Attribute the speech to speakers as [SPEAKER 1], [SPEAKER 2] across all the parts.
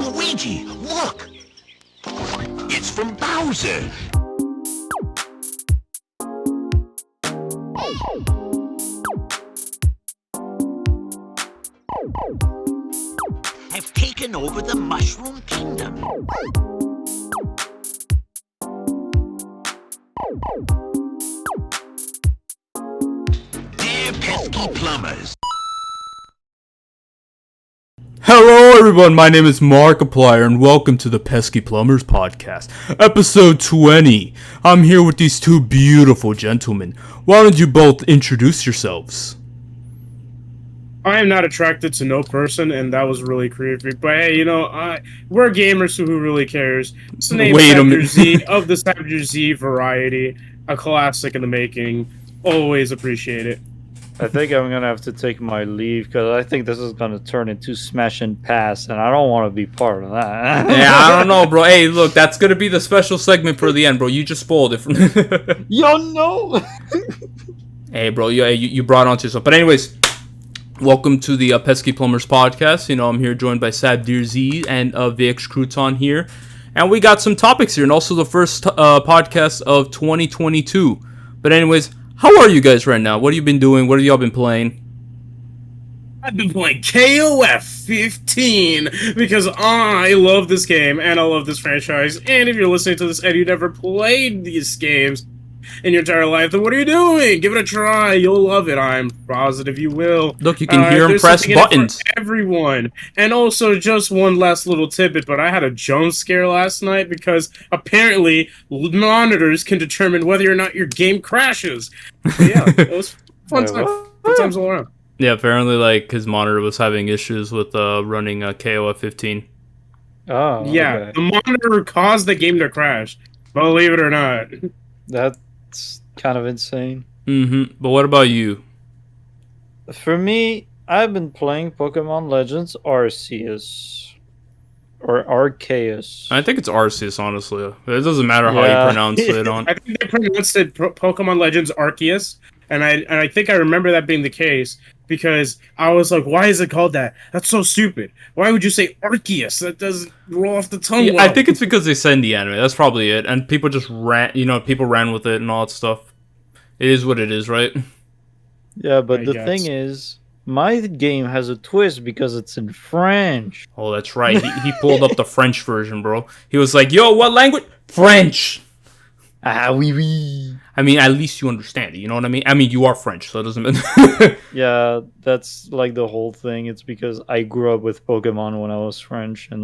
[SPEAKER 1] Luigi, look! It's from Bowser! Have taken over the Mushroom Kingdom. Dear Pesky Plumbers.
[SPEAKER 2] Hello everyone, my name is Markiplier and welcome to the Pesky Plumbers Podcast, episode 20. I'm here with these two beautiful gentlemen. Why don't you both introduce yourselves?
[SPEAKER 3] I am not attracted to no person, and that was really creepy. But hey, we're gamers, so who really cares? It's the name SabdierZ of the SabdierZ variety, a classic in the making. Always appreciate it.
[SPEAKER 4] I think I'm gonna have to take my leave because I think this is gonna turn into smash and pass, and I don't want to be part of that.
[SPEAKER 2] Yeah, I don't know, bro. Hey, look, that's gonna be the special segment for the end, bro. You just spoiled it.
[SPEAKER 4] Yo, no.
[SPEAKER 2] Hey, bro, you brought on to yourself. But anyways, welcome to the Pesky Plumbers Podcast. I'm here joined by SabdierZ and VieuxCrouton here, and we got some topics here, and also the first podcast of 2022. But anyways, how are you guys right now? What have you been doing? What have y'all been playing?
[SPEAKER 3] I've been playing KOF 15 because I love this game and I love this franchise. And if you're listening to this and you never played these games in your entire life, then what are you doing? Give it a try. You'll love it. I'm positive you will.
[SPEAKER 2] Look, you can hear him press buttons.
[SPEAKER 3] For everyone. And also, just one last little tidbit, but I had a jump scare last night because apparently monitors can determine whether or not your game crashes. But yeah, it was fun time. Fun times all around.
[SPEAKER 2] Yeah, apparently, his monitor was having issues with running KOF 15.
[SPEAKER 4] Oh,
[SPEAKER 3] yeah,
[SPEAKER 4] okay.
[SPEAKER 3] The monitor caused the game to crash. Believe it or not.
[SPEAKER 4] That's kind of insane.
[SPEAKER 2] Mm-hmm. But what about you?
[SPEAKER 4] For me, I've been playing Pokemon Legends Arceus. Or Arceus.
[SPEAKER 2] I think it's Arceus, honestly. It doesn't matter how you pronounce it.
[SPEAKER 3] I think they pronounced it Pokemon Legends Arceus, and I think I remember that being the case because I was like, why is it called that? That's so stupid. Why would you say Arceus? That doesn't roll off the tongue well.
[SPEAKER 2] I think it's because they said in the anime. That's probably it. And people just ran, people ran with it and all that stuff. It is what it is, right?
[SPEAKER 4] Yeah, but the thing is, my game has a twist because it's in French.
[SPEAKER 2] Oh, that's right. He pulled up the French version, bro. He was like, yo, what language? French.
[SPEAKER 4] Ah, oui, oui.
[SPEAKER 2] I mean, at least you understand it. You know what I mean? I mean, you are French, so it doesn't matter.
[SPEAKER 4] Yeah, that's like the whole thing. It's because I grew up with Pokemon when I was French, and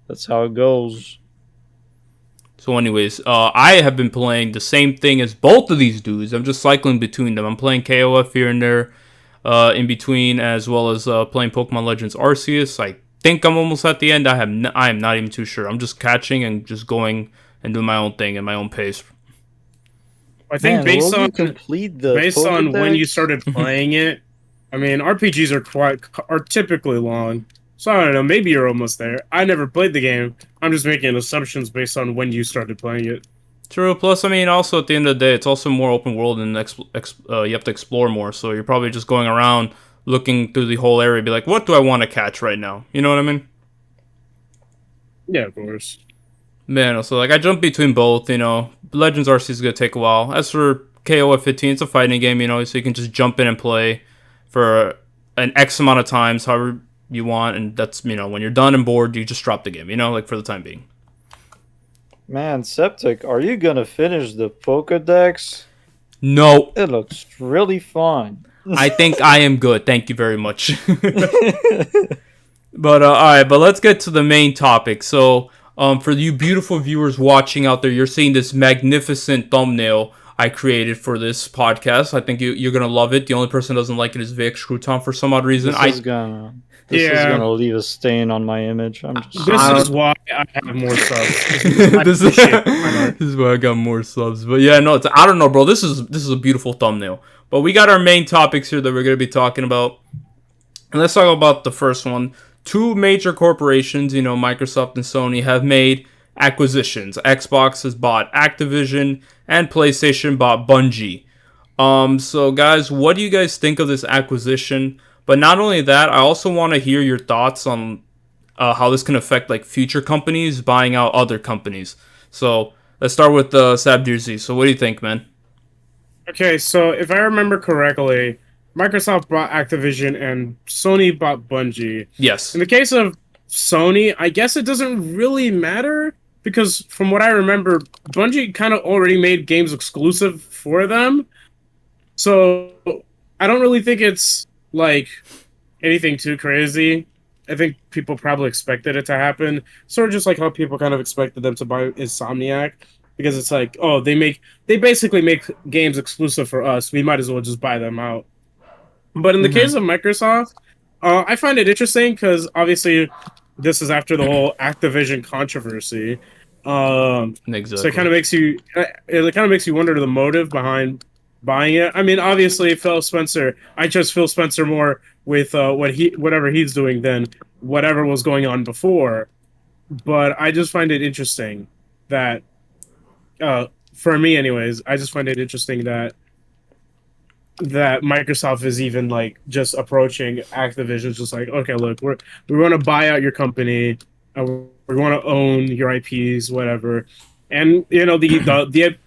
[SPEAKER 4] that's how it goes.
[SPEAKER 2] So anyways, I have been playing the same thing as both of these dudes. I'm just cycling between them. I'm playing KOF here and there in between, as well as playing Pokemon Legends Arceus. I think I'm almost at the end. I am not even too sure. I'm just catching and just going and doing my own thing at my own pace.
[SPEAKER 3] I think based on when you started playing it, I mean, RPGs are typically long. So I don't know, maybe you're almost there. I never played the game. I'm just making assumptions based on when you started playing it.
[SPEAKER 2] True. Plus, I mean, also at the end of the day, it's also more open world and you have to explore more. So you're probably just going around looking through the whole area, be like, what do I want to catch right now? You know what I mean?
[SPEAKER 3] Yeah, of course.
[SPEAKER 2] Man, so I jump between both. Legends Arceus is gonna take a while. As for KOF 15, it's a fighting game. So you can just jump in and play for an X amount of times, however you want, and that's when you're done and bored, you just drop the game. For the time being.
[SPEAKER 4] Man, Septic, are you gonna finish the Pokédex?
[SPEAKER 2] No.
[SPEAKER 4] It looks really fun.
[SPEAKER 2] I think I am good. Thank you very much. But alright, but let's get to the main topic. So, for you beautiful viewers watching out there, you're seeing this magnificent thumbnail I created for this podcast. I think you're gonna love it. The only person who doesn't like it is VieuxCrouton for some odd reason.
[SPEAKER 4] This is gonna leave a stain on my image.
[SPEAKER 3] This is why I have more subs.
[SPEAKER 2] This is why I got more subs. But yeah, no, I don't know, bro. This is a beautiful thumbnail. But we got our main topics here that we're gonna be talking about. And let's talk about the first one. Two major corporations, Microsoft and Sony, have made acquisitions. Xbox has bought Activision, and PlayStation bought Bungie. So guys, what do you guys think of this acquisition? But not only that, I also want to hear your thoughts on how this can affect like future companies buying out other companies. So let's start with SabdierZ. So what do you think, man?
[SPEAKER 3] Okay, so if I remember correctly, Microsoft bought Activision and Sony bought Bungie.
[SPEAKER 2] Yes.
[SPEAKER 3] In the case of Sony, I guess it doesn't really matter because from what I remember, Bungie kind of already made games exclusive for them. So I don't really think it's like anything too crazy. I think people probably expected it to happen. Sort of just like how people kind of expected them to buy Insomniac. Because it's like, oh, they basically make games exclusive for us. We might as well just buy them out. But in the case of Microsoft, I find it interesting because obviously this is after the whole Activision controversy. So
[SPEAKER 2] Exactly.
[SPEAKER 3] it kind of makes you wonder the motive behind buying it. I mean, obviously Phil Spencer. I trust Phil Spencer more with whatever he's doing than whatever was going on before. But I just find it interesting that for me, anyways, I just find it interesting that Microsoft is even like just approaching Activision, just like, okay, look, we want to buy out your company, we want to own your IPs, whatever. And you know the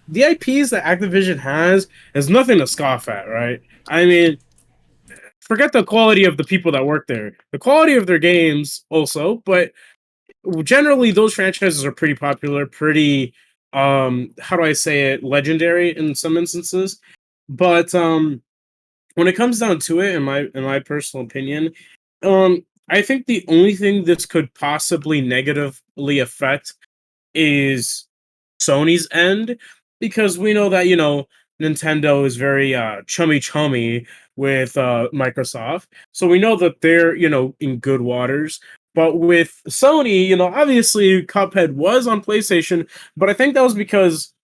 [SPEAKER 3] IPs that Activision has is nothing to scoff at, right? I mean, forget the quality of the people that work there, the quality of their games also, but generally those franchises are pretty popular, pretty how do I say it, legendary in some instances. But when it comes down to it, in my personal opinion, I think the only thing this could possibly negatively affect is Sony's end, because we know that, you know, Nintendo is very chummy with Microsoft. So we know that they're, you know, in good waters. But with Sony, you know, obviously Cuphead was on PlayStation, but I think that was because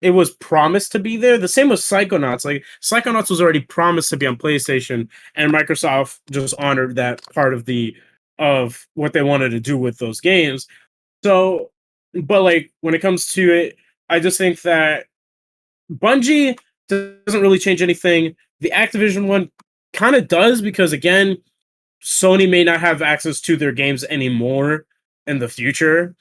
[SPEAKER 3] it was promised to be there. The same with Psychonauts. Like Psychonauts was already promised to be on PlayStation, and Microsoft just honored that part of what they wanted to do with those games. So, but like when it comes to it, I just think that Bungie doesn't really change anything. The Activision one kind of does because again, Sony may not have access to their games anymore in the future,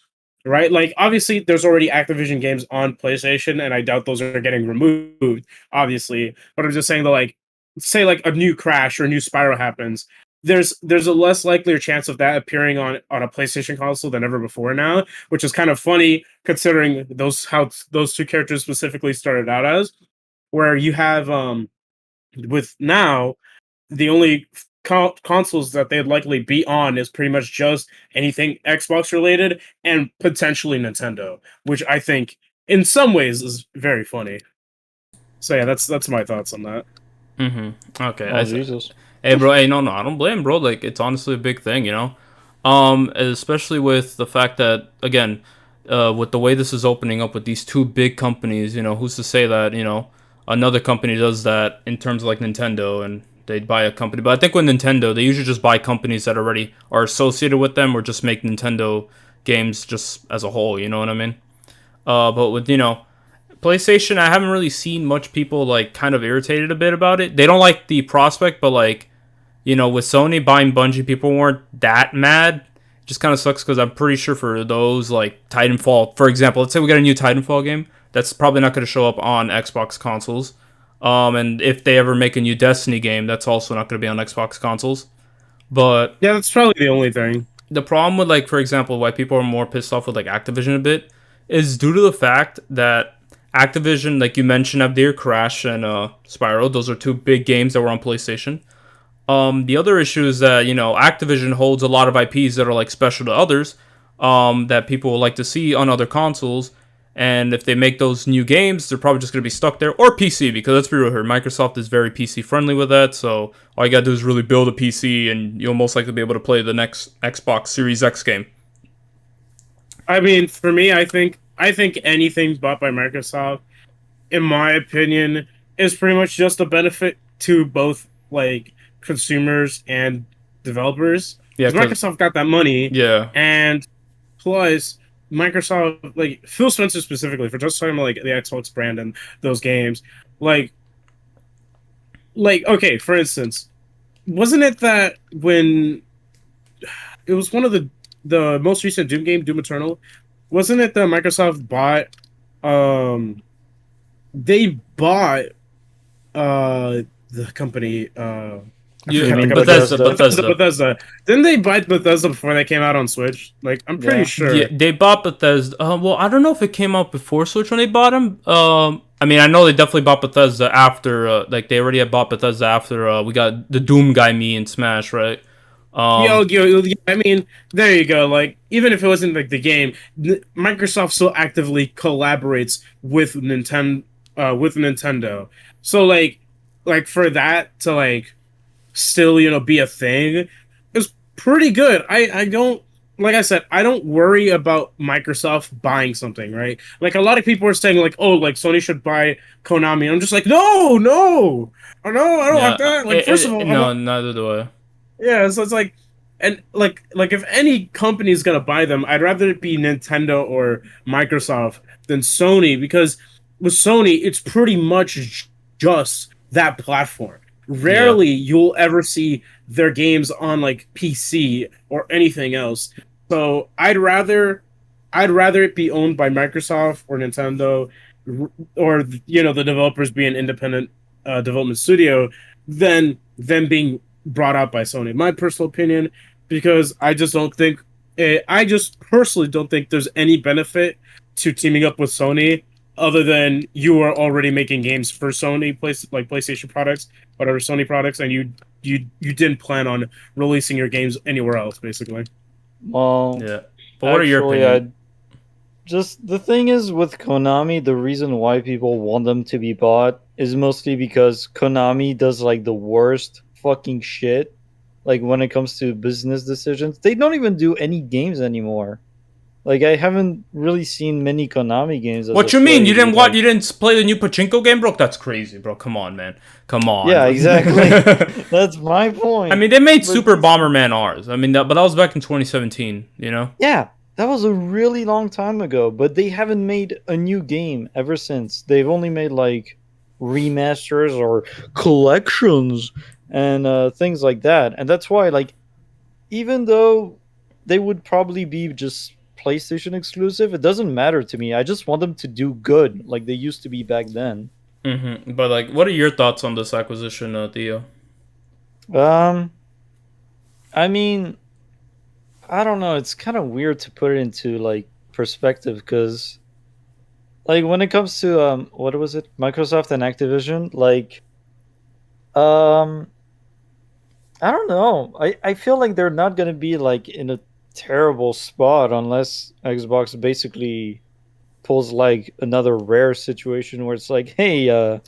[SPEAKER 3] right? Like, obviously, there's already Activision games on PlayStation, and I doubt those are getting removed, obviously. But I'm just saying that, like, say, like a new Crash or a new Spyro happens, there's a less likelier chance of that appearing on a PlayStation console than ever before now, which is kind of funny considering those two characters specifically started out as, where you have with now the only consoles that they'd likely be on is pretty much just anything Xbox related and potentially Nintendo, which I think in some ways is very funny. So yeah, that's my thoughts on that.
[SPEAKER 2] Okay.
[SPEAKER 4] Oh Jesus.
[SPEAKER 2] Hey, bro. Hey, no, I don't blame, bro. Like, it's honestly a big thing, you know. Especially with the fact that again, with the way this is opening up with these two big companies, you know, who's to say that another company does that in terms of like Nintendo and they'd buy a company. But I think with Nintendo, they usually just buy companies that already are associated with them or just make Nintendo games just as a whole. You know what I mean? But with PlayStation, I haven't really seen much people like kind of irritated a bit about it. They don't like the prospect, but like with Sony buying Bungie, people weren't that mad. It just kind of sucks because I'm pretty sure for those like Titanfall, for example, let's say we got a new Titanfall game, that's probably not going to show up on Xbox consoles. And if they ever make a new Destiny game, that's also not going to be on Xbox consoles. But
[SPEAKER 3] Yeah, that's probably the only thing.
[SPEAKER 2] the problem with like, for example, why people are more pissed off with like Activision a bit is due to the fact that Activision, like you mentioned, Abdir, Crash, and Spyro, those are two big games that were on PlayStation. The other issue is that Activision holds a lot of IPs that are like special to others, that people would like to see on other consoles. And if they make those new games, they're probably just going to be stuck there, or PC, because let's be real here, Microsoft is very PC friendly with that. So all you got to do is really build a PC, and you'll most likely be able to play the next Xbox Series X game.
[SPEAKER 3] I mean, for me, I think anything bought by Microsoft, in my opinion, is pretty much just a benefit to both like consumers and developers.
[SPEAKER 2] Yeah,
[SPEAKER 3] Because Microsoft got that money,
[SPEAKER 2] yeah,
[SPEAKER 3] and plus Microsoft, like Phil Spencer specifically, for just talking about like the Xbox brand and those games, like okay, for instance, wasn't it that when it was one of the the most recent Doom game, Doom Eternal, wasn't it that Microsoft bought? They bought the company. I
[SPEAKER 2] You
[SPEAKER 3] forgot
[SPEAKER 4] mean
[SPEAKER 3] the company.
[SPEAKER 2] Bethesda.
[SPEAKER 3] Bethesda. Didn't they buy Bethesda before they came out on Switch? Like, I'm pretty
[SPEAKER 4] Yeah.
[SPEAKER 3] sure.
[SPEAKER 2] Yeah, they bought Bethesda. Well, I don't know if it came out before Switch when they bought them. I mean, I know they definitely bought Bethesda after. Like, they already had bought Bethesda after we got the Doom guy me in Smash, right?
[SPEAKER 3] I mean, there you go. Like, even if it wasn't like the game, Microsoft still actively collaborates with Nintendo. So like for that to like still be a thing is pretty good. I don't like I said I don't worry about Microsoft buying something, right? Like a lot of people are saying like, oh, like Sony should buy Konami. I'm just like, no, oh no, I don't
[SPEAKER 2] Yeah,
[SPEAKER 3] want that. Like first of all,
[SPEAKER 2] no, neither do I.
[SPEAKER 3] yeah, so it's like, and like if any company is gonna buy them, I'd rather it be Nintendo or Microsoft than Sony because with Sony, it's pretty much just that platform.
[SPEAKER 2] Yeah.
[SPEAKER 3] Rarely you'll ever see their games on like PC or anything else. So I'd rather it be owned by Microsoft or Nintendo, or the developers be an independent development studio than them being brought out by Sony. My personal opinion, because I just personally don't think there's any benefit to teaming up with Sony other than you are already making games for Sony like PlayStation products, whatever Sony products, and you didn't plan on releasing your games anywhere else, basically.
[SPEAKER 4] Well,
[SPEAKER 2] Yeah. But what are your
[SPEAKER 4] actually,
[SPEAKER 2] opinions?
[SPEAKER 4] just the thing is with Konami, the reason why people want them to be bought is mostly because Konami does like the worst fucking shit. Like when it comes to business decisions, they don't even do any games anymore. Like I haven't really seen many Konami games. As
[SPEAKER 2] What
[SPEAKER 4] of
[SPEAKER 2] you mean?
[SPEAKER 4] late,
[SPEAKER 2] You didn't
[SPEAKER 4] like-
[SPEAKER 2] You didn't play the new Pachinko game, bro? That's crazy, bro. Come on, man. Come on.
[SPEAKER 4] Yeah, exactly. That's my point.
[SPEAKER 2] I mean, they made
[SPEAKER 4] But
[SPEAKER 2] Super
[SPEAKER 4] this-
[SPEAKER 2] Bomberman R's. I mean, but that was back in 2017. You know.
[SPEAKER 4] Yeah, that was a really long time ago, but they haven't made a new game ever since. They've only made like remasters or collections and things like that. And that's why, like, even though they would probably be just PlayStation exclusive, it doesn't matter to me. I just want them to do good like they used to be back then.
[SPEAKER 2] But like, what are your thoughts on this acquisition, Theo?
[SPEAKER 4] I mean, I don't know. It's kind of weird to put it into like perspective because, like, when it comes to what was it, Microsoft and Activision, like, I don't know. I feel like they're not gonna be like in a terrible spot unless Xbox basically pulls like another rare situation where it's like, hey,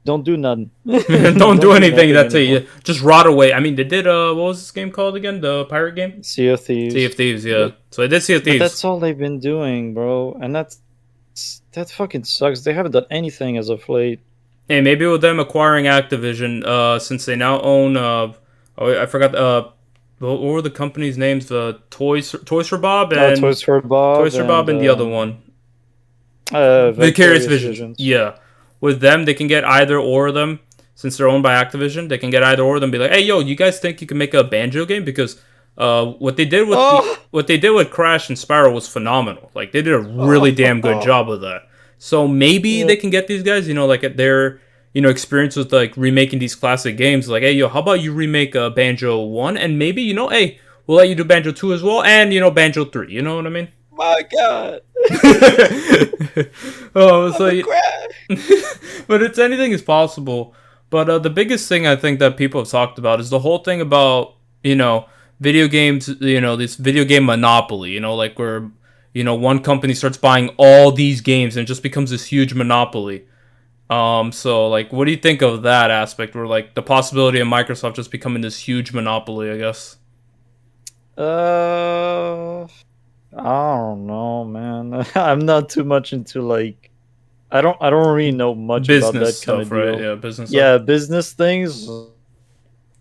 [SPEAKER 4] don't do nothing.
[SPEAKER 2] Don't do anything. That's
[SPEAKER 4] anymore.
[SPEAKER 2] it. Just rot away. I mean, they did. What was this game called again? The pirate game?
[SPEAKER 4] Sea of Thieves.
[SPEAKER 2] Sea of Thieves. Yeah. So I did Sea of
[SPEAKER 4] But
[SPEAKER 2] Thieves.
[SPEAKER 4] that's all they've been doing, bro, and that fucking sucks. They haven't done anything as of late.
[SPEAKER 2] Hey, maybe with them acquiring Activision, since they now own. I forgot. What were the company's names? The Toys for Bob and
[SPEAKER 4] Toys for Bob.
[SPEAKER 2] Toys for Bob and the other one.
[SPEAKER 4] Vicarious
[SPEAKER 2] Visions. Yeah. With them, they can get either or of them. Since they're owned by Activision, they can get either or of them. Be like, hey, yo, you guys think you can make a Banjo game? Because what they did with what they did with Crash and Spyro was phenomenal. Like they did a really damn good job with that. So maybe they can get these guys, like at their experience with like remaking these classic games. Like, hey, yo, how about you remake Banjo 1 and maybe hey, we'll let you do Banjo 2 as well and Banjo 3. You know what I mean?
[SPEAKER 4] My God.
[SPEAKER 2] But anything is possible. But the biggest thing I think that people have talked about is the whole thing about video games. This video game monopoly. Like where one company starts buying all these games and it just becomes this huge monopoly. So like, what do you think of that aspect? Where like the possibility of Microsoft just becoming this huge monopoly, I guess.
[SPEAKER 4] I don't know, man. I'm not too much into like I don't really know much
[SPEAKER 2] Business
[SPEAKER 4] about that
[SPEAKER 2] stuff,
[SPEAKER 4] kind of
[SPEAKER 2] right?
[SPEAKER 4] deal.
[SPEAKER 2] Yeah, business.
[SPEAKER 4] Yeah, business things is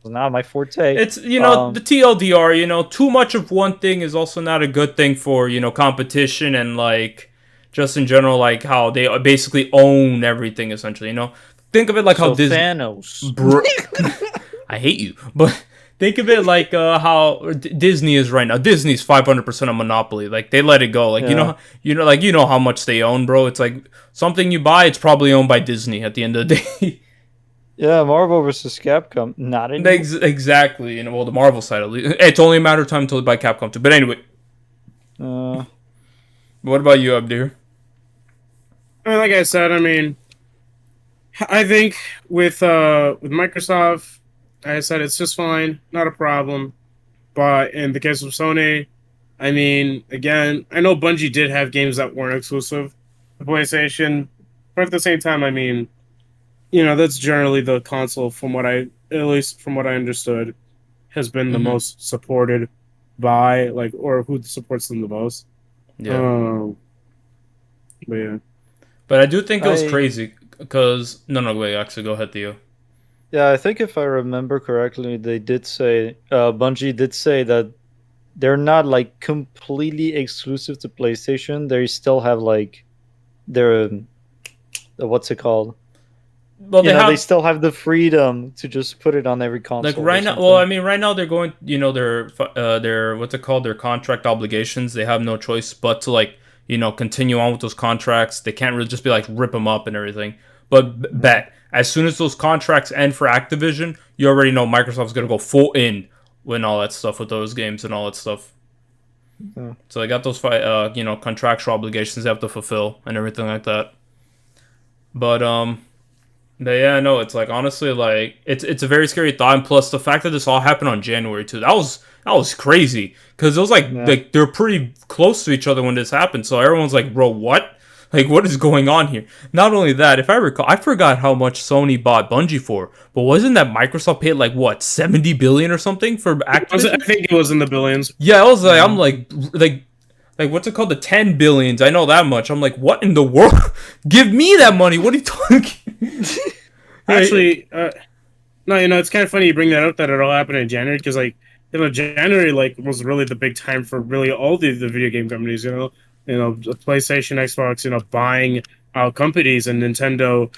[SPEAKER 4] not my forte.
[SPEAKER 2] It's the TLDR. Too much of one thing is also not a good thing for competition and like just in general, like how they basically own everything essentially. Think of it like how Disney.
[SPEAKER 4] Thanos.
[SPEAKER 2] I hate you, but think of it like how Disney is right now. Disney's 500% a monopoly. Like they let it go. Like you know how much they own, bro. It's like something you buy, it's probably owned by Disney at the end of the day.
[SPEAKER 4] Yeah, Marvel versus Capcom. Not anymore.
[SPEAKER 2] Exactly. You know, well, the Marvel side at least. It's only a matter of time until they buy Capcom too. But anyway, what about you, Abdir?
[SPEAKER 3] I mean, like I said, I mean, I think with Microsoft, like I said, it's just fine, not a problem. But in the case of Sony, I mean, again, I know Bungie did have games that weren't exclusive to PlayStation, but at the same time, I mean, you know, that's generally the console from what at least from what I understood, has been the most supported by, like, or who supports them the most.
[SPEAKER 2] Yeah.
[SPEAKER 3] But yeah.
[SPEAKER 2] But I do think it was crazy because no, wait, actually, go ahead, Theo.
[SPEAKER 4] Yeah, I think if I remember correctly, they did say Bungie did say that they're not like completely exclusive to PlayStation. They still have like their what's it called?
[SPEAKER 2] Well,
[SPEAKER 4] they still have the freedom to just put it on every console.
[SPEAKER 2] Like right now, well, I mean, right now they're going, you know, their what's it called? Their contract obligations. They have no choice but to like, you know, continue on with those contracts. They can't really just be like rip them up and everything. But bet as soon as those contracts end for Activision, you already know Microsoft's gonna go full in with all that stuff with those games and all that stuff.
[SPEAKER 4] Yeah.
[SPEAKER 2] So they got those you know, contractual obligations they have to fulfill and everything like that. But yeah, no, it's like honestly, like it's a very scary thought. And plus, the fact that this all happened on January too, that was crazy because it was like they're pretty close to each other when this happened. So everyone's like, bro, what? Like, what is going on here? Not only that, if I recall, I forgot how much Sony bought Bungie for, but wasn't that Microsoft paid like what 70 billion or something for Activision?
[SPEAKER 3] I think it was in the billions.
[SPEAKER 2] Yeah, I was like, I'm like what's it called? The 10 billions. I know that much. I'm like, what in the world? Give me that money. What are you talking?
[SPEAKER 3] Actually, no, you know, it's kind of funny you bring that up that it all happened in January because, like, you know, January like was really the big time for really all the video game companies. You know, PlayStation, Xbox, you know, buying out companies and Nintendo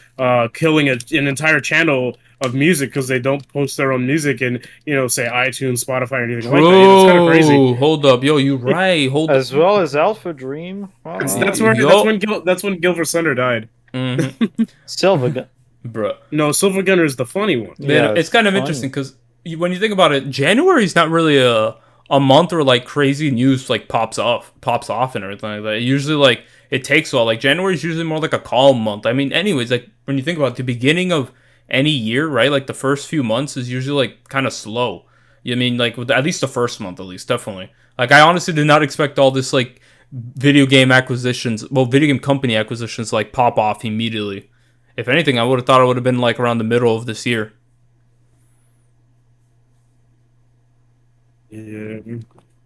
[SPEAKER 3] killing an entire channel of music because they don't post their own music in, you know, say iTunes, Spotify, or anything like that. It's kind of crazy.
[SPEAKER 2] Hold up, yo, you right. Hold up.
[SPEAKER 4] As well as Alpha Dream. Wow.
[SPEAKER 3] That's when Gilbert Thunder died.
[SPEAKER 2] Mm-hmm.
[SPEAKER 4] Silvergun.
[SPEAKER 2] Bruh.
[SPEAKER 3] No, Silver Gunner is the funny one.
[SPEAKER 2] Yeah, it's kind of interesting because when you think about it, January is not really a month where like crazy news like pops off and everything like that. Usually like it takes a while. Like January is usually more like a calm month. I mean, anyways, like when you think about it, the beginning of any year, right? Like the first few months is usually like kind of slow. You mean like with at least the first month, at least definitely. Like I honestly did not expect all this like video game company acquisitions like pop off immediately. If anything, I would have thought it would have been like around the middle of this year.
[SPEAKER 3] Yeah.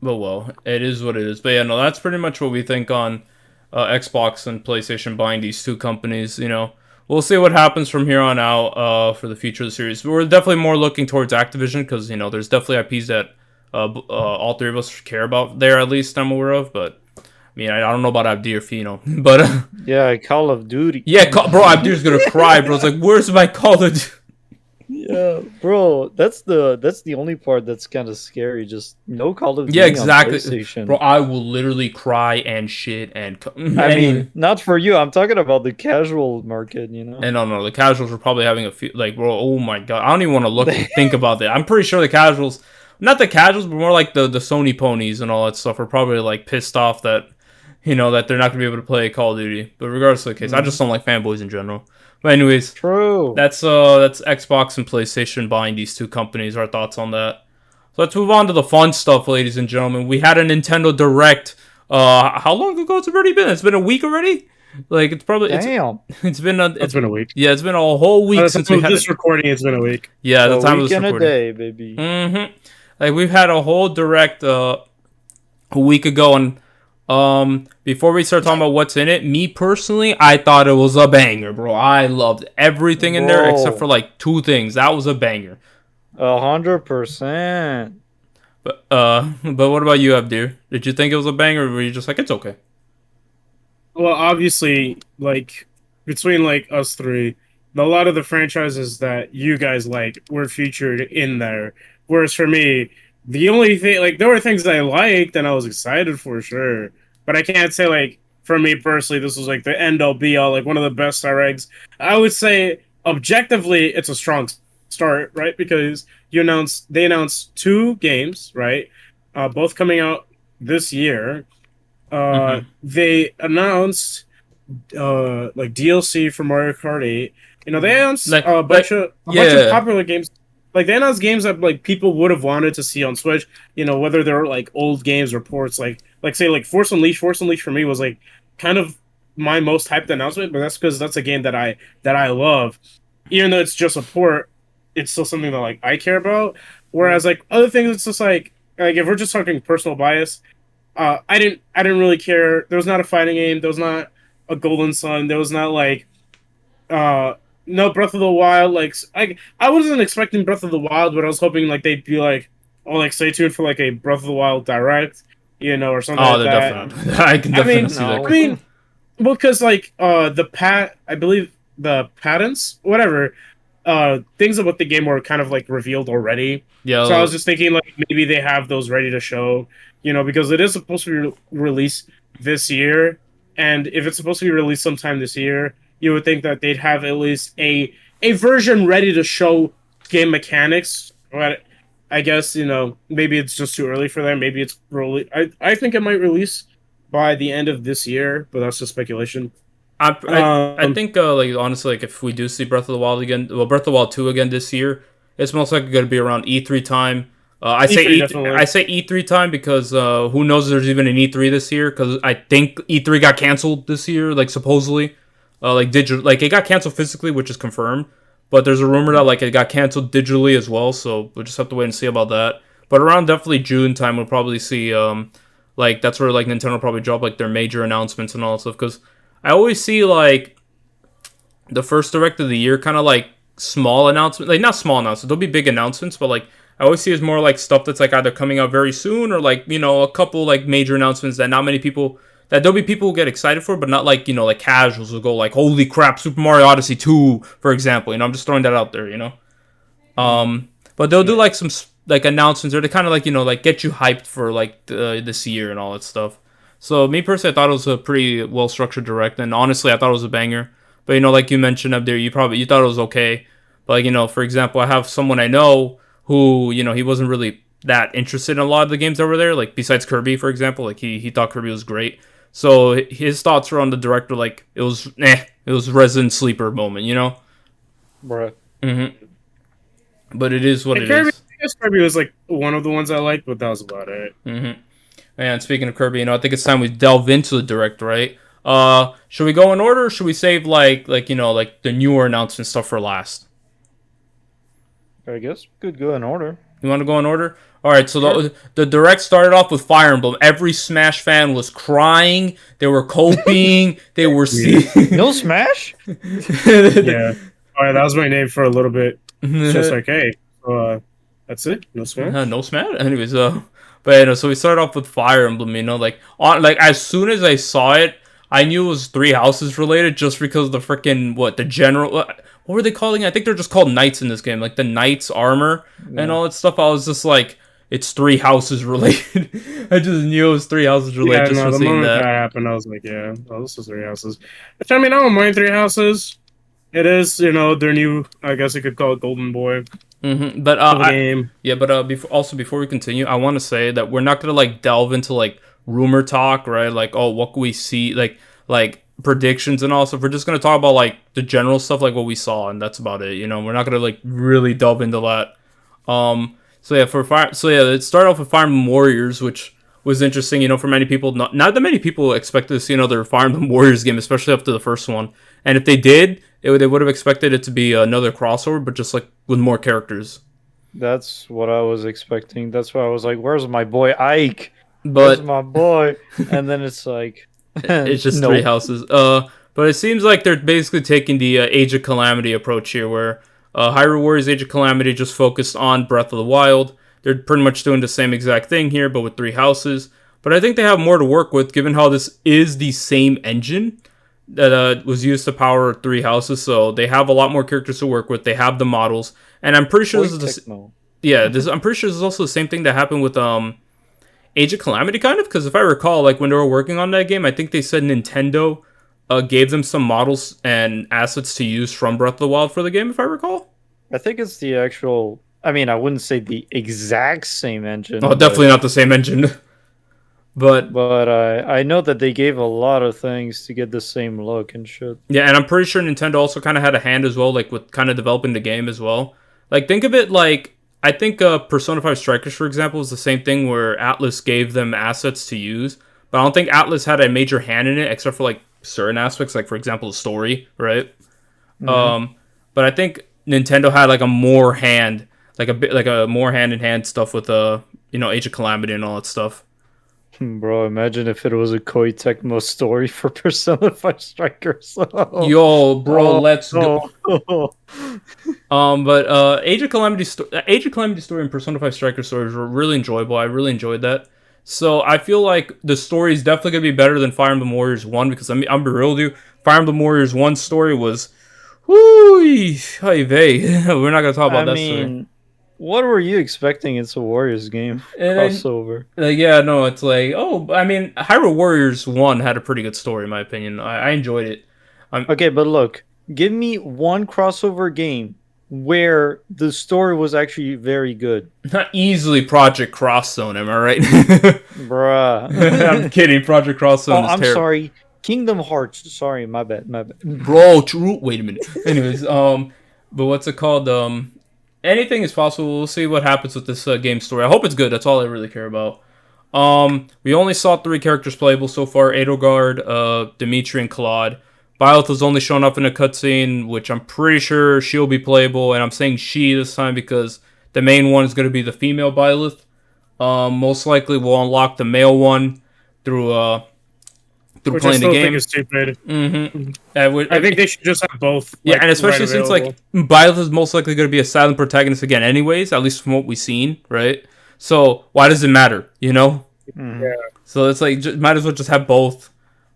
[SPEAKER 2] But well, it is what it is. But yeah, no, that's pretty much what we think on Xbox and PlayStation buying these two companies. You know, we'll see what happens from here on out for the future of the series. We're definitely more looking towards Activision because, you know, there's definitely IPs that all three of us care about there, at least I'm aware of. But I mean, I don't know about Abdir Fino, but
[SPEAKER 4] yeah, Call of Duty.
[SPEAKER 2] Yeah, bro, Abdir's gonna cry, bro. It's like, where's my Call of Duty?
[SPEAKER 4] Yeah, bro, that's the only part that's kind of scary. Just no Call of Duty.
[SPEAKER 2] Yeah, exactly,
[SPEAKER 4] on PlayStation.
[SPEAKER 2] Bro. I will literally cry and shit and.
[SPEAKER 4] I mean, not for you. I'm talking about the casual market. You know.
[SPEAKER 2] And no, the casuals are probably having a few like, bro. Oh my god, I don't even want to look and think about that. I'm pretty sure the casuals, not the casuals, but more like the Sony ponies and all that stuff, are probably like pissed off that, you know, that they're not gonna be able to play Call of Duty. But regardless of the case, I just don't like fanboys in general. But anyways,
[SPEAKER 4] true.
[SPEAKER 2] That's Xbox and PlayStation buying these two companies. Our thoughts on that. So let's move on to the fun stuff, ladies and gentlemen. We had a Nintendo Direct. How long ago it's already been? It's been a week already. Like it's probably it's been a week. Yeah, it's been a whole week since we had
[SPEAKER 3] this recording. It's been a week.
[SPEAKER 2] Yeah, at the time of this
[SPEAKER 4] recording.
[SPEAKER 2] A
[SPEAKER 4] day, baby.
[SPEAKER 2] Mm-hmm. Like we've had a whole Direct a week ago, and before we start talking about what's in it, me personally, I thought it was a banger, bro. I loved everything in there except for like two things. That was a banger.
[SPEAKER 4] 100%.
[SPEAKER 2] But what about you, Abdir? Did you think it was a banger, or were you just like, it's okay?
[SPEAKER 3] Well, obviously, like between like us three, a lot of the franchises that you guys like were featured in there. Whereas for me, the only thing, like, there were things that I liked and I was excited for, sure, but I can't say, like, for me personally, this was like the end all be all, like one of the best Star eggs. I would say objectively, it's a strong start, right? Because they announced 2 games, right? Both coming out this year. They announced like DLC for Mario Kart 8. They announced a bunch of popular games. Like, they announced games that like people would have wanted to see on Switch. Whether they're like old games or ports. Like say like Force Unleashed. Force Unleashed for me was like kind of my most hyped announcement, but that's because that's a game that I love. Even though it's just a port, it's still something that like I care about. Whereas like other things, it's just like if we're just talking personal bias, I didn't really care. There was not a fighting game. There was not a Golden Sun. There was not like no Breath of the Wild. Like I wasn't expecting Breath of the Wild, but I was hoping like they'd be like, oh, like stay tuned for like a Breath of the Wild direct, or something like that.
[SPEAKER 2] Definitely. I can definitely see that.
[SPEAKER 3] I mean, well, because like I believe the patents, whatever, things about the game were kind of like revealed already.
[SPEAKER 2] Yeah.
[SPEAKER 3] So I was just thinking like maybe they have those ready to show, because it is supposed to be released this year, and if it's supposed to be released sometime this year, you would think that they'd have at least a version ready to show game mechanics. But I guess maybe it's just too early for them. Maybe it's I think it might release by the end of this year, but that's just speculation.
[SPEAKER 2] I think like honestly, like if we do see Breath of the Wild again, Breath of the Wild 2 again this year, it's most likely going to be around E3 time. I say E3 time because who knows if there's even an E3 this year, because I think E3 got canceled this year, like supposedly, like digital, like it got canceled physically, which is confirmed, but there's a rumor that like it got canceled digitally as well, so we'll just have to wait and see about that. But around definitely June time, we'll probably see like that's where like Nintendo will probably drop like their major announcements and all that stuff, because I always see like the first direct of the year kind of like small announcements, like not small announcements, there'll be big announcements, but like I always see as more like stuff that's like either coming out very soon or like a couple like major announcements that not many people, that there'll be people who get excited for, but not like like casuals will go like, holy crap, Super Mario Odyssey 2, for example. I'm just throwing that out there. But they'll do like some like announcements, or they kind of like like get you hyped for like this year and all that stuff. So me personally, I thought it was a pretty well structured direct, and honestly, I thought it was a banger. But like you mentioned up there, you thought it was okay. But like for example, I have someone I know who he wasn't really that interested in a lot of the games that were there. Like besides Kirby, for example, like he thought Kirby was great. So his thoughts were on the director like it was Resident Sleeper moment,
[SPEAKER 4] Bruh.
[SPEAKER 2] Mm-hmm. But it is what it
[SPEAKER 3] Kirby,
[SPEAKER 2] is.
[SPEAKER 3] I guess Kirby was like one of the ones I liked, but that was about it.
[SPEAKER 2] Mm-hmm. And speaking of Kirby, I think it's time we delve into the direct, right? Should we go in order, or should we save like the newer announcement stuff for last?
[SPEAKER 4] I guess we could go in order.
[SPEAKER 2] You want to go in order? All right, so the direct started off with Fire Emblem. Every Smash fan was crying. They were coping. They were
[SPEAKER 4] No Smash?
[SPEAKER 3] Yeah. All right, that was my name for a little bit. It's just like, hey, that's it. No Smash.
[SPEAKER 2] No Smash. Anyways, but so we started off with Fire Emblem. Like as soon as I saw it, I knew it was Three Houses related, just because of the freaking the general. What were they calling it? I think they're just called knights in this game, like the knights armor and all that stuff. I was just like, it's Three Houses related. I just knew it was Three Houses related.
[SPEAKER 3] Yeah, the moment that happened, I was like, yeah, this is Three Houses. Which, I mean, I don't mind Three Houses. It is, their new, I guess you could call it Golden Boy.
[SPEAKER 2] Mm-hmm. But
[SPEAKER 3] game.
[SPEAKER 2] Before we continue, I want to say that we're not gonna like delve into like rumor talk, right? Like, oh, what can we see? Like predictions and all stuff. We're just gonna talk about like the general stuff, like what we saw, and that's about it. We're not gonna like really delve into that. It started off with Fire Emblem Warriors, which was interesting. For many people, not that many people expected to see another Fire Emblem Warriors game, especially after the first one. And if they did, they would have expected it to be another crossover, but just like with more characters.
[SPEAKER 4] That's what I was expecting. That's why I was like, "Where's my boy Ike?
[SPEAKER 2] Where's
[SPEAKER 4] my boy?" And then it's like,
[SPEAKER 2] it's just Three Houses. But it seems like they're basically taking the Age of Calamity approach here, where Hyrule Warriors Age of Calamity just focused on Breath of the Wild. They're pretty much doing the same exact thing here, but with Three Houses. But I think they have more to work with, given how this is the same engine that was used to power Three Houses. So they have a lot more characters to work with. They have the models, and I'm pretty sure this is Yeah, I'm pretty sure this is also the same thing that happened with Age of Calamity, kind of, because if I recall, like when they were working on that game, I think they said Nintendo gave them some models and assets to use from Breath of the Wild for the game, if I recall.
[SPEAKER 4] I think it's the actual. I mean, I wouldn't say the exact same engine.
[SPEAKER 2] Oh, definitely not the same engine. But
[SPEAKER 4] I know that they gave a lot of things to get the same look and shit.
[SPEAKER 2] yeah, and I'm pretty sure Nintendo also kind of had a hand as well, like with kind of developing the game as well. Like think of it like I think Persona 5 Strikers, for example, is the same thing where Atlas gave them assets to use, but I don't think Atlas had a major hand in it except for like certain aspects, like for example the story, right?
[SPEAKER 4] Mhm.
[SPEAKER 2] But I think Nintendo had like a more hand, like a bit like a more hand in hand stuff with Age of Calamity and all that stuff.
[SPEAKER 4] Bro, imagine if it was a Koei Tecmo story for Persona 5 Strikers.
[SPEAKER 2] Yo, bro, let's go.
[SPEAKER 4] go.
[SPEAKER 2] But Age of Calamity story and Persona 5 Striker stories were really enjoyable. I really enjoyed that. So I feel like the story is definitely gonna be better than Fire Emblem Warriors 1 because I'm be real with you. Fire Emblem Warriors 1 story was, whoo, hey vey. We're not gonna talk about that story.
[SPEAKER 4] What were you expecting? It's a Warriors game crossover.
[SPEAKER 2] Yeah, no, it's like, oh, I mean, Hyrule Warriors 1 had a pretty good story in my opinion. I enjoyed it.
[SPEAKER 4] Okay, but look, give me one crossover game where the story was actually very good.
[SPEAKER 2] Not easily Project Cross Zone, am I right?
[SPEAKER 4] Bruh.
[SPEAKER 2] I'm kidding. Project Cross Zone is
[SPEAKER 4] I'm
[SPEAKER 2] terrible.
[SPEAKER 4] sorry. Kingdom Hearts. Sorry, my bad.
[SPEAKER 2] Bro, true. Wait a minute. Anyways, but what's it called? Anything is possible. We'll see what happens with this game story. I hope it's good. That's all I really care about. We only saw 3 characters playable so far: Edelgard, Dimitri, and Claude. Buyouts has only shown up in a cutscene, which I'm pretty sure she'll be playable, and I'm saying she this time because the main one is going to be the female Byleth. Most likely we'll unlock the male one through
[SPEAKER 3] Which
[SPEAKER 2] playing the game.
[SPEAKER 3] Think is stupid.
[SPEAKER 2] Mm-hmm.
[SPEAKER 3] I think they should just have both.
[SPEAKER 2] Yeah, and especially since like Byleth is most likely going to be a silent protagonist again, anyways. At least from what we've seen, right? So why does it matter?
[SPEAKER 3] Yeah.
[SPEAKER 2] So it's like might as well just have both.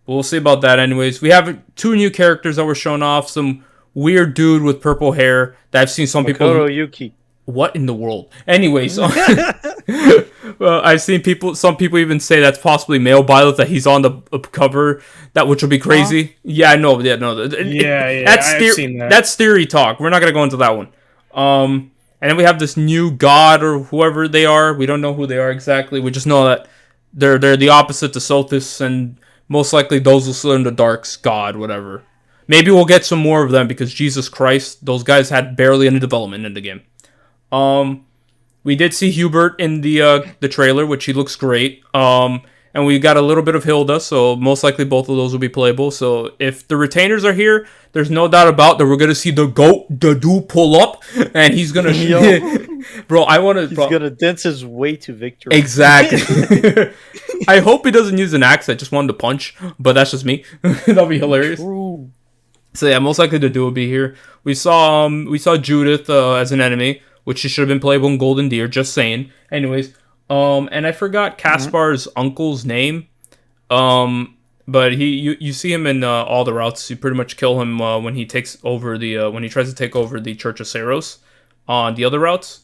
[SPEAKER 2] But we'll see about that, anyways. We have 2 new characters that were shown off. Some weird dude with purple hair that I've seen some
[SPEAKER 4] Makoto
[SPEAKER 2] people.
[SPEAKER 4] Yuki.
[SPEAKER 2] What in the world? Anyways, well, I've seen some people even say that's possibly male Byleth, that he's on the cover, which would be crazy. Huh? Yeah, I know. Yeah, no.
[SPEAKER 3] I've seen that.
[SPEAKER 2] That's theory talk. We're not gonna go into that one. And then we have this new god or whoever they are. We don't know who they are exactly. We just know that they're the opposite to Sothis, and most likely those will still in the darks god, whatever. Maybe we'll get some more of them because Jesus Christ, those guys had barely any development in the game. We did see Hubert in the trailer, which he looks great. And we got a little bit of Hilda, so most likely both of those will be playable. So if the retainers are here, there's no doubt about that we're gonna see the dude pull up, and he's gonna bro. He's
[SPEAKER 4] gonna dance his way to victory.
[SPEAKER 2] Exactly. I hope he doesn't use an axe. I just wanted to punch, but that's just me. That'll be hilarious.
[SPEAKER 4] True.
[SPEAKER 2] So yeah, most likely the dude will be here. We saw Judith as an enemy, which she should have been playable in Golden Deer. Just saying. Anyways. And I forgot Caspar's uncle's name. But you see him in all the routes. You pretty much kill him when he takes over when he tries to take over the Church of Saros on the other routes.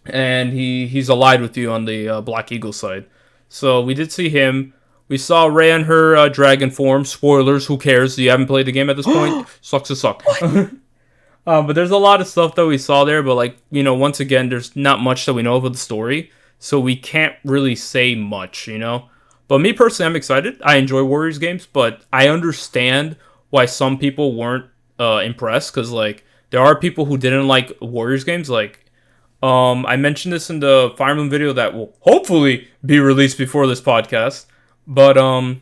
[SPEAKER 2] And he's allied with you on the Black Eagle side. So we did see him. We saw Rhea in her dragon form. Spoilers, who cares? You haven't played the game at this point. Sucks to suck. But there's a lot of stuff that we saw there, but once again, there's not much that we know about the story, so we can't really say much, But me personally, I'm excited. I enjoy Warriors games, but I understand why some people weren't impressed, because there are people who didn't like Warriors games. I mentioned this in the Fire Emblem video that will hopefully be released before this podcast, but a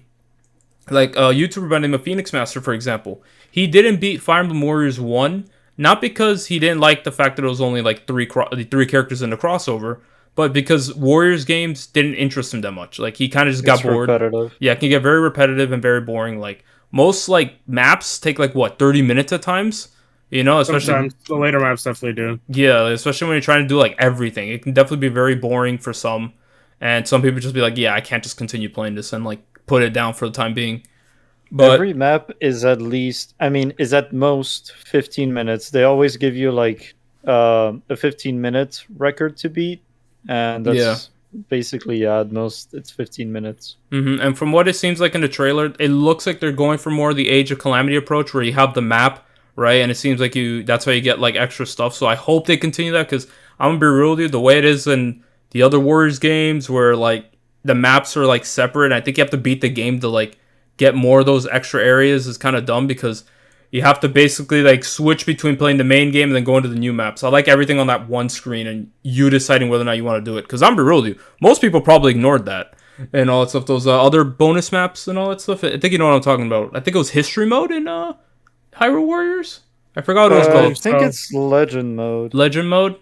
[SPEAKER 2] YouTuber by the name of Phoenix Master, for example, he didn't beat Fire Emblem Warriors 1. Not because he didn't like the fact that it was only three characters in the crossover, but because Warriors games didn't interest him that much. He kind of just got bored.
[SPEAKER 4] Repetitive.
[SPEAKER 2] Yeah, it can get very repetitive and very boring. Most maps take 30 minutes at times. Especially
[SPEAKER 3] sometimes the later maps definitely do.
[SPEAKER 2] Yeah, especially when you're trying to do everything. It can definitely be very boring for some, and some people just be like, yeah, I can't just continue playing this and put it down for the time being. But
[SPEAKER 4] every map is at most 15 minutes. They always give you a 15-minute record to beat, and that's basically at most it's 15 minutes.
[SPEAKER 2] And from what it seems like in the trailer, it looks like they're going for more the Age of Calamity approach, where you have the map, right? And it seems like that's how you get like extra stuff. So I hope they continue that, because I'm gonna be real with you, the way it is in the other Warriors games, where like the maps are like separate, and I think you have to beat the game to like get more of those extra areas, is kind of dumb, because you have to basically like switch between playing the main game and then going to the new maps. I like everything on that one screen, and you deciding whether or not you want to do it. Because I'm be real with you, most people probably ignored that and all that stuff. Those other bonus maps and all that stuff. I think you know what I'm talking about. I think it was history mode in Hyrule Warriors. I forgot what it was called.
[SPEAKER 4] I think it's legend mode.
[SPEAKER 2] Legend mode.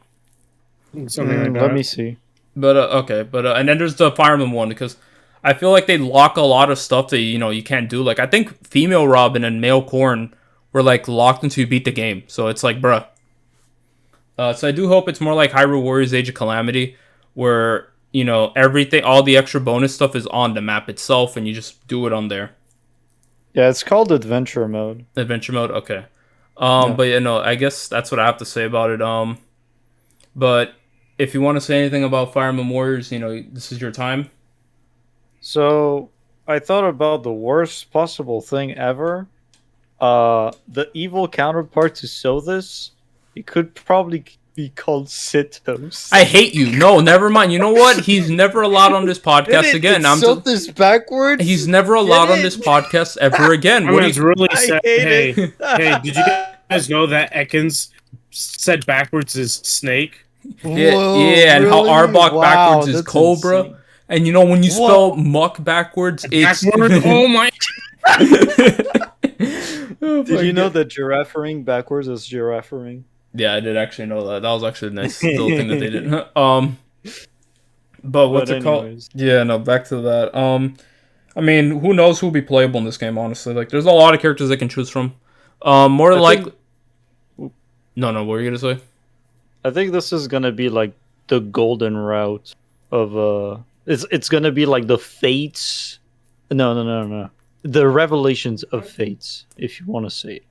[SPEAKER 3] Something like that.
[SPEAKER 4] Let me see.
[SPEAKER 2] But okay, but and then there's the Fire Emblem one, because I feel like they lock a lot of stuff that you can't do. Like I think female Robin and male Corn were like locked until you beat the game. So it's like, bruh. So I do hope it's more like Hyrule Warriors Age of Calamity, where everything, all the extra bonus stuff is on the map itself, and you just do it on there.
[SPEAKER 4] Yeah, it's called adventure mode.
[SPEAKER 2] Adventure mode, okay. But I guess that's what I have to say about it. But if you want to say anything about Fire Emblem Warriors, this is your time.
[SPEAKER 4] So I thought about the worst possible thing ever. The evil counterpart to Sothis, it could probably be called Sitos.
[SPEAKER 2] I hate you. No, never mind. You know what? He's never allowed on this podcast again.
[SPEAKER 4] Sothis backwards.
[SPEAKER 2] He's never allowed on this podcast ever again.
[SPEAKER 3] I mean, it's really
[SPEAKER 4] I
[SPEAKER 3] sad.
[SPEAKER 4] hate
[SPEAKER 3] Hey, hey, did you guys know that Ekans said backwards is snake?
[SPEAKER 2] Yeah, and how Arbok backwards is Cobra. Insane. And when you spell muck backwards, it's...
[SPEAKER 3] Oh my...
[SPEAKER 4] Did you know that giraffe-ring backwards is giraffe-ring?
[SPEAKER 2] Yeah, I did actually know that. That was actually a nice little thing that they did. But what's it called? Yeah, no, back to that. I mean, who knows who'll be playable in this game, honestly. Like, there's a lot of characters they can choose from. More likely... No, what were you going to say?
[SPEAKER 4] I think this is going to be like the golden route of... It's going to be like the Fates... No. The Revelations of Fates, if you want to say it.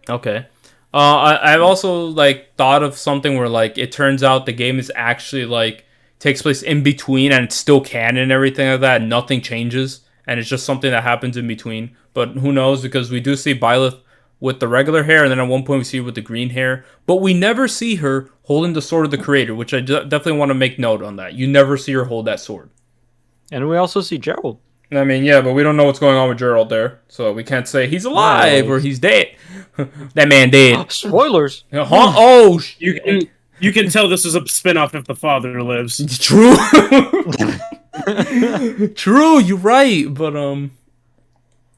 [SPEAKER 2] Okay. I've also like thought of something where like it turns out the game is actually like takes place in between, and it's still canon and everything like that. And nothing changes, and it's just something that happens in between. But who knows? Because we do see Byleth with the regular hair, and then at one point we see her with the green hair, but we never see her holding the sword of the creator, which I definitely want to make note on that. You never see her hold that sword.
[SPEAKER 4] And we also see Gerald.
[SPEAKER 2] I mean, yeah, but we don't know what's going on with Gerald there, so we can't say he's alive or he's dead. That man dead.
[SPEAKER 4] Spoilers.
[SPEAKER 2] Oh,
[SPEAKER 3] you can tell this is a spinoff if the father lives.
[SPEAKER 2] True. True, you're right. But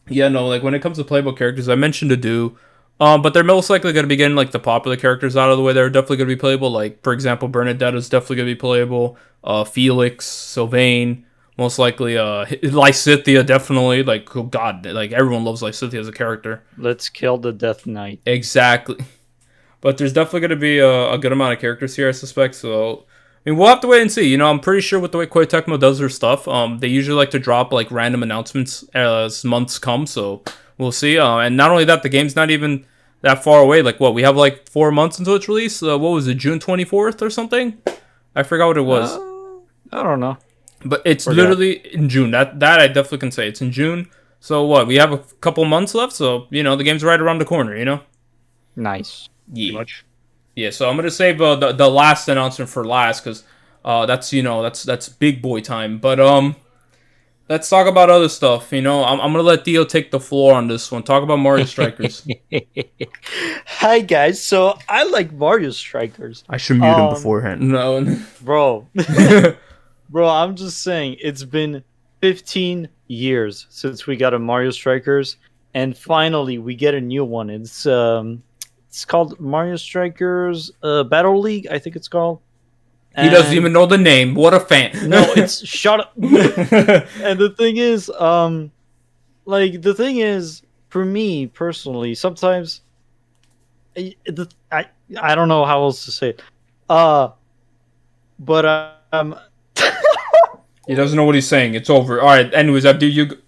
[SPEAKER 2] yeah, no, like when it comes to playable characters, I mentioned Adu, but they're most likely going to be getting like the popular characters out of the way. They're definitely going to be playable. Like for example, Bernadette is definitely going to be playable. Felix, Sylvain. Most likely, Lysithea, definitely. Like, oh god, like everyone loves Lysithea as a character.
[SPEAKER 4] Let's kill the Death Knight.
[SPEAKER 2] Exactly. But there's definitely going to be a good amount of characters here, I suspect. So, I mean, we'll have to wait and see. I'm pretty sure with the way Koei Tecmo does their stuff, they usually like to drop like random announcements as months come. So we'll see. And not only that, the game's not even that far away. Like, what, we have like 4 months until its release? What was it, June 24th or something? I forgot what it was.
[SPEAKER 4] I don't know.
[SPEAKER 2] But it's literally in June. That I definitely can say. It's in June. So what? We have a couple months left. So, the game's right around the corner,
[SPEAKER 4] Nice.
[SPEAKER 2] Yeah. Much. Yeah, so I'm going to save the last announcement for last, because that's big boy time. But let's talk about other stuff. I'm going to let Theo take the floor on this one. Talk about Mario Strikers.
[SPEAKER 4] Hi, guys. So I like Mario Strikers.
[SPEAKER 2] I should mute him beforehand. No.
[SPEAKER 4] Bro. Bro, I'm just saying, it's been 15 years since we got a Mario Strikers, and finally we get a new one. It's called Mario Strikers Battle League, I think it's called.
[SPEAKER 2] He doesn't even know the name. What a fan.
[SPEAKER 4] No, it's shut up. And the thing is, for me personally, sometimes I don't know how else to say it. But
[SPEAKER 2] he doesn't know what he's saying. It's over. All right. Anyways, Abdu, you.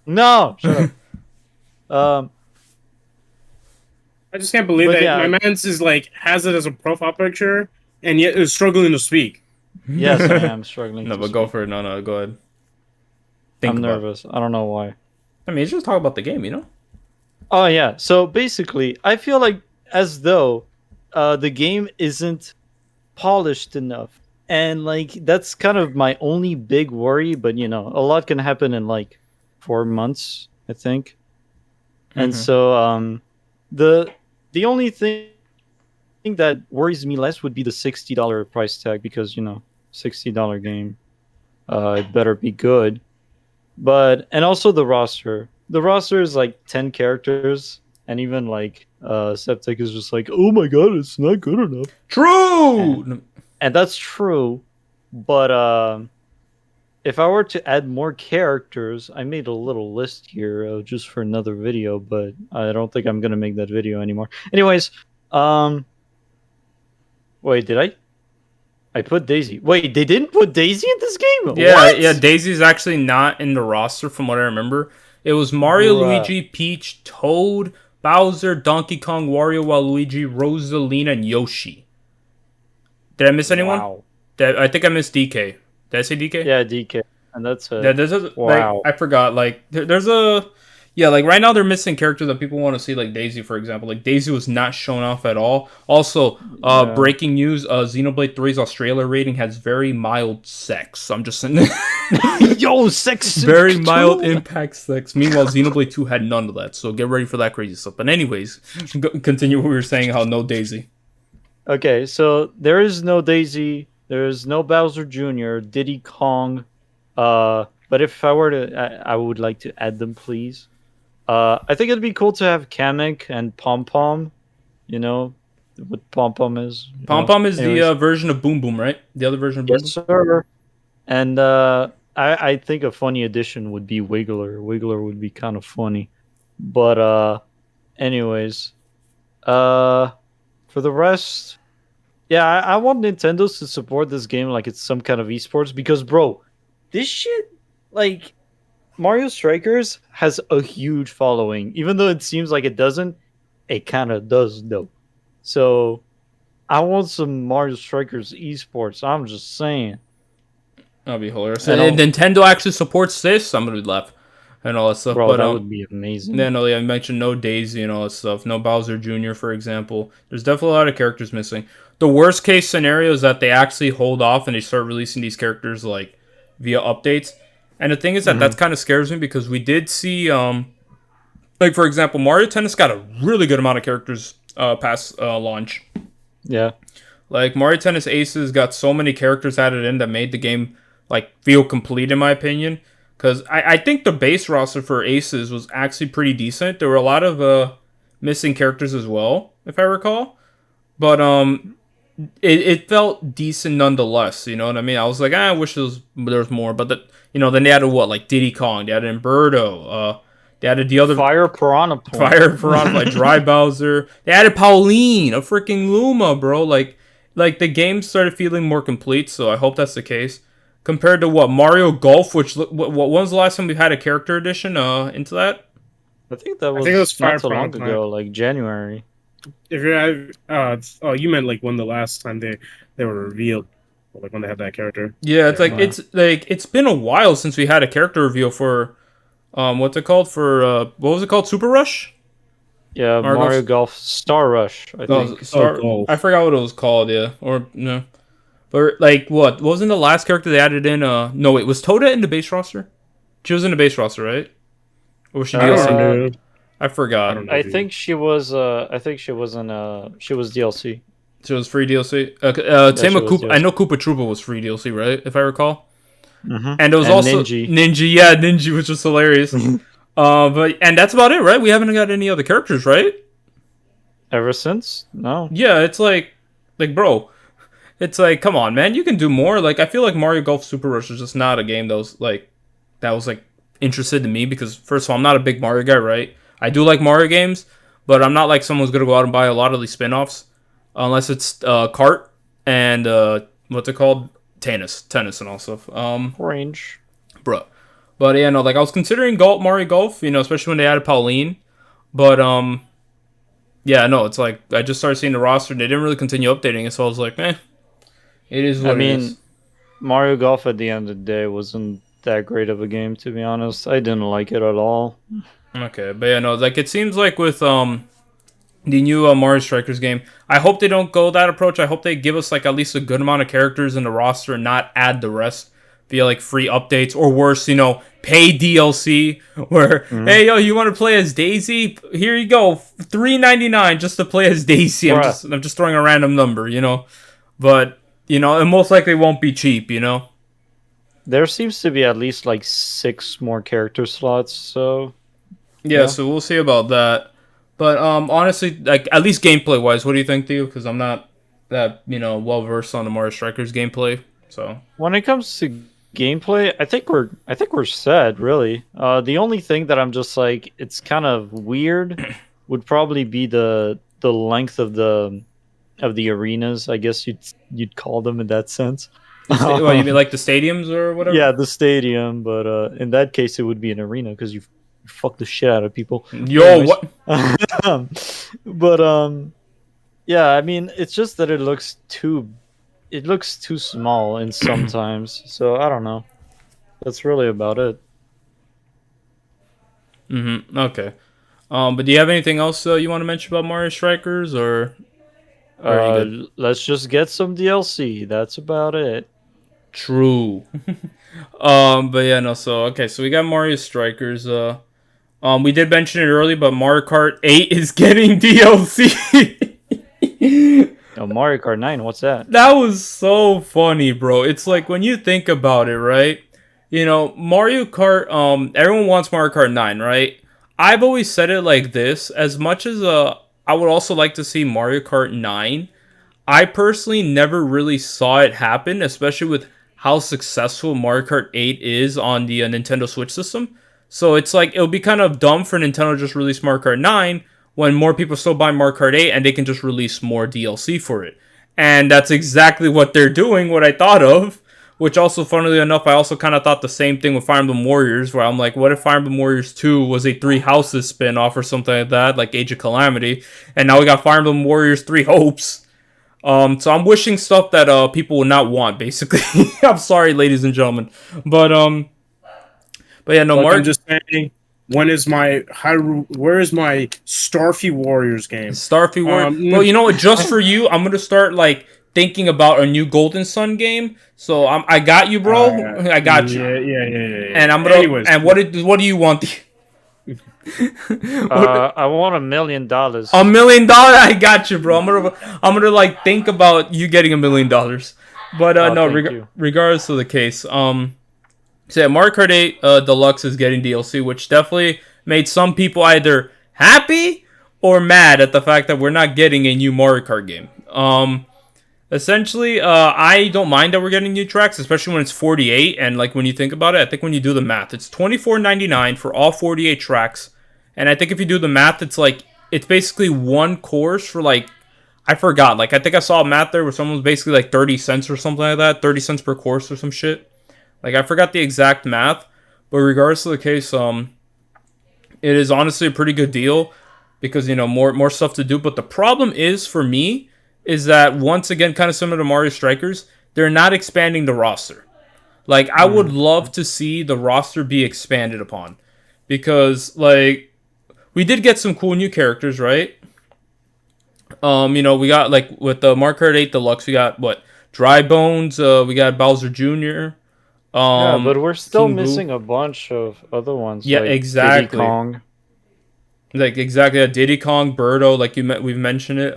[SPEAKER 4] No. Shut up.
[SPEAKER 3] I just can't believe
[SPEAKER 4] But
[SPEAKER 3] that
[SPEAKER 4] yeah.
[SPEAKER 3] my man's is like has it as a profile picture and yet is struggling to speak.
[SPEAKER 4] Yes, I am struggling.
[SPEAKER 2] No,
[SPEAKER 4] to
[SPEAKER 2] but go
[SPEAKER 4] speak.
[SPEAKER 2] for it. No, go ahead.
[SPEAKER 4] I'm
[SPEAKER 2] About it.
[SPEAKER 4] nervous. I don't know why.
[SPEAKER 2] I mean, just talk about the game, you know?
[SPEAKER 4] Oh yeah. So basically, I feel like as though the game isn't polished enough, and like that's kind of my only big worry. But a lot can happen in like 4 months, I think. And
[SPEAKER 2] Mhm.
[SPEAKER 4] so the only thing that worries me less would be the $60 price tag because $60 game, it better be good. But and also the roster. The roster is like 10 characters, and even like Septic is just like, oh my god, it's not good enough.
[SPEAKER 2] True!
[SPEAKER 4] And that's true, but if I were to add more characters, I made a little list here just for another video, but I don't think I'm gonna make that video anymore. Anyways, wait, did I put Daisy? Wait, they didn't put Daisy in this game?
[SPEAKER 2] Yeah,
[SPEAKER 4] What?
[SPEAKER 2] yeah, Daisy's actually not in the roster from what I remember. It was Mario,
[SPEAKER 4] Bruh.
[SPEAKER 2] Luigi, Peach, Toad, Bowser, Donkey Kong, Wario, Waluigi, Rosalina, and Yoshi. Did I miss anyone?
[SPEAKER 4] Wow.
[SPEAKER 2] I think I missed DK. Did I say DK?
[SPEAKER 4] Yeah, DK, and that's it.
[SPEAKER 2] Yeah, there's a,
[SPEAKER 4] Wow.
[SPEAKER 2] like, I forgot. Like, there's a, yeah, like right now they're missing characters that people want to see, like Daisy, for example. Like Daisy was not shown off at all. Also,
[SPEAKER 4] Yeah.
[SPEAKER 2] breaking news: Xenoblade 3's Australia rating has very mild sex. I'm just saying,
[SPEAKER 4] Yo, sex.
[SPEAKER 2] very mild impact sex. Meanwhile, Xenoblade 2 had none of that. So get ready for that crazy stuff. But anyways, continue what we were saying. How no Daisy.
[SPEAKER 4] Okay, so there is no Daisy. There is no Bowser Jr., Diddy Kong. But if I were to, I would like to add them, please. I think it'd be cool to have Kamek and Pom Pom. You know what Pom Pom is?
[SPEAKER 2] Pom Pom is
[SPEAKER 4] Anyways.
[SPEAKER 2] the version of Boom Boom, right? The other version of Boom
[SPEAKER 4] Yes, sir. And I think a funny addition would be Wiggler. Wiggler would be kind of funny. But anyways, for the rest, yeah, I want Nintendo to support this game like it's some kind of esports because, bro, this shit, like, Mario Strikers has a huge following. Even though it seems like it doesn't, it kind of does, though. So, I want some Mario Strikers esports. I'm just saying.
[SPEAKER 2] That'd be hilarious.
[SPEAKER 4] And
[SPEAKER 2] And if Nintendo actually supports this, I'm gonna be left and all that stuff.
[SPEAKER 4] Bro,
[SPEAKER 2] But
[SPEAKER 4] that would be amazing.
[SPEAKER 2] then I mentioned no Daisy and all that stuff. No Bowser Jr., for example. There's definitely a lot of characters missing. The worst case scenario is that they actually hold off and they start releasing these characters like via updates. And the thing is that that's kind of scares me because we did see, like for example, Mario Tennis got a really good amount of characters past launch.
[SPEAKER 4] Yeah.
[SPEAKER 2] Like Mario Tennis Aces got so many characters added in that made the game like feel complete in my opinion. Because I think the base roster for Aces was actually pretty decent. There were a lot of missing characters as well, if I recall. But it felt decent nonetheless. You know what I mean? I was like, I wish there was more. But then they added what, like Diddy Kong, they added Birdo, they added the other
[SPEAKER 4] Fire Piranha Plant.
[SPEAKER 2] Fire Piranha, like Dry Bowser. They added Pauline, a freaking Luma, bro. Like the game started feeling more complete. So I hope that's the case. Compared to what Mario Golf, which what was the last time we had a character edition into that?
[SPEAKER 4] I think that was,
[SPEAKER 3] think it was Fire
[SPEAKER 4] not so long
[SPEAKER 3] Piranha
[SPEAKER 4] ago, like January.
[SPEAKER 3] If you're, you meant like when the last time they were revealed, or like when they had that character.
[SPEAKER 2] Yeah, it's
[SPEAKER 3] Yeah.
[SPEAKER 2] it's been a while since we had a character reveal for what's it called for what was it called, Super Rush?
[SPEAKER 4] Yeah,
[SPEAKER 2] Mario
[SPEAKER 4] Mario
[SPEAKER 2] Golf-
[SPEAKER 4] Golf Star Rush, I
[SPEAKER 2] No,
[SPEAKER 4] think.
[SPEAKER 3] Golf.
[SPEAKER 2] I forgot what it was called. Yeah, or no, but like what wasn't the last character they added in? No, wait, was Toda in the base roster? She was in the base roster, right? Or was she
[SPEAKER 3] I don't
[SPEAKER 2] DLC?
[SPEAKER 3] know.
[SPEAKER 2] I forgot.
[SPEAKER 3] I don't know.
[SPEAKER 4] I think she was. I think she was in. She was DLC.
[SPEAKER 2] So it was free DLC. Same
[SPEAKER 4] she
[SPEAKER 2] with
[SPEAKER 4] was
[SPEAKER 2] Koopa. I know Koopa Troopa was free DLC, right? If I recall.
[SPEAKER 4] Mm-hmm.
[SPEAKER 2] And it was also Ninja. Yeah, Ninja, which was hilarious. And that's about it, right? We haven't got any other characters, right?
[SPEAKER 4] Ever since? No.
[SPEAKER 2] Yeah, it's like, bro, it's like, come on, man, you can do more. Like, I feel like Mario Golf Super Rush is just not a game that was interested in me because first of all, I'm not a big Mario guy, right? I do like Mario games, but I'm not like someone who's gonna go out and buy a lot of these spin-offs unless it's Kart and what's it called, tennis and all stuff.
[SPEAKER 4] Range.
[SPEAKER 2] Bro. But yeah, no, like I was considering Mario Golf, especially when they added Pauline. But yeah, no, it's like I just started seeing the roster and they didn't really continue updating it, so I was like, it is what it is.
[SPEAKER 4] Mario Golf at the end of the day wasn't that great of a game, to be honest. I didn't like it at all.
[SPEAKER 2] Okay, but yeah, no, like it seems like with the new Mario Strikers game, I hope they don't go that approach. I hope they give us like at least a good amount of characters in the roster and not add the rest via like free updates or worse, pay DLC where hey yo, you want to play as Daisy? Here you go, $3.99 just to play as Daisy. I'm just throwing a random number, but it most likely won't be cheap,
[SPEAKER 4] There seems to be at least like 6 more character slots, so
[SPEAKER 2] yeah, so we'll see about that. But honestly, like at least gameplay wise, what do you think, Theo? Because I'm not that well versed on the Mario Strikers gameplay. So
[SPEAKER 4] when it comes to gameplay, I think we're set, really. The only thing that I'm just like it's kind of weird would probably be the length of the arenas. I guess you'd call them in that sense.
[SPEAKER 2] Well, you mean like the stadiums or whatever?
[SPEAKER 4] Yeah, the stadium, but in that case it would be an arena because you fuck the shit out of people.
[SPEAKER 2] Yo,
[SPEAKER 4] Anyways.
[SPEAKER 2] What?
[SPEAKER 4] But yeah, I mean, it's just that it looks too small in sometimes. So I don't know. That's really about it.
[SPEAKER 2] Okay. But do you have anything else you want to mention about Mario Strikers, or are you good?
[SPEAKER 4] Let's just get some DLC. That's about it.
[SPEAKER 2] True. But yeah, no. So okay, so we got Mario Strikers. We did mention it early, but Mario Kart 8 is getting DLC.
[SPEAKER 4] Oh, Mario Kart 9, what's that?
[SPEAKER 2] That was so funny, bro. It's like when you think about it, right? Mario Kart, everyone wants Mario Kart 9, right? I've always said it like this, as much as I would also like to see Mario Kart 9, I personally never really saw it happen, especially with how successful Mario Kart 8 is on the Nintendo Switch system. So it's like, it would be kind of dumb for Nintendo to just release Mario Kart 9 when more people still buy Mario Kart 8 and they can just release more DLC for it. And that's exactly what they're doing, what I thought of. Which also, funnily enough, I also kind of thought the same thing with Fire Emblem Warriors, where I'm like, what if Fire Emblem Warriors 2 was a 3 Houses spin-off or something like that, like Age of Calamity, and now we got Fire Emblem Warriors 3 Hopes. So I'm wishing stuff that people will not want, basically. I'm sorry, ladies and gentlemen. But yeah, no, Mark.
[SPEAKER 3] I'm just saying, where is my Starfy Warriors game?
[SPEAKER 2] Starfy Warriors. Well, you know what, just for you, I'm going to start, like, thinking about a new Golden Sun game. So I got you, bro. I got you.
[SPEAKER 3] Yeah.
[SPEAKER 2] And I'm gonna.
[SPEAKER 3] Anyways,
[SPEAKER 2] and what do you want?
[SPEAKER 4] I want $1 million.
[SPEAKER 2] $1 million? I got you, bro. I'm gonna like think about you getting $1 million. But no, regardless of the case, so yeah, Mario Kart 8 Deluxe is getting DLC, which definitely made some people either happy or mad at the fact that we're not getting a new Mario Kart game. Essentially, I don't mind that we're getting new tracks, especially when it's 48. And like when you think about it, I think when you do the math, it's $24.99 for all 48 tracks. And I think if you do the math, it's basically one course for like, I forgot. Like I think I saw a math there where someone was basically like 30 cents or something like that, 30 cents per course or some shit. Like I forgot the exact math, but regardless of the case, it is honestly a pretty good deal because more stuff to do. But the problem is for me, is that once again, kind of similar to Mario Strikers, they're not expanding the roster. Like, I would love to see the roster be expanded upon. Because, like, we did get some cool new characters, right? We got, like, with the Mario Kart 8 Deluxe, we got, Dry Bones, we got Bowser Jr.,
[SPEAKER 4] yeah, but we're still missing a bunch of other ones.
[SPEAKER 2] Yeah,
[SPEAKER 4] like
[SPEAKER 2] exactly.
[SPEAKER 4] Diddy Kong.
[SPEAKER 2] Like, exactly. Diddy Kong, Birdo, like we've mentioned it,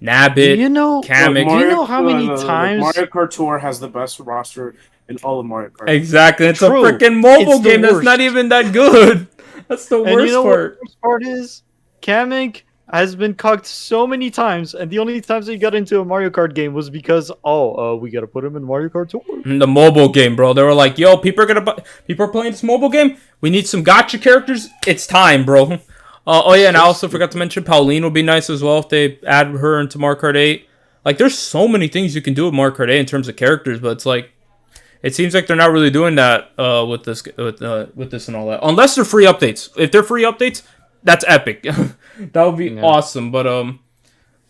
[SPEAKER 2] Nabbit, Kamek.
[SPEAKER 4] Do you know how many times
[SPEAKER 3] Mario Kart Tour has the best roster in all of Mario Kart?
[SPEAKER 2] Exactly, it's true. A freaking mobile game that's not even that good. That's the worst part.
[SPEAKER 4] What the worst part is? Kamek has been cucked so many times, and the only times he got into a Mario Kart game was because we gotta put him in Mario Kart Tour.
[SPEAKER 2] The mobile game, bro. They were like, "Yo, people are playing this mobile game. We need some gacha characters. It's time, bro." Oh yeah, and I also forgot to mention Pauline would be nice as well if they add her into Mario Kart 8. Like, there's so many things you can do with Mario Kart 8 in terms of characters, but it's like, it seems like they're not really doing that with this and all that. Unless they're free updates. If they're free updates, that's epic. That would be awesome. But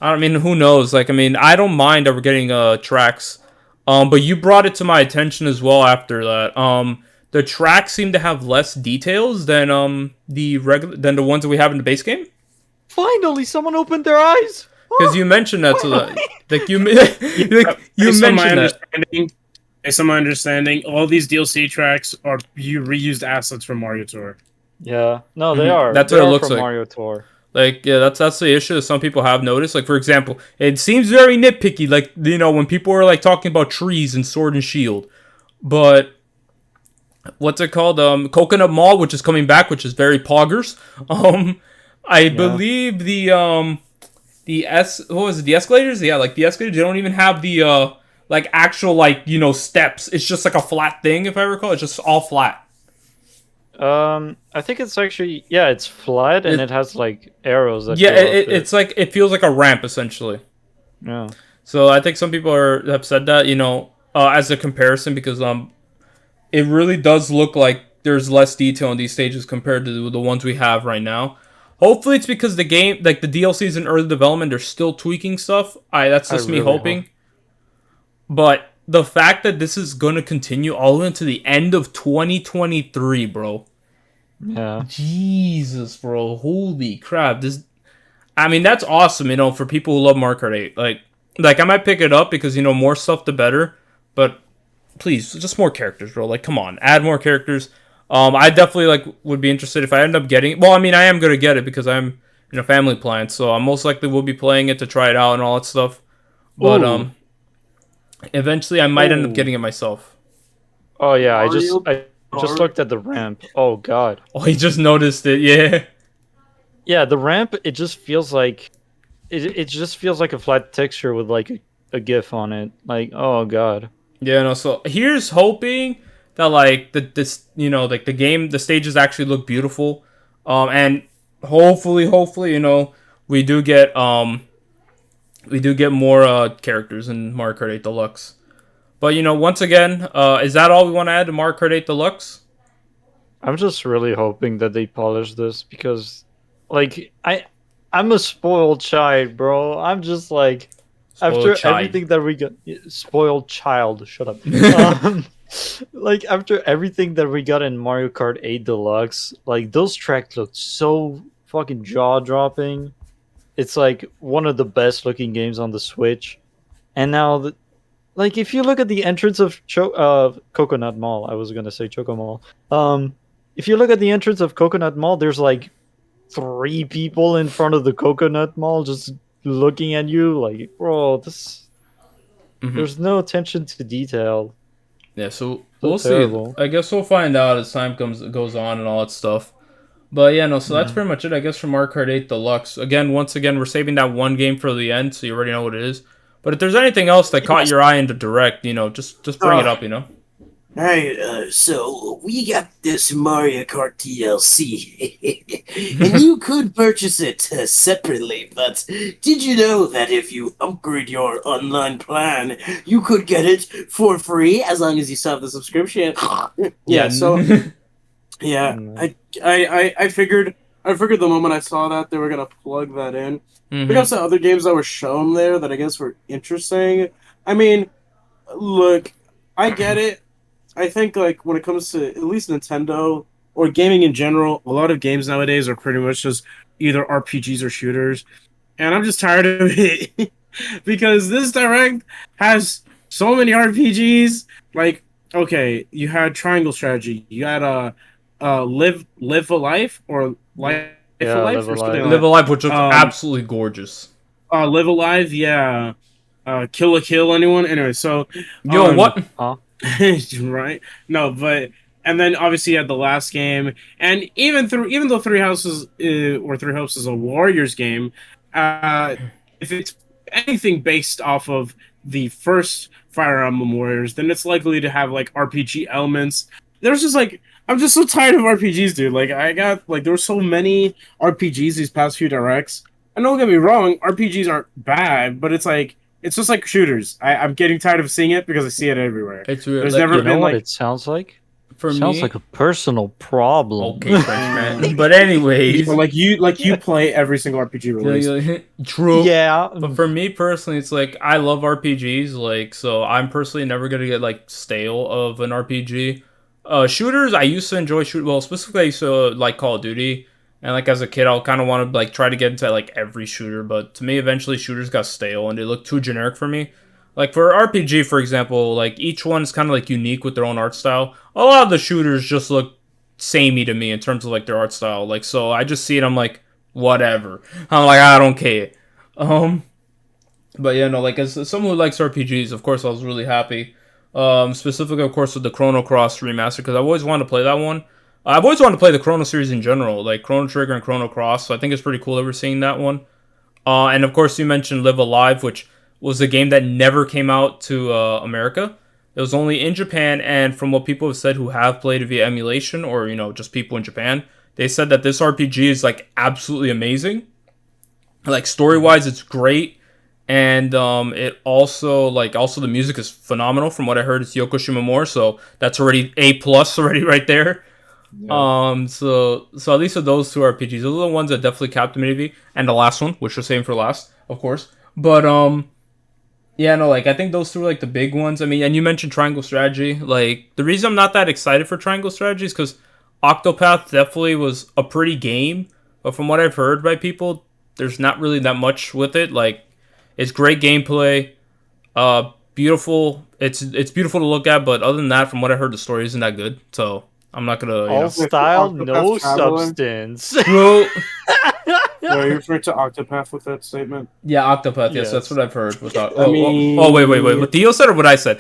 [SPEAKER 2] I mean, who knows? Like, I mean, I don't mind that we're getting tracks. But you brought it to my attention as well after that. The tracks seem to have less details than the ones that we have in the base game.
[SPEAKER 4] Finally, someone opened their eyes.
[SPEAKER 2] Because you mentioned that, so like you mentioned that.
[SPEAKER 3] Based on my understanding, all these DLC tracks are reused assets from Mario Tour.
[SPEAKER 4] Yeah, no, they are.
[SPEAKER 2] That's
[SPEAKER 4] what
[SPEAKER 2] it looks like.
[SPEAKER 4] Mario Tour.
[SPEAKER 2] Like, yeah, that's the issue that some people have noticed. Like, for example, it seems very nitpicky. Like, you know, when people are like talking about trees and Sword and Shield, but what's it called? Coconut Mall, which is coming back, which is very poggers. I believe the escalators? Yeah, like the escalators, they don't even have the like actual like, you know, steps. It's just like a flat thing, if I recall. It's just all flat.
[SPEAKER 4] I think it's actually it's flat and it has like arrows that
[SPEAKER 2] it's like it feels like a ramp essentially.
[SPEAKER 4] Yeah.
[SPEAKER 2] So I think some people have said that, you know, as a comparison because it really does look like there's less detail in these stages compared to the ones we have right now. Hopefully it's because the game, like the DLCs in early development, they're still tweaking stuff. That's just me hoping. But the fact that this is going to continue all the way into the end of 2023, bro.
[SPEAKER 4] Yeah.
[SPEAKER 2] Jesus, bro. Holy crap. I mean, that's awesome, you know, for people who love Mario Kart 8. Like I might pick it up because, you know, more stuff the better. But please, just more characters, bro. Like, come on. Add more characters. I definitely would be interested if I end up getting it. Well, I mean, I am going to get it because I'm in a family plan. So I most likely will be playing it to try it out and all that stuff. But eventually I might end up getting it myself.
[SPEAKER 4] Oh yeah, I just looked at the ramp. Oh god.
[SPEAKER 2] Oh, he just noticed it. Yeah.
[SPEAKER 4] Yeah, the ramp, it just feels like it just feels like a flat texture with like a GIF on it. Like, oh god.
[SPEAKER 2] Yeah, no, so here's hoping that like this, you know, like the stages actually look beautiful. And hopefully, you know, we do get more characters in Mario Kart 8 Deluxe. But, you know, once again, is that all we want to add to Mario Kart 8 Deluxe?
[SPEAKER 4] I'm just really hoping that they polish this because, like, I'm a spoiled child, bro. I'm just like, everything that we got, spoiled child. Shut up. Like after everything that we got in Mario Kart 8 Deluxe, like those tracks looked so fucking jaw-dropping. It's like one of the best looking games on the Switch. And now, like if you look at the entrance of Coconut Mall, I was gonna say Choco Mall. If you look at the entrance of Coconut Mall, there's like 3 people in front of the Coconut Mall just looking at you. Like, bro, this. There's no attention to detail.
[SPEAKER 2] Yeah, so we'll see. I guess we'll find out as time goes on and all that stuff. But yeah, no, so that's pretty much it, I guess, for Mario Kart 8 Deluxe. Once again, we're saving that one game for the end, so you already know what it is. But if there's anything else that caught your eye in the direct, you know, just bring it up, you know.
[SPEAKER 1] Hey, so we got this Mario Kart DLC, and you could purchase it separately, but did you know that if you upgrade your online plan, you could get it for free as long as you still have the subscription? Yeah, so yeah, I figured the moment I saw that they were gonna plug that in. Because the other games that were shown there that I guess were interesting. I mean, look, I get it. I think, like, when it comes to at least Nintendo or gaming in general, a lot of games nowadays are pretty much just either RPGs or shooters. And I'm just tired of it. Because this Direct has so many RPGs. Like, okay, you had Triangle Strategy. You had Live a Life or Life a Life?
[SPEAKER 2] Live a Life, which looks absolutely gorgeous.
[SPEAKER 3] Live Alive, yeah. Kill a Kill, anyone? Anyway, so...
[SPEAKER 2] Yo, what?
[SPEAKER 3] Right? No, but and then obviously you had the last game, and even though Three Hopes is a Warriors game, if it's anything based off of the first Fire Emblem Warriors, then it's likely to have like RPG elements. There's just like I'm just so tired of RPGs, dude. Like there were so many RPGs these past few directs. And don't get me wrong, RPGs aren't bad, but it's like. It's just like shooters. I'm getting tired of seeing it because I see it everywhere.
[SPEAKER 4] It's weird. There's never been what it sounds like?
[SPEAKER 2] For
[SPEAKER 4] Sounds
[SPEAKER 2] me,
[SPEAKER 4] like a personal problem.
[SPEAKER 2] okay, Frenchman. But anyways,
[SPEAKER 3] Like you play every single RPG release.
[SPEAKER 2] true.
[SPEAKER 4] Yeah.
[SPEAKER 2] But for me personally, it's like I love RPGs. Like, so I'm personally never gonna get like stale of an RPG. Shooters, I used to enjoy shoot. Well, specifically, I used to like Call of Duty, and like as a kid, I'll kind of want to like try to get into like every shooter. But to me, eventually, shooters got stale and they look too generic for me. Like for RPG, for example, like each one's kind of like unique with their own art style. A lot of the shooters just look samey to me in terms of like their art style. Like, so I just see it, I'm like, whatever. I'm like, I don't care. Um, but yeah, no, like as someone who likes RPGs, of course, I was really happy. Specifically, of course, with the Chrono Cross remaster because I've always wanted to play that one. I've always wanted to play the Chrono series in general, like Chrono Trigger and Chrono Cross. So I think it's pretty cool that we're seeing that one. And of course, you mentioned Live Alive, which was a game that never came out to America. It was only in Japan, and from what people have said who have played it via emulation or just people in Japan, they said that this RPG is like absolutely amazing. Like story wise, it's great, and it also also the music is phenomenal. From what I heard, it's Yoko Shimomura, so that's already A plus already right there. Yeah. So at least of those two RPGs, those are the ones that definitely captivated me, and the last one, which we're saving for last, of course. But yeah, no, like I think those two are like the big ones. I mean, and you mentioned Triangle Strategy. Like the reason I'm not that excited for Triangle Strategy is because Octopath definitely was a pretty game, but from what I've heard by people, there's not really that much with it. Like it's great gameplay, beautiful. It's beautiful to look at, but other than that, from what I heard, the story isn't that good. So I'm not gonna.
[SPEAKER 4] All style, no
[SPEAKER 3] traveling.
[SPEAKER 4] substance.
[SPEAKER 2] Bro.
[SPEAKER 3] Are you referring to Octopath with that statement?
[SPEAKER 2] Yeah, Octopath. Yes,
[SPEAKER 4] Yes.
[SPEAKER 2] that's what I've heard. Without,
[SPEAKER 3] I mean-
[SPEAKER 2] wait. What Theo said or what I said?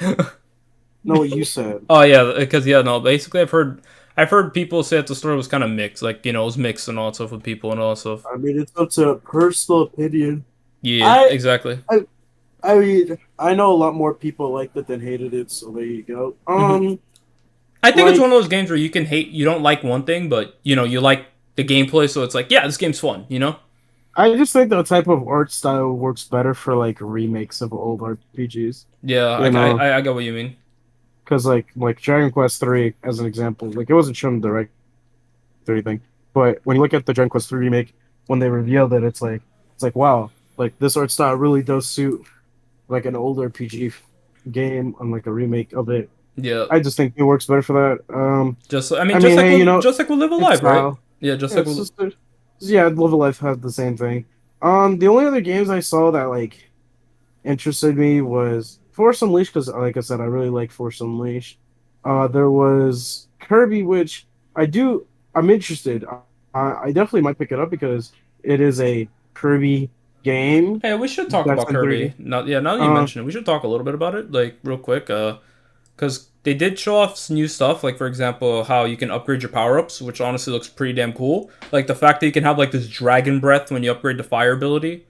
[SPEAKER 3] No, what you said.
[SPEAKER 2] Oh yeah, because basically I've heard people say that the story was kind of mixed, like it was mixed and all that stuff with people and all that stuff.
[SPEAKER 3] I mean, it's up to personal opinion.
[SPEAKER 2] Yeah, exactly.
[SPEAKER 3] I mean, I know a lot more people liked it than hated it, so there you go.
[SPEAKER 2] I think it's
[SPEAKER 3] like-
[SPEAKER 2] one of those games where you can hate, you don't like one thing, but you like the gameplay, so it's like, yeah, this game's fun,
[SPEAKER 3] I just think the type of art style works better for like remakes of old RPGs.
[SPEAKER 2] Yeah,
[SPEAKER 3] You know.
[SPEAKER 2] I get what you mean.
[SPEAKER 3] Because like Dragon Quest 3 as an example, like it wasn't shown direct or anything, but when you look at the Dragon Quest 3 remake, when they revealed it, it's like wow, like this art style really does suit like an old RPG game on like a remake of it.
[SPEAKER 2] Yeah,
[SPEAKER 3] I just think it works better for that.
[SPEAKER 2] just like we'll Live Alive, right? Yeah, just like
[SPEAKER 3] Live Alive had the same thing. The only other games I saw that like interested me was Force Unleashed because, like I said, I really like Force Unleashed. There was Kirby, which I'm interested. I definitely might pick it up because it is a Kirby game.
[SPEAKER 2] Hey, we should talk
[SPEAKER 3] That's
[SPEAKER 2] about
[SPEAKER 3] in
[SPEAKER 2] Kirby.
[SPEAKER 3] 3D.
[SPEAKER 2] Now that you mention it, we should talk a little bit about it, like real quick. Because they did show off some new stuff, like for example, how you can upgrade your power ups, which honestly looks pretty damn cool. Like the fact that you can have like this dragon breath when you upgrade the fire ability.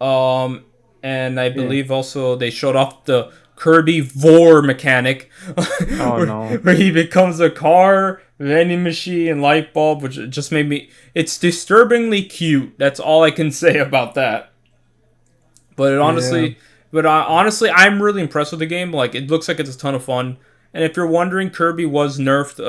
[SPEAKER 2] And I believe also they showed off the Kirby Vor mechanic.
[SPEAKER 4] Oh no!
[SPEAKER 2] Where he becomes a car, vending machine, light bulb, which just made me. It's disturbingly cute. That's all I can say about that. But honestly, I'm really impressed with the game. Like it looks like it's a ton of fun. And if you're wondering, Kirby was nerfed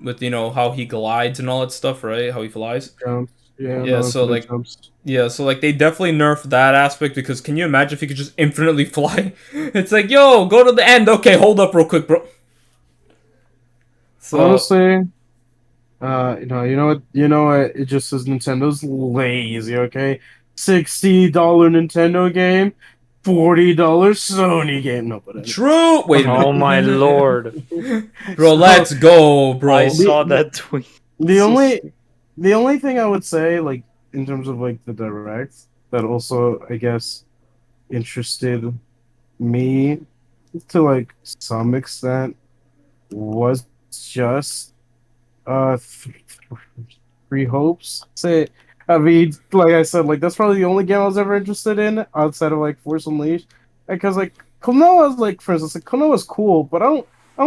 [SPEAKER 2] with how he glides and all that stuff, right? How he flies.
[SPEAKER 3] Jumps.
[SPEAKER 2] Yeah, so they definitely nerfed that aspect because can you imagine if he could just infinitely fly? It's like, yo, go to the end. Okay, hold up real quick, bro. So
[SPEAKER 3] Honestly, you know what? It just says Nintendo's lazy. Okay, $60 Nintendo game, $40 Sony game. No, but
[SPEAKER 2] true. Wait a minute.
[SPEAKER 4] Oh my lord,
[SPEAKER 2] bro, let's go, bro.
[SPEAKER 4] I saw that tweet.
[SPEAKER 3] The only thing I would say, like in terms of like the direct, that also I guess interested me to like some extent was just Three Hopes. I mean, like I said, like that's probably the only game I was ever interested in outside of like Force Unleashed, because like Klonoa's like, for instance, like Klonoa's cool, but I don't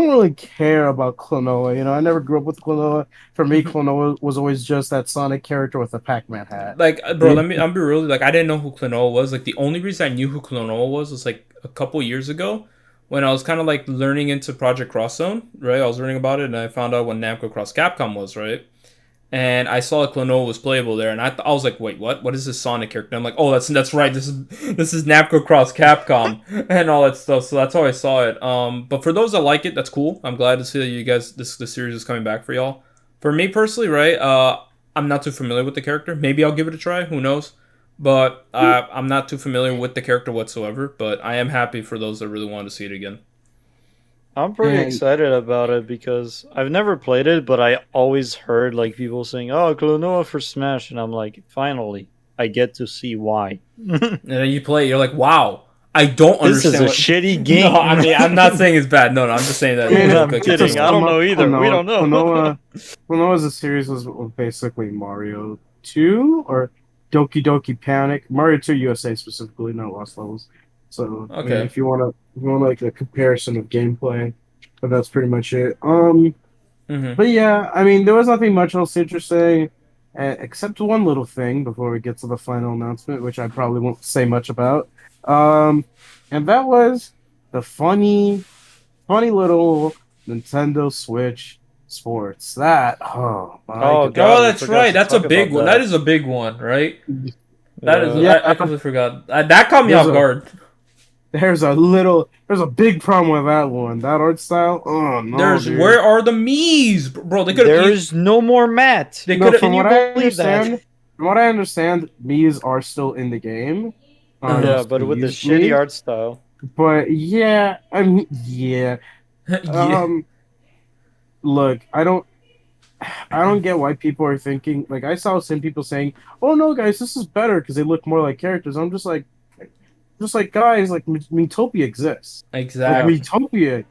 [SPEAKER 3] really care about Klonoa. I never grew up with Klonoa. For me, Klonoa was always just that Sonic character with a Pac-Man hat.
[SPEAKER 2] Like, bro, I'm be real. Like, I didn't know who Klonoa was. Like, the only reason I knew who Klonoa was like a couple years ago when I was kind of like learning into Project Cross Zone, right? I was learning about it, and I found out what Namco Cross Capcom was, right? And I saw Klonoa was playable there, and I was like, wait, what? What is this Sonic character? I'm like, oh, that's right. This is Namco Cross Capcom and all that stuff. So that's how I saw it. But for those that like it, that's cool. I'm glad to see that you guys this series is coming back for y'all. For me personally, right? I'm not too familiar with the character. Maybe I'll give it a try. Who knows? But I'm not too familiar with the character whatsoever. But I am happy for those that really want to see it again.
[SPEAKER 4] I'm pretty
[SPEAKER 1] And-
[SPEAKER 4] excited about it because I've never played it, but I always heard like people saying, "Oh, Klonoa for Smash," and I'm like, finally, I get to see why.
[SPEAKER 2] And then you play it, you're like, wow, I don't
[SPEAKER 4] This is
[SPEAKER 2] understand.
[SPEAKER 4] a shitty game.
[SPEAKER 2] No, I mean, I'm not saying it's bad. No, I'm just saying that.
[SPEAKER 1] I mean,
[SPEAKER 4] I'm
[SPEAKER 2] like,
[SPEAKER 4] kidding. I don't know either. We don't know.
[SPEAKER 3] Klonoa as a series was basically Mario 2 or Doki Doki Panic. Mario 2 USA specifically, not Lost Levels. So I mean,
[SPEAKER 2] Okay.
[SPEAKER 3] if you want like a comparison of gameplay, but that's pretty much it.
[SPEAKER 2] Mhm.
[SPEAKER 3] But yeah, I mean, there was nothing much else interesting, except one little thing before we get to the final announcement, which I probably won't say much about. And that was the funny little Nintendo Switch Sports. That
[SPEAKER 4] Oh,
[SPEAKER 3] my
[SPEAKER 4] God.
[SPEAKER 2] Oh,
[SPEAKER 4] we
[SPEAKER 2] that's
[SPEAKER 4] forgot
[SPEAKER 2] right.
[SPEAKER 4] to
[SPEAKER 2] That's a
[SPEAKER 4] talk
[SPEAKER 2] big
[SPEAKER 4] about
[SPEAKER 2] one.
[SPEAKER 4] that.
[SPEAKER 2] That is a big one, right? That is.
[SPEAKER 3] Yeah.
[SPEAKER 2] I completely forgot. That caught me
[SPEAKER 3] There's
[SPEAKER 2] off
[SPEAKER 3] a-
[SPEAKER 2] guard.
[SPEAKER 3] there's a big problem with that one. That art style. Oh no, dude.
[SPEAKER 2] Where are the Mii's, bro? They could have.
[SPEAKER 4] There's no more Matt.
[SPEAKER 2] They
[SPEAKER 3] No,
[SPEAKER 2] could have.
[SPEAKER 3] from
[SPEAKER 4] you
[SPEAKER 3] what I
[SPEAKER 4] believe that?
[SPEAKER 3] understand, from what I understand, Mii's are still in the game.
[SPEAKER 4] Yeah, but with the
[SPEAKER 3] used
[SPEAKER 4] shitty
[SPEAKER 3] Mii's.
[SPEAKER 4] art style.
[SPEAKER 3] But yeah, I mean, yeah.
[SPEAKER 2] Yeah.
[SPEAKER 3] Look, I don't get why people are thinking like I saw some people saying, "Oh no, guys, this is better because they look more like characters." I'm just like guys, like Miitopia exists. Like
[SPEAKER 2] Exactly.
[SPEAKER 3] Miitopia.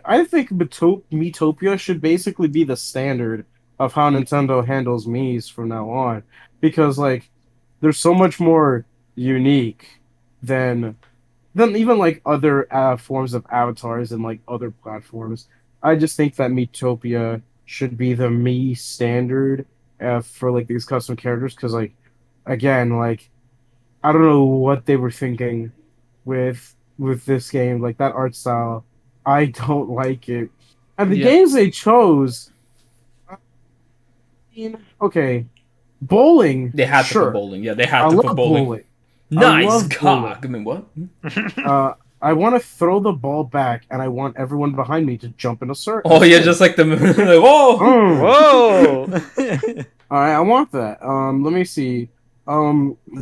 [SPEAKER 3] I think Miitopia should basically be the standard of how Nintendo handles Mii's from now on, because like they're so much more unique than even like other forms of avatars and like other platforms. I just think that Miitopia should be the Mii standard for like these custom characters because like again like I don't know what they were thinking with this game like that art style. I don't like it, and the
[SPEAKER 2] Yeah.
[SPEAKER 3] games they chose. I mean, okay, bowling.
[SPEAKER 2] They had to
[SPEAKER 3] sure.
[SPEAKER 2] put bowling. Yeah, they had
[SPEAKER 3] I
[SPEAKER 2] to
[SPEAKER 3] love
[SPEAKER 2] put bowling.
[SPEAKER 3] bowling. I
[SPEAKER 2] Nice
[SPEAKER 3] love
[SPEAKER 2] cock. I mean, what?
[SPEAKER 3] I want to throw the ball back, and I want everyone behind me to jump in a circle.
[SPEAKER 2] Oh yeah, just like the like, whoa.
[SPEAKER 3] Mm.
[SPEAKER 4] Whoa!
[SPEAKER 3] All right, I want that. Let me see.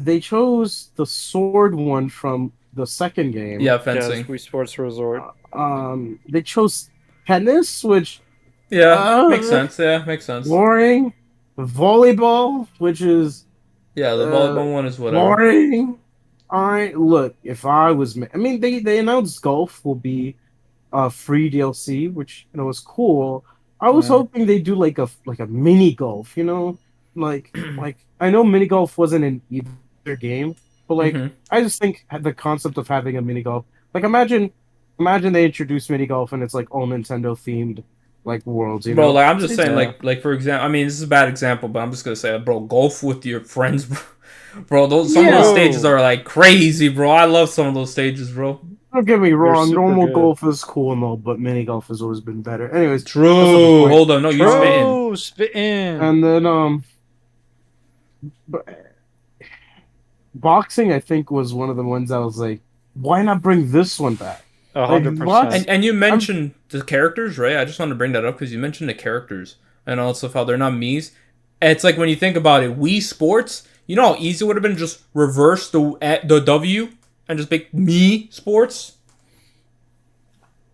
[SPEAKER 3] They chose the sword one from the second game.
[SPEAKER 2] Yeah,
[SPEAKER 4] Yes,
[SPEAKER 2] fencing.
[SPEAKER 4] Wii Sports Resort.
[SPEAKER 3] They chose tennis, which
[SPEAKER 2] Yeah, makes sense. Yeah, makes sense.
[SPEAKER 3] boring. Volleyball, which is
[SPEAKER 2] Yeah, the volleyball one is whatever.
[SPEAKER 3] boring. All right, look. If I was, I mean, they announced golf will be free DLC, which was cool. I was
[SPEAKER 2] Yeah.
[SPEAKER 3] hoping they do like a mini golf, like I know mini golf wasn't in either game, but like
[SPEAKER 2] Mhm.
[SPEAKER 3] I just think the concept of having a mini golf, like imagine they introduce mini golf and it's like all Nintendo themed like worlds, you
[SPEAKER 2] Bro,
[SPEAKER 3] know?
[SPEAKER 2] like I'm just saying,
[SPEAKER 4] Yeah.
[SPEAKER 2] like for example, I mean this is a bad example, but I'm just gonna say, bro, golf with your friends, bro. Some of those
[SPEAKER 3] Yeah.
[SPEAKER 2] stages are like crazy, bro. I love some of those stages, bro.
[SPEAKER 3] Don't get me wrong,
[SPEAKER 4] super
[SPEAKER 3] normal
[SPEAKER 4] good.
[SPEAKER 3] golf is cool and all, but mini golf has always been better. Anyways,
[SPEAKER 2] True.
[SPEAKER 3] that's not the point.
[SPEAKER 2] Hold on, no, you spitting.
[SPEAKER 4] True, spitting.
[SPEAKER 3] And then but boxing I think was one of the ones I was like, why not bring this one back?
[SPEAKER 4] 100%.
[SPEAKER 2] And you mentioned the characters, right? I just want to bring that up because you mentioned the characters and also how they're not Mii's. It's like when you think about it, Wii Sports. You know how easy it would have been to just reverse the W and just make Mii Sports.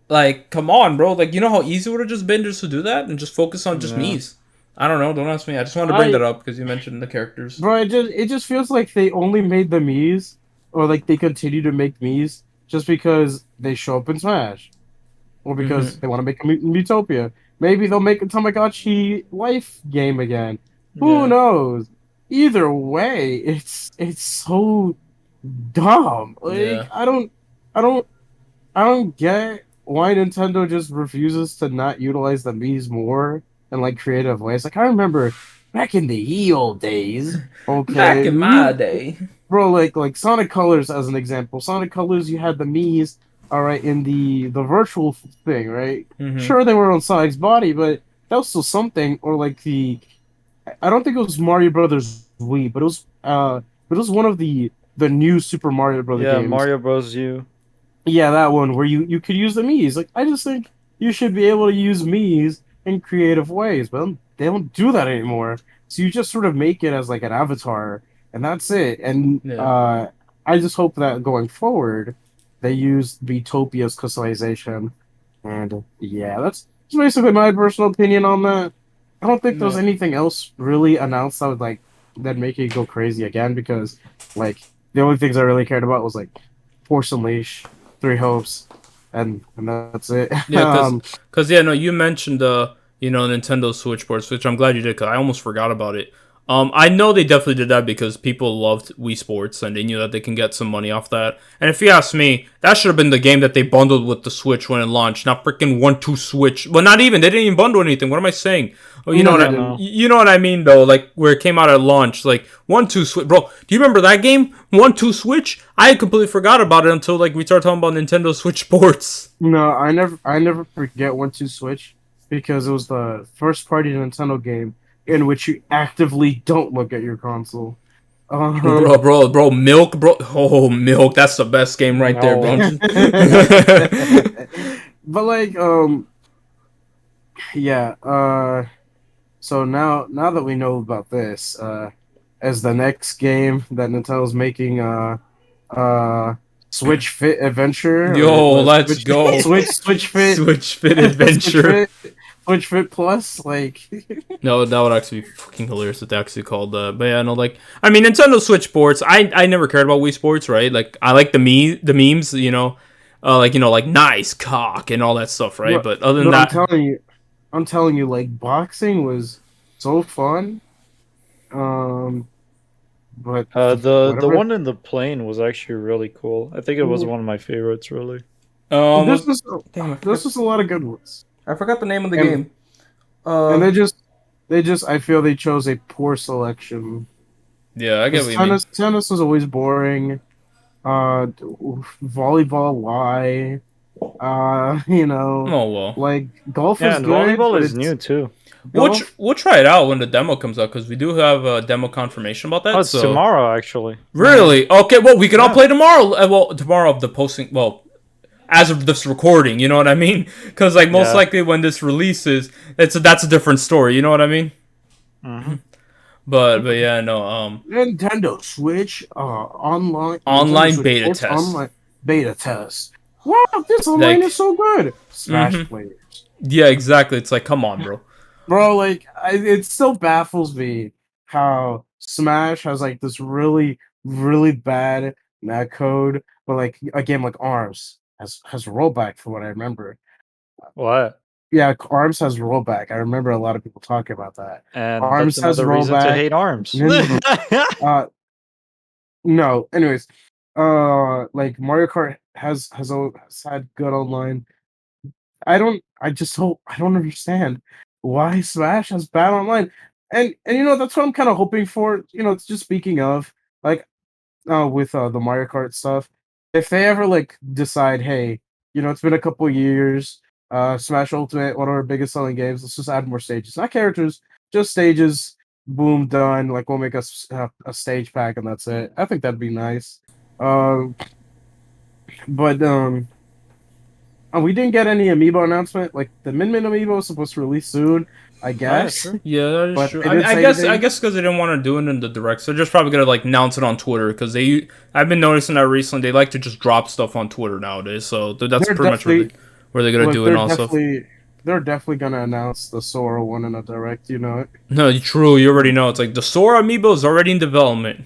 [SPEAKER 2] Like, come on, bro. Like, you know how easy it would have just been just to do that and just focus on just
[SPEAKER 4] Yeah.
[SPEAKER 2] Mii's. I don't know. Don't ask me. I just wanted to bring that up because you mentioned the characters.
[SPEAKER 3] Bro, it just feels like they only made the Mii's, or like they continue to make Mii's just because they show up in Smash, or because they want to make a Miitopia. Maybe they'll make a Tamagotchi Life game again. Who
[SPEAKER 4] Yeah.
[SPEAKER 3] knows? Either way, it's so dumb. Like
[SPEAKER 2] Yeah.
[SPEAKER 3] I don't get why Nintendo just refuses to not utilize the Mii's more in like creative ways. Like I remember back in the ye old days. Okay,
[SPEAKER 2] Back in my day.
[SPEAKER 3] bro, like Sonic Colors as an example. Sonic Colors, you had the Mii's all right, in the virtual thing, right?
[SPEAKER 2] Mm-hmm.
[SPEAKER 3] Sure, they were on Sonic's body, but that was still something. Or like I don't think it was Mario Brothers Wii, but it was one of the new Super Mario Brother
[SPEAKER 4] Yeah,
[SPEAKER 3] games.
[SPEAKER 4] Mario Bros. U.
[SPEAKER 3] Yeah, that one where you could use the Mii's. Like, I just think you should be able to use Mii's in creative ways, but they don't do that anymore. So you just sort of make it as like an avatar, and that's it. And
[SPEAKER 2] Yeah.
[SPEAKER 3] I just hope that going forward, they use Betopia's customization. And yeah, that's basically my personal opinion on that. I don't think there's
[SPEAKER 2] Yeah.
[SPEAKER 3] anything else really announced that would like that make it go crazy again because like the only things I really cared about was like Force Unleash, Three Hopes, and that's it.
[SPEAKER 2] Yeah, cause yeah, no, you mentioned Nintendo Switch ports, which I'm glad you did, cause I almost forgot about it. I know they definitely did that because people loved Wii Sports and they knew that they can get some money off that. And if you ask me, that should have been the game that they bundled with the Switch when it launched, not freaking 1-2 Switch. Well, not even. They didn't even bundle anything. What am I saying? Oh,
[SPEAKER 3] No, they
[SPEAKER 2] you know what I mean though. Like where it came out at launch, like 1-2 Switch. Bro, do you remember that game? 1-2 Switch. I completely forgot about it until like we started talking about Nintendo Switch ports.
[SPEAKER 3] No, I never forget 1-2 Switch because it was the first party Nintendo game in which you actively don't look at your console. Um,
[SPEAKER 2] Bro, Milk, bro. Oh, Milk. That's the best game right there, bro.
[SPEAKER 4] No.
[SPEAKER 3] but like yeah, so now that we know about this, as the next game that Nintendo's making, uh, Switch Fit Adventure,
[SPEAKER 2] Yo,
[SPEAKER 3] or
[SPEAKER 2] let's
[SPEAKER 3] Switch,
[SPEAKER 2] go.
[SPEAKER 3] Switch Fit,
[SPEAKER 2] Switch Fit Adventure.
[SPEAKER 3] Switch Fit Plus, like,
[SPEAKER 2] No, that would actually be fucking hilarious if they actually called that. But yeah, no, like, I mean, Nintendo Switch sports. I never cared about Wii Sports, right? Like, I like the memes, like nice cock and all that stuff, right? But other than
[SPEAKER 3] but
[SPEAKER 2] that,
[SPEAKER 3] I'm telling you, like, boxing was so fun. Um, but
[SPEAKER 4] The
[SPEAKER 3] whatever.
[SPEAKER 4] one in the plane was actually really cool. I think it was one of my favorites, really.
[SPEAKER 3] There's
[SPEAKER 2] um,
[SPEAKER 3] just
[SPEAKER 2] damn,
[SPEAKER 3] there's just a lot of good ones,
[SPEAKER 2] I forgot the name of the
[SPEAKER 3] and
[SPEAKER 2] game.
[SPEAKER 3] and they just I feel they chose a poor selection.
[SPEAKER 2] Yeah, I get
[SPEAKER 3] Because
[SPEAKER 2] what you mean.
[SPEAKER 3] tennis was always boring. Volleyball, why?
[SPEAKER 2] Oh well.
[SPEAKER 3] Like golf
[SPEAKER 4] Yeah,
[SPEAKER 3] is
[SPEAKER 4] and
[SPEAKER 3] good,
[SPEAKER 4] volleyball
[SPEAKER 3] but
[SPEAKER 4] is
[SPEAKER 3] it's
[SPEAKER 4] new too.
[SPEAKER 3] golf.
[SPEAKER 2] We'll try it out when the demo comes out because we do have a demo confirmation about
[SPEAKER 4] Oh,
[SPEAKER 2] that.
[SPEAKER 4] it's
[SPEAKER 2] So
[SPEAKER 4] tomorrow actually.
[SPEAKER 2] really, okay. Well, we can all
[SPEAKER 4] Yeah.
[SPEAKER 2] play tomorrow. Well, tomorrow of the posting. Well, as of this recording, you know what I mean? Because like most
[SPEAKER 4] Yeah.
[SPEAKER 2] likely when this releases, that's a different story. You know what I mean?
[SPEAKER 4] hmm
[SPEAKER 2] But yeah, no.
[SPEAKER 3] Nintendo Switch, online Nintendo
[SPEAKER 2] Online
[SPEAKER 3] Switch
[SPEAKER 2] beta
[SPEAKER 3] Sports
[SPEAKER 2] test.
[SPEAKER 3] online beta test. Wow, this online is
[SPEAKER 2] Like,
[SPEAKER 3] so good. Smash
[SPEAKER 2] mm-hmm.
[SPEAKER 3] players,
[SPEAKER 2] Yeah, exactly. It's like, come on, bro.
[SPEAKER 3] bro. Like, it still baffles me how Smash has like this really bad netcode, but like a game like Arms has rollback from what I remember.
[SPEAKER 4] What?
[SPEAKER 3] Yeah, Arms has rollback. I remember a lot of people talking about that.
[SPEAKER 4] And that's
[SPEAKER 3] Arms has
[SPEAKER 4] another reason to
[SPEAKER 3] rollback.
[SPEAKER 4] hate arms.
[SPEAKER 3] Uh, no. Anyways, like Mario Kart has had good online. I don't understand why Smash has bad online. And that's what I'm kind of hoping for. It's just speaking of like with the Mario Kart stuff. If they ever like decide, hey, it's been a couple years, Smash Ultimate, one of our biggest selling games, let's just add more stages. Not characters, just stages. Boom, done. Like we'll make a stage pack and that's it. I think that'd be nice. Um, but we didn't get any amiibo announcement. Like the Min Min amiibo is supposed to release soon, I guess.
[SPEAKER 2] Yeah, that is
[SPEAKER 3] But
[SPEAKER 2] true.
[SPEAKER 3] they didn't
[SPEAKER 2] I
[SPEAKER 3] say
[SPEAKER 2] guess
[SPEAKER 3] anything.
[SPEAKER 2] because they didn't want to do it in the direct, so they're just probably gonna like announce it on Twitter because I've been noticing that recently. They like to just drop stuff on Twitter nowadays, so that's
[SPEAKER 3] They're
[SPEAKER 2] pretty much
[SPEAKER 3] definitely
[SPEAKER 2] where they're gonna
[SPEAKER 3] look.
[SPEAKER 2] do it and all stuff.
[SPEAKER 3] They're definitely gonna announce the Sora one in a direct. You know it.
[SPEAKER 2] No, true. You already know it's like the Sora amiibo is already in development,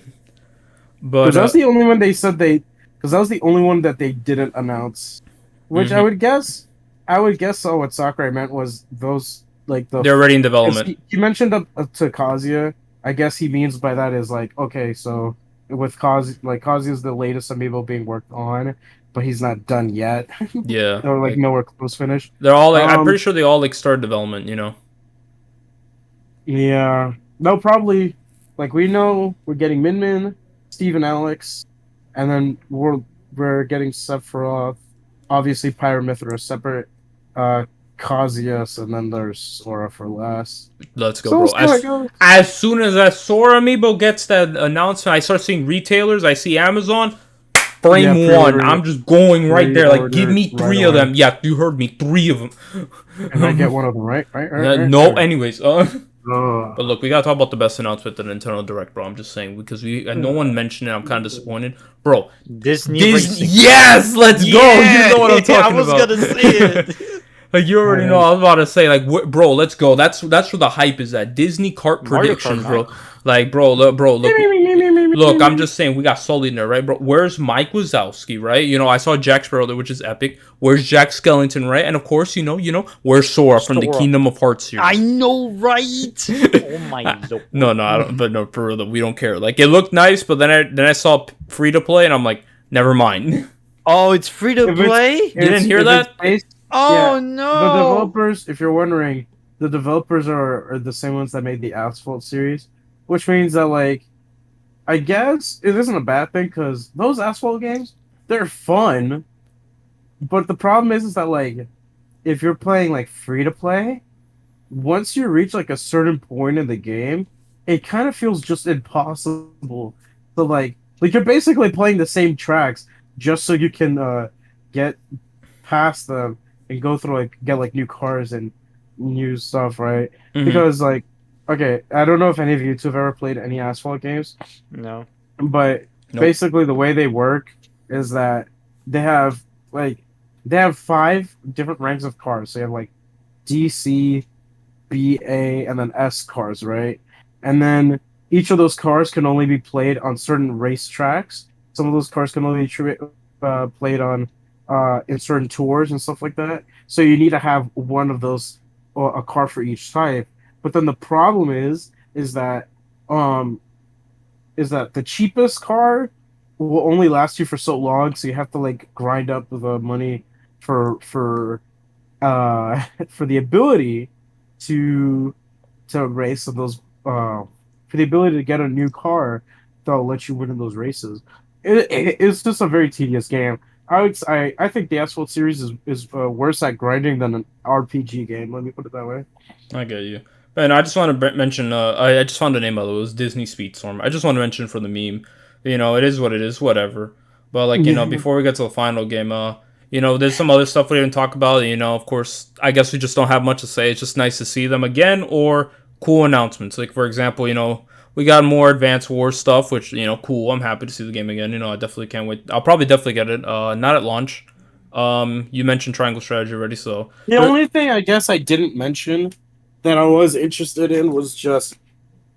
[SPEAKER 3] Because
[SPEAKER 2] but
[SPEAKER 3] that was the only one they said they. Because that was the only one that they didn't announce. Which I
[SPEAKER 2] mhm.
[SPEAKER 3] would guess. I would guess. So what Sakurai meant was those like the.
[SPEAKER 2] They're already in
[SPEAKER 3] Because
[SPEAKER 2] development.
[SPEAKER 3] he mentioned to Kazuya. I guess he means by that is like okay, so with Kazuya's the latest amiibo being worked on, but he's not done yet,
[SPEAKER 2] Yeah,
[SPEAKER 3] or like
[SPEAKER 2] like
[SPEAKER 3] nowhere close finished.
[SPEAKER 2] they're all like I'm
[SPEAKER 3] Um,
[SPEAKER 2] pretty sure they all like start development. You know.
[SPEAKER 3] yeah, no, probably like we know we're getting Min Min, Steve and Alex, and then we're getting Sephiroth. obviously Pyramithra separate, Kazuya's, and then there's Sora for last.
[SPEAKER 2] Let's go,
[SPEAKER 3] So
[SPEAKER 2] bro.
[SPEAKER 3] we'll see how it goes.
[SPEAKER 2] As soon as that Sora amiibo gets that announcement, I start seeing retailers. I see Amazon. Frame
[SPEAKER 3] Yeah,
[SPEAKER 2] one.
[SPEAKER 3] pre-order
[SPEAKER 2] I'm just going right there. Like, give me
[SPEAKER 3] pre-order
[SPEAKER 2] three
[SPEAKER 3] right
[SPEAKER 2] of them.
[SPEAKER 3] away.
[SPEAKER 2] Yeah, you heard me. 3 of them.
[SPEAKER 3] And I get one of them, right?
[SPEAKER 2] No, anyways.
[SPEAKER 3] Oh.
[SPEAKER 2] But look, we gotta talk about the best announcement at the Nintendo Direct, bro. I'm just saying because no one mentioned it. I'm kind of disappointed, bro.
[SPEAKER 4] Disney Racing.
[SPEAKER 2] Yes, let's go. You know what I'm talking
[SPEAKER 4] I was
[SPEAKER 2] about.
[SPEAKER 4] gonna say it.
[SPEAKER 2] Like you already know, I was about to say, like, bro, let's go. That's where the hype is at. Disney Kart
[SPEAKER 4] Mario
[SPEAKER 2] predictions,
[SPEAKER 4] Kart
[SPEAKER 2] bro.
[SPEAKER 4] 9.
[SPEAKER 2] Like, bro, look. Look, I'm just saying, we got Sully in there, right, bro? Where's Mike Wazowski, right? You know, I saw Jack Sparrow there, which is epic. Where's Jack Skellington, right? And of course, you know, where's Sora from the Kingdom of Hearts series?
[SPEAKER 4] I know, right? Oh my lord.
[SPEAKER 2] No, I don't. But no, for real, though, we don't care. Like, it looked nice, but then I saw free to play, and I'm like, never mind.
[SPEAKER 4] Oh, it's free to play?
[SPEAKER 2] You didn't hear that?
[SPEAKER 4] Oh
[SPEAKER 3] Yeah,
[SPEAKER 4] no!
[SPEAKER 3] The developers, if you're wondering, the developers are the same ones that made the Asphalt series, which means that, like, I guess it isn't a bad thing because those Asphalt games, they're fun, but the problem is that, like, if you're playing like free to play, once you reach like a certain point in the game, it kind of feels just impossible to like you're basically playing the same tracks just so you can get past them and go through like get like new cars and new stuff, right?
[SPEAKER 2] Mhm.
[SPEAKER 3] Because like, okay, I don't know if any of you two have ever played any Asphalt games,
[SPEAKER 4] No.
[SPEAKER 3] but
[SPEAKER 2] Nope.
[SPEAKER 3] basically the way they work is that they have they have 5 different ranks of cars. So you have like DC, BA, and then S cars, right? And then each of those cars can only be played on certain race tracks. Some of those cars can only be played on in certain tours and stuff like that. So you need to have one of those, or a car for each type. But then the problem is that um the cheapest car will only last you for so long, so you have to like grind up the money for for the ability to race of those for the ability to get a new car that'll let you win in those races. It's just a very tedious game. I think the Asphalt series is worse at grinding than an RPG game. Let me put it that way.
[SPEAKER 2] I get you. And I just want to mention, I just found the name of it. It was Disney Speedstorm. I just want to mention for the meme. You know, it is what it is, whatever. But, like, you know, before we get to the final game, you know, there's some other stuff we didn't talk about. You know, of course, I guess we just don't have much to say. It's just nice to see them again, or cool announcements. Like, for example, you know, we got more Advanced Wars stuff, which, you know, cool. I'm happy to see the game again. You know, I definitely can't wait. I'll probably definitely get it. Not at launch. You mentioned Triangle Strategy already, so.
[SPEAKER 3] The only thing I guess I didn't mention that I was interested in was just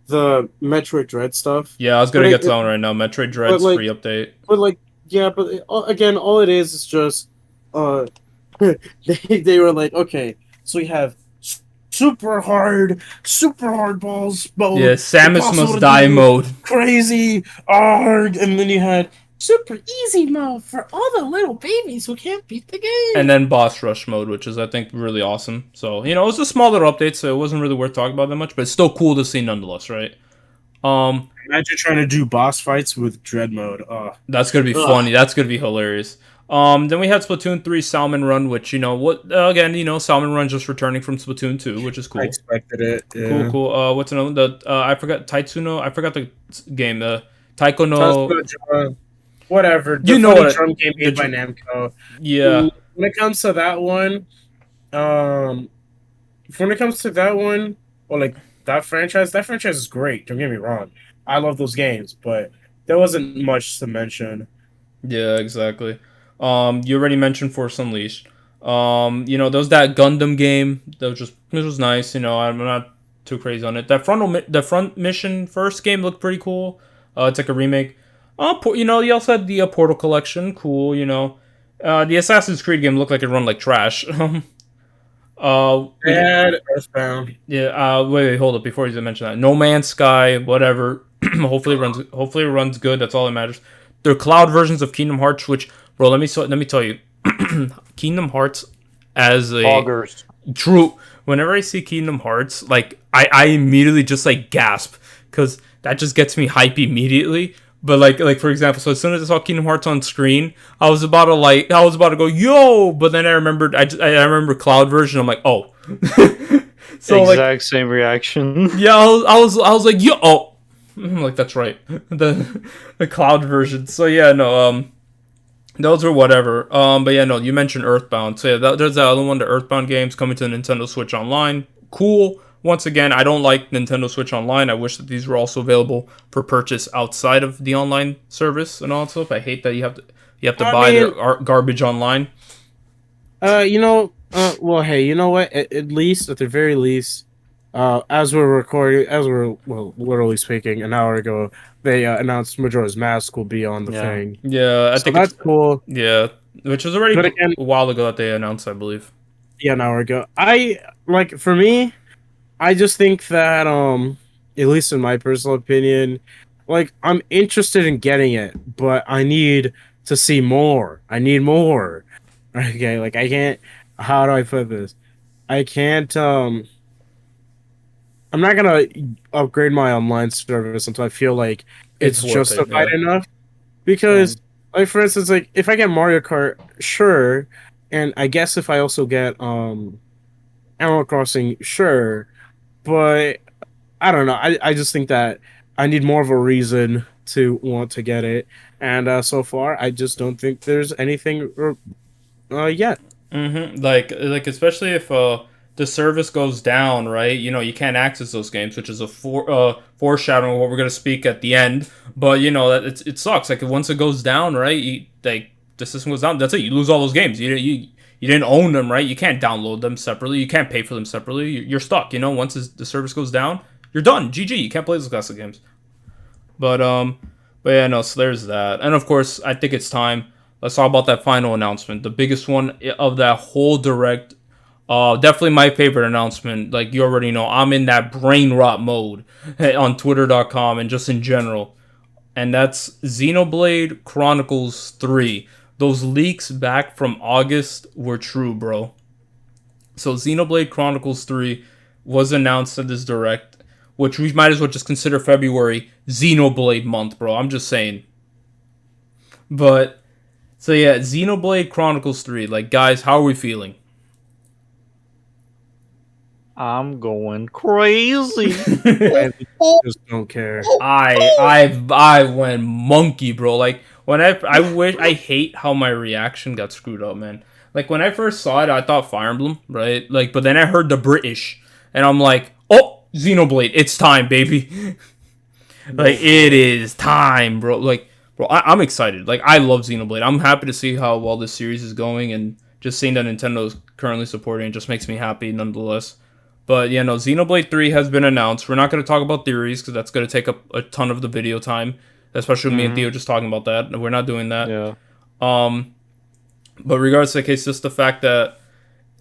[SPEAKER 3] the Metroid Dread stuff.
[SPEAKER 2] Yeah, I was gonna get to that one right now. Metroid Dread's
[SPEAKER 3] like,
[SPEAKER 2] free update.
[SPEAKER 3] But like, yeah, but again, all it is just they were like, okay, so we have super hard balls mode.
[SPEAKER 2] Yeah, Samus
[SPEAKER 3] impossible
[SPEAKER 2] must
[SPEAKER 3] to
[SPEAKER 2] die
[SPEAKER 3] do,
[SPEAKER 2] mode.
[SPEAKER 3] crazy hard, and then you had super easy mode for all the little babies who can't beat the game.
[SPEAKER 2] And then boss rush mode, which is, I think, really awesome. So, you know, it was a small little update, so it wasn't really worth talking about that much, but it's still cool to see nonetheless, right?
[SPEAKER 3] Imagine trying to do boss fights with Dread mode.
[SPEAKER 2] That's gonna be funny. That's gonna be hilarious. Then we had Splatoon 3 Salmon Run, which, you know, again, you know, Salmon Run just returning from Splatoon 2, which is cool.
[SPEAKER 3] I expected it. Yeah.
[SPEAKER 2] Cool. What's another? I forgot Taitsuno. I forgot the game. Taiko no.
[SPEAKER 3] Whatever.
[SPEAKER 2] You know what?
[SPEAKER 3] Drum game made by Namco.
[SPEAKER 2] Yeah.
[SPEAKER 3] When it comes to that one, or like that franchise is great. Don't get me wrong. I love those games, but there wasn't much to mention.
[SPEAKER 2] Yeah, exactly. You already mentioned Force Unleashed. You know, there was that Gundam game that was nice. You know, I'm not too crazy on it. The front mission first game looked pretty cool. It's like a remake. You know, you also had the Portal Collection, cool. You know, the Assassin's Creed game looked like it run like trash.
[SPEAKER 3] Earthbound.
[SPEAKER 2] Yeah. Wait, hold up. Before you mention that, No Man's Sky, whatever. Hopefully it runs good. That's all that matters. They're cloud versions of Kingdom Hearts, which, bro, let me tell you, Kingdom Hearts as a
[SPEAKER 4] Poggers.
[SPEAKER 2] True. Whenever I see Kingdom Hearts, like I immediately just like gasp because that just gets me hype immediately. But like for example, so as soon as I saw Kingdom Hearts on screen, I was about to go yo, but then I remembered I remember cloud version. I'm like, oh, so
[SPEAKER 4] exact same reaction.
[SPEAKER 2] yeah, I was like yo, oh, I'm like that's right, the cloud version. So yeah, no, those are whatever. But yeah, no, you mentioned Earthbound. So yeah, there's that other one, the Earthbound games coming to the Nintendo Switch Online. Cool. Once again, I don't like Nintendo Switch Online. I wish that these were also available for purchase outside of the online service and all that stuff. I hate that you have to buy their garbage online.
[SPEAKER 3] Well, hey, you know what? At least, at the very least, as we're literally speaking, an hour ago, they announced Majora's Mask will be on the thing.
[SPEAKER 2] Yeah, I think
[SPEAKER 3] that's cool.
[SPEAKER 2] Yeah, which was already a while ago that they announced, I believe.
[SPEAKER 3] Yeah, an hour ago. For me, I just think that, at least in my personal opinion, like, I'm interested in getting it, but I need to see more. I need more. Okay, like, I can't, how do I put this? I can't, I'm not gonna upgrade my online service until I feel like it's justified enough. Because, like, for instance, like, if I get Mario Kart, sure, and I guess if I also get, Animal Crossing, sure, but I don't know. I just think that I need more of a reason to want to get it, and so far I just don't think there's anything yet.
[SPEAKER 2] Like especially if the service goes down, right? You know, you can't access those games, which is a foreshadowing of what we're gonna speak at the end. But you know that it sucks. Like once it goes down, right? The system goes down. That's it. You lose all those games. You didn't own them, right? You can't download them separately. You can't pay for them separately. You're stuck. You know, once the service goes down, you're done. GG. You can't play those classic games. But yeah, no. So there's that. And of course, I think it's time. Let's talk about that final announcement, the biggest one of that whole direct. Definitely my favorite announcement. Like you already know, I'm in that brain rot mode on Twitter.com and just in general. And that's Xenoblade Chronicles 3. Those leaks back from August were true, bro. So Xenoblade Chronicles 3 was announced at this direct, which we might as well just consider February Xenoblade month, bro. I'm just saying. But, so yeah, Xenoblade Chronicles 3. Like, guys, how are we feeling?
[SPEAKER 4] I'm going crazy.
[SPEAKER 3] I just don't care.
[SPEAKER 2] I went monkey, bro. Like, I hate how my reaction got screwed up, man. Like, when I first saw it, I thought Fire Emblem, right? Like, but then I heard the British, and I'm like, oh, Xenoblade, it's time, baby. Like, it is time, bro. Like, bro, I'm excited. Like, I love Xenoblade. I'm happy to see how well this series is going, and just seeing that Nintendo is currently supporting it just makes me happy, nonetheless. But, yeah, no, Xenoblade 3 has been announced. We're not going to talk about theories, because that's going to take up a ton of the video time. Especially with me and Theo just talking about that. We're not doing that.
[SPEAKER 4] Yeah.
[SPEAKER 2] But regardless of the case, just the fact that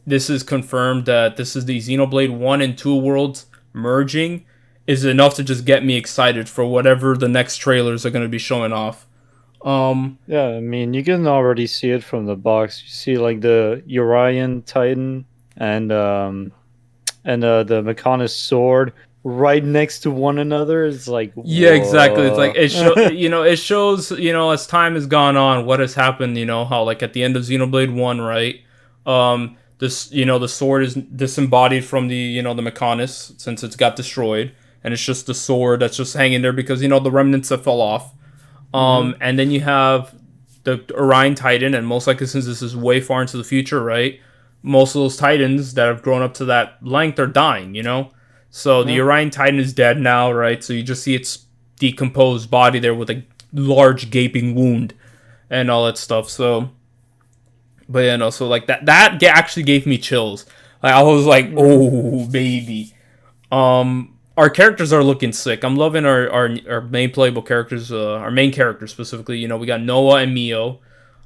[SPEAKER 2] this is confirmed that this is the Xenoblade 1 and 2 worlds merging is enough to just get me excited for whatever the next trailers are going to be showing off.
[SPEAKER 4] Yeah, I mean, you can already see it from the box. You see, like, the Urian Titan and the Mechonis sword right next to one another. It's like,
[SPEAKER 2] yeah, exactly. It's like it shows, as time has gone on, what has happened. You know how, like, at the end of Xenoblade 1, right? The sword is disembodied from the the Mechonis since it's got destroyed, and it's just the sword that's just hanging there because the remnants that fell off. And then you have the Orion Titan, and most likely, since this is way far into the future, right? Most of those Titans that have grown up to that length are dying, So the Orion Titan is dead now, right? So you just see its decomposed body there with a large gaping wound and all that stuff. So, but yeah, no. So like that actually gave me chills. Like, I was like, oh baby. Our characters are looking sick. I'm loving our main playable characters. Our main characters specifically. We got Noah and Mio.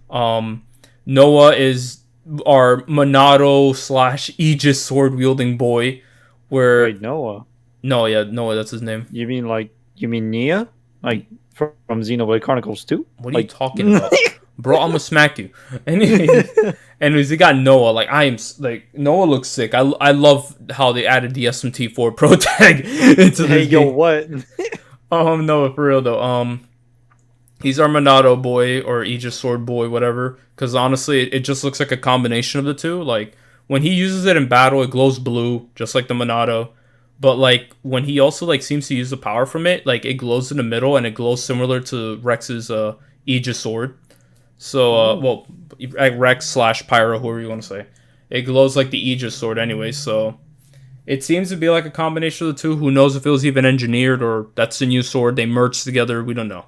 [SPEAKER 2] Noah is our Monado / Aegis sword wielding boy.
[SPEAKER 4] Wait, Noah?
[SPEAKER 2] No, yeah, Noah, that's his name.
[SPEAKER 4] You mean Nia? Like, from Xenoblade Chronicles 2?
[SPEAKER 2] What are you talking about? Bro, I'm gonna smack you. Anyways, he got Noah. Like, Noah looks sick. I love how they added the SMT4 Pro Tag into this game.
[SPEAKER 4] What?
[SPEAKER 2] No, for real though. He's our Monado boy or Aegis Sword boy, whatever. Because honestly, it just looks like a combination of the two. Like when he uses it in battle, it glows blue, just like the Monado. But like when he also like seems to use the power from it, like it glows in the middle and it glows similar to Rex's Aegis Sword. So well, Rex slash Pyro, whoever you want to say, it glows like the Aegis Sword anyway. So it seems to be like a combination of the two. Who knows if it was even engineered or that's the new sword they merged together? We don't know.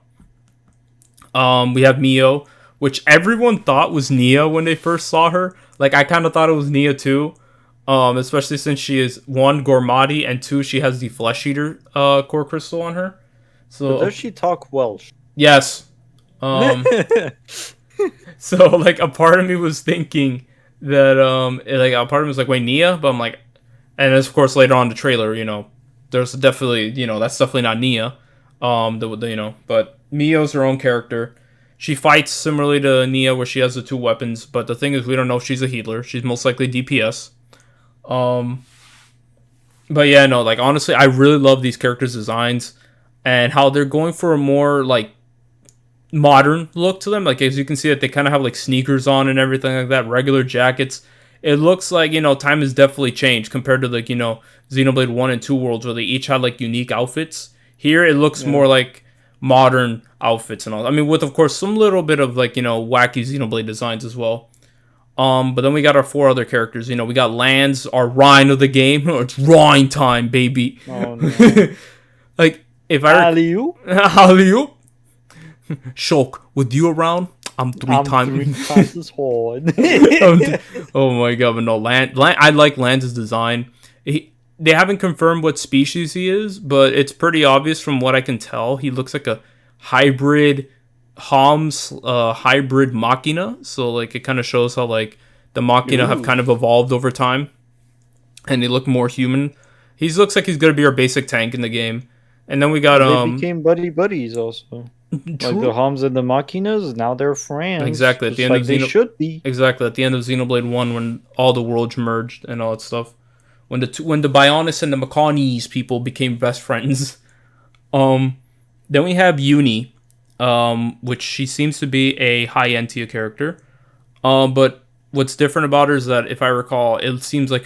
[SPEAKER 2] We have Mio, which everyone thought was Nia when they first saw her. Like I kind of thought it was Nia too, especially since she is one Gormati and two she has the Flesh Eater core crystal on her. So
[SPEAKER 4] But does she talk Welsh?
[SPEAKER 2] yes, so like a part of me was thinking that like a part of me was like wait Nia, but I'm like, and of course later on in the trailer there's definitely that's definitely not Nia, but Mio's her own character. She fights similarly to Nia, where she has the two weapons. But the thing is, we don't know if she's a healer. She's most likely DPS. But yeah, no, like honestly, I really love these characters' designs and how they're going for a more like modern look to them. Like as you can see, that they kind of have like sneakers on and everything like that, regular jackets. It looks like time has definitely changed compared to like Xenoblade 1 and 2 worlds where they each had like unique outfits. Here it looks more like modern outfits and all. I mean, with of course some little bit of like wacky Xenoblade designs as well. But then we got our four other characters. We got Lands, our Rhine of the game. It's Rhine time, baby.
[SPEAKER 4] Oh no.
[SPEAKER 2] Like if I
[SPEAKER 4] Alley-oop?
[SPEAKER 2] Alley-oop. Shulk, with you around, I'm three times
[SPEAKER 4] as hard.
[SPEAKER 2] Oh my god, but no, Land I like Lands' design. They haven't confirmed what species he is, but it's pretty obvious from what I can tell. He looks like a hybrid Homs, hybrid Machina. So like it kind of shows how like the Machina have kind of evolved over time, and they look more human. He looks like he's gonna be our basic tank in the game. And then we got
[SPEAKER 4] They became buddies also. Like the Homs and the Machinas, now they're friends.
[SPEAKER 2] Exactly at the end
[SPEAKER 4] like
[SPEAKER 2] of
[SPEAKER 4] they should be.
[SPEAKER 2] Exactly at the end of Xenoblade 1 when all the worlds merged and all that stuff. When the Bionis and the Macanis people became best friends. Then we have Uni, which she seems to be a high Entia character. But what's different about her is that if I recall, it seems like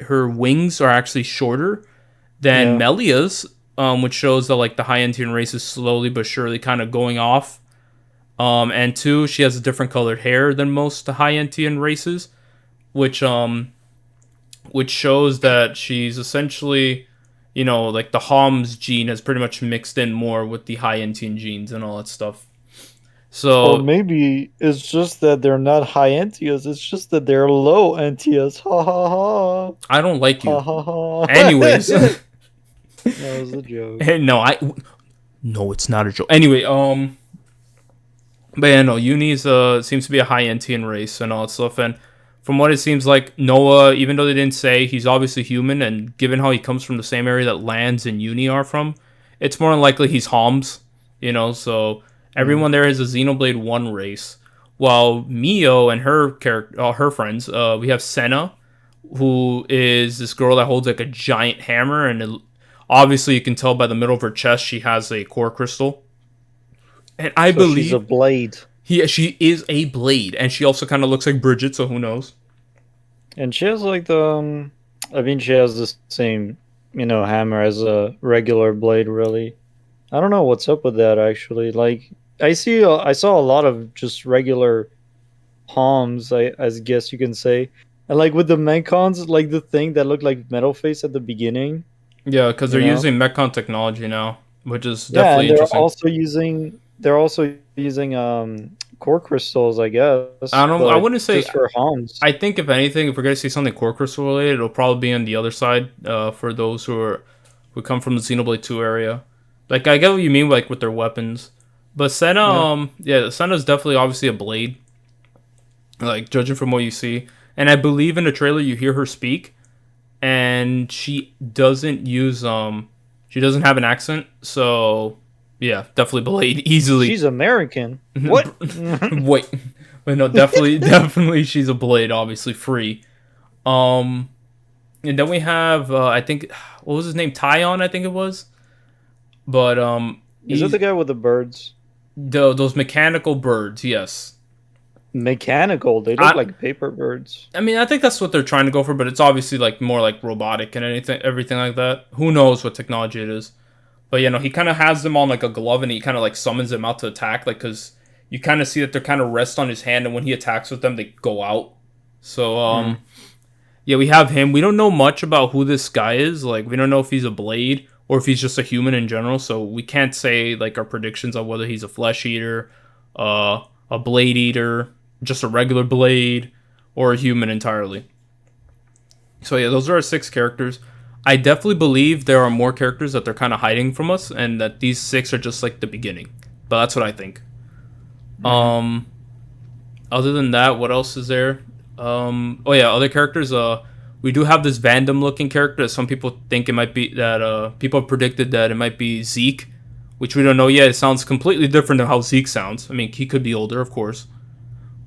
[SPEAKER 2] her wings are actually shorter than Melia's, which shows that like the high Entian race is slowly but surely kind of going off. And two, she has a different colored hair than most high Entian races, which shows that she's essentially, like the Homs gene has pretty much mixed in more with the high Entian genes and all that stuff. So
[SPEAKER 4] or maybe it's just that they're not high Entias. It's just that they're low Entias. Ha ha ha.
[SPEAKER 2] I don't like you.
[SPEAKER 4] Ha ha ha.
[SPEAKER 2] Anyways,
[SPEAKER 4] That was a joke.
[SPEAKER 2] No, it's not a joke. Anyway, but yeah, no, Uni's seems to be a high Entian race and all that stuff, and from what it seems like, Noah, even though they didn't say, he's obviously human, and given how he comes from the same area that Lands and Uni are from, it's more than likely he's Homs, so everyone there is a Xenoblade 1 race. While Mio and her friends, we have Senna, who is this girl that holds like a giant hammer, and obviously you can tell by the middle of her chest she has a core crystal. And I believe
[SPEAKER 4] she's a blade.
[SPEAKER 2] She is a blade, and she also kind of looks like Bridget, so who knows?
[SPEAKER 4] And she has like she has the same, hammer as a regular blade, really. I don't know what's up with that, actually. Like, I saw a lot of just regular Homs, I guess you can say. And like with the Mechons, like the thing that looked like Metal Face at the beginning.
[SPEAKER 2] Yeah, because they're using Mechon technology now, which is definitely interesting.
[SPEAKER 4] They're also using core crystals, I guess.
[SPEAKER 2] I wouldn't say
[SPEAKER 4] just for Homs.
[SPEAKER 2] I think if anything, if we're gonna see something core crystal related, it'll probably be on the other side. For those who come from the Xenoblade 2 area, like I get what you mean, like with their weapons. But Senna, Senna's definitely obviously a blade. Like judging from what you see, and I believe in the trailer you hear her speak, and she doesn't use she doesn't have an accent, so. Yeah, definitely blade easily.
[SPEAKER 4] She's American. What?
[SPEAKER 2] Wait, but no, definitely she's a blade. Obviously free. And then we have I think what was his name? Tyon, I think it was. But
[SPEAKER 4] is it the guy with the birds?
[SPEAKER 2] those mechanical birds, yes.
[SPEAKER 4] Mechanical. They look like paper birds.
[SPEAKER 2] I mean, I think that's what they're trying to go for, but it's obviously like more like robotic and everything like that. Who knows what technology it is? But he kind of has them on like a glove, and he kind of like summons them out to attack, like because you kind of see that they're kind of rest on his hand, and when he attacks with them, they go out. So yeah, we have him. We don't know much about who this guy is. Like, we don't know if he's a blade or if he's just a human in general. So we can't say like our predictions on whether he's a flesh eater, a blade eater, just a regular blade, or a human entirely. So yeah, those are our 6 characters. I definitely believe there are more characters that they're kind of hiding from us, and that these 6 are just like the beginning. But that's what I think. Other than that, what else is there? Other characters. We do have this Vandom looking character that some people think it might be that people have predicted that it might be Zeke, which we don't know yet. It sounds completely different than how Zeke sounds. I mean, he could be older, of course.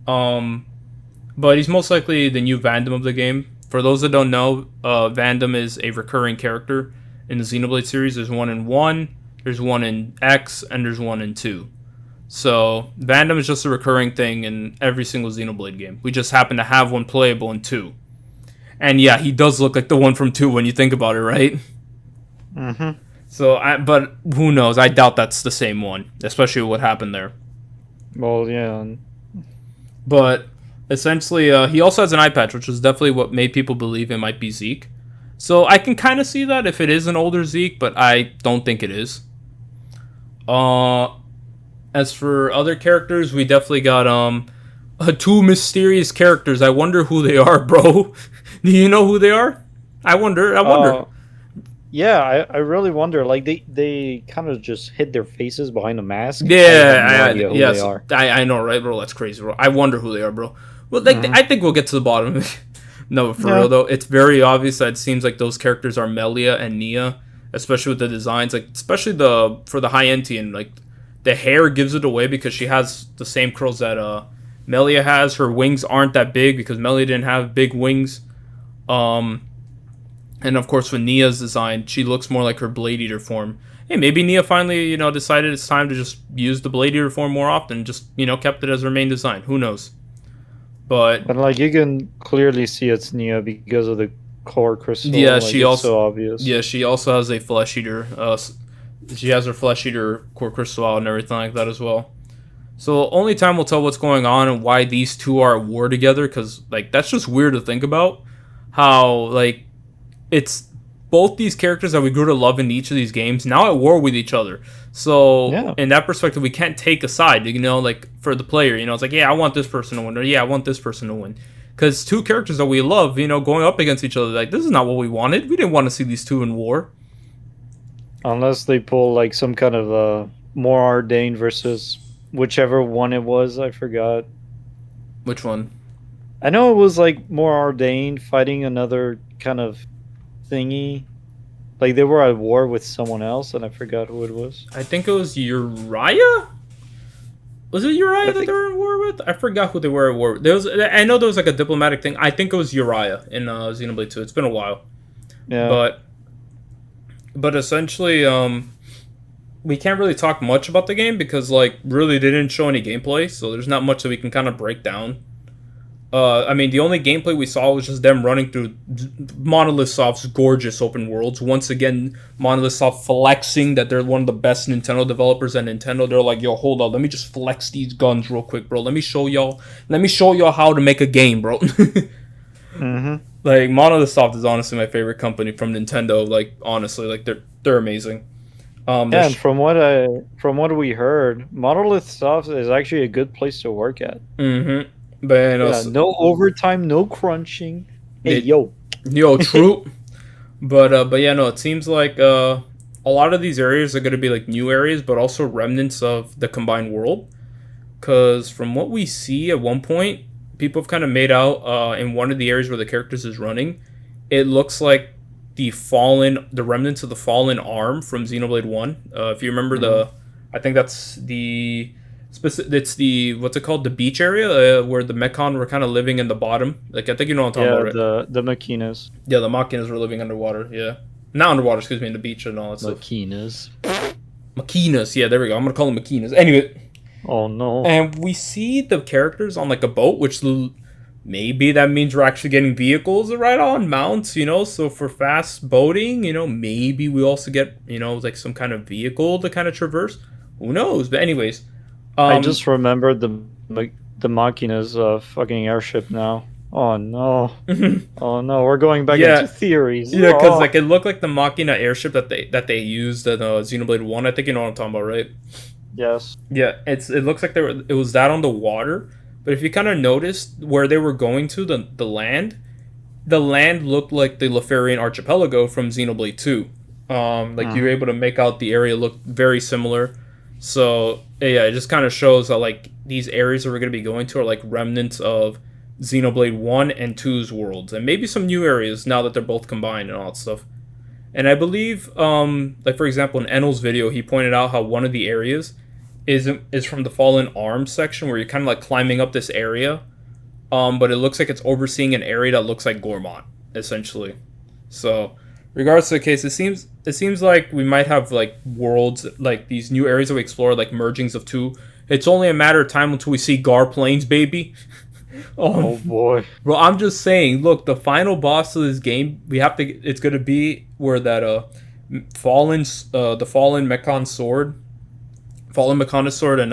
[SPEAKER 2] But he's most likely the new Vandom of the game. For those that don't know, Vandom is a recurring character in the Xenoblade series. There's one in 1, there's one in X, and there's one in 2. So Vandom is just a recurring thing in every single Xenoblade game. We just happen to have one playable in 2. And yeah, he does look like the one from 2 when you think about it, right?
[SPEAKER 4] Mm-hmm.
[SPEAKER 2] But who knows? I doubt that's the same one, especially what happened there.
[SPEAKER 4] Well, yeah.
[SPEAKER 2] But essentially, he also has an eye patch, which was definitely what made people believe it might be Zeke. So I can kind of see that if it is an older Zeke, but I don't think it is. As for other characters, we definitely got 2 mysterious characters. I wonder who they are, bro. Do you know who they are? I wonder.
[SPEAKER 4] Yeah, I really wonder. Like they kind of just hid their faces behind a mask.
[SPEAKER 2] Yeah, they are. I know, right, bro? That's crazy, bro. I wonder who they are, bro. Well, I think we'll get to the bottom of it. No, for real though, it's very obvious that it seems like those characters are Melia and Nia, especially with the designs. Like, especially for the high Entian, like the hair gives it away because she has the same curls that Melia has. Her wings aren't that big because Melia didn't have big wings. And of course, with Nia's design, she looks more like her Blade Eater form. Hey, maybe Nia finally, decided it's time to just use the Blade Eater form more often. Just, kept it as her main design. Who knows? But
[SPEAKER 4] like you can clearly see it's Nia because of the core crystal.
[SPEAKER 2] Yeah,
[SPEAKER 4] like,
[SPEAKER 2] she also
[SPEAKER 4] so obvious.
[SPEAKER 2] Yeah, she also has a Flesh Eater. She has her Flesh Eater core crystal out and everything like that as well. So only time will tell what's going on and why these 2 are at war together. Because like that's just weird to think about. How like it's both these characters that we grew to love in each of these games now at war with each other. So in that perspective, we can't take a side, like for the player, it's like, yeah, I want this person to win, or yeah, I want this person to win. Because 2 characters that we love, going up against each other, like this is not what we wanted. We didn't want to see these 2 in war.
[SPEAKER 4] Unless they pull like some kind of more ordained versus whichever one it was, I forgot.
[SPEAKER 2] Which one?
[SPEAKER 4] I know it was like more ordained fighting another kind of thingy. Like they were at war with someone else, and I forgot who it was.
[SPEAKER 2] I think it was Uriah. Was it Uriah that they were in war with? I forgot who they were at war with. I know there was like a diplomatic thing. I think it was Uriah in Xenoblade 2. It's been a while.
[SPEAKER 4] Yeah.
[SPEAKER 2] But essentially, we can't really talk much about the game because like really they didn't show any gameplay, so there's not much that we can kind of break down. I mean, the only gameplay we saw was just them running through Monolith Soft's gorgeous open worlds. Once again, Monolith Soft flexing that they're one of the best Nintendo developers at Nintendo. They're like, yo, hold on, let me just flex these guns real quick, bro. Let me show y'all how to make a game, bro.
[SPEAKER 4] Mm-hmm.
[SPEAKER 2] Like, Monolith Soft is honestly my favorite company from Nintendo. Like, honestly, like they're amazing.
[SPEAKER 4] And from what we heard, Monolith Soft is actually a good place to work at.
[SPEAKER 2] Mm-hmm. But
[SPEAKER 4] no overtime, no crunching. Hey, yo,
[SPEAKER 2] true. But yeah, no, it seems like a lot of these areas are going to be like new areas, but also remnants of the combined world. Because from what we see at one point, people have kind of made out in one of the areas where the characters is running, it looks like the remnants of the fallen arm from Xenoblade 1. If you remember I think that's it's the what's it called, the beach area where the Mechon were kind of living in the bottom. Like I think you know what I'm talking about, right?
[SPEAKER 4] The Machinas.
[SPEAKER 2] Yeah, the Machinas were living underwater. Yeah, not underwater. Excuse me, in the beach and all that stuff.
[SPEAKER 4] Machinas.
[SPEAKER 2] Machinas. Yeah, there we go. I'm gonna call them Machinas. Anyway,
[SPEAKER 4] Oh no.
[SPEAKER 2] And we see the characters on like a boat, which maybe that means we're actually getting vehicles to ride on, mounts, so for fast boating, maybe we also get, like some kind of vehicle to kind of traverse. Who knows? But anyways,
[SPEAKER 4] I just remembered the Machina's fucking airship now. Oh no. Oh no, we're going back into theories.
[SPEAKER 2] Yeah, because like it looked like the Machina airship that they used in Xenoblade 1. I think you know what I'm talking about, right?
[SPEAKER 4] Yes.
[SPEAKER 2] Yeah, it looks like it was that on the water, but if you kind of noticed where they were going to, the land looked like the Lefarian Archipelago from Xenoblade 2. You were able to make out the area look very similar. So yeah, it just kind of shows that like these areas that we're going to be going to are like remnants of Xenoblade 1 and 2's worlds, and maybe some new areas now that they're both combined and all that stuff. And I believe, like for example, in Enel's video, he pointed out how one of the areas is from the Fallen Arms section, where you're kind of like climbing up this area, but it looks like it's overseeing an area that looks like Gormont, essentially. So, regardless of the case, it seems like we might have like worlds, like these new areas that we explore, like mergings of two. It's only a matter of time until we see Gar Plains, baby.
[SPEAKER 4] Oh boy.
[SPEAKER 2] Bro, I'm just saying, look, the final boss of this game, it's gonna be where that the fallen Mechana's sword and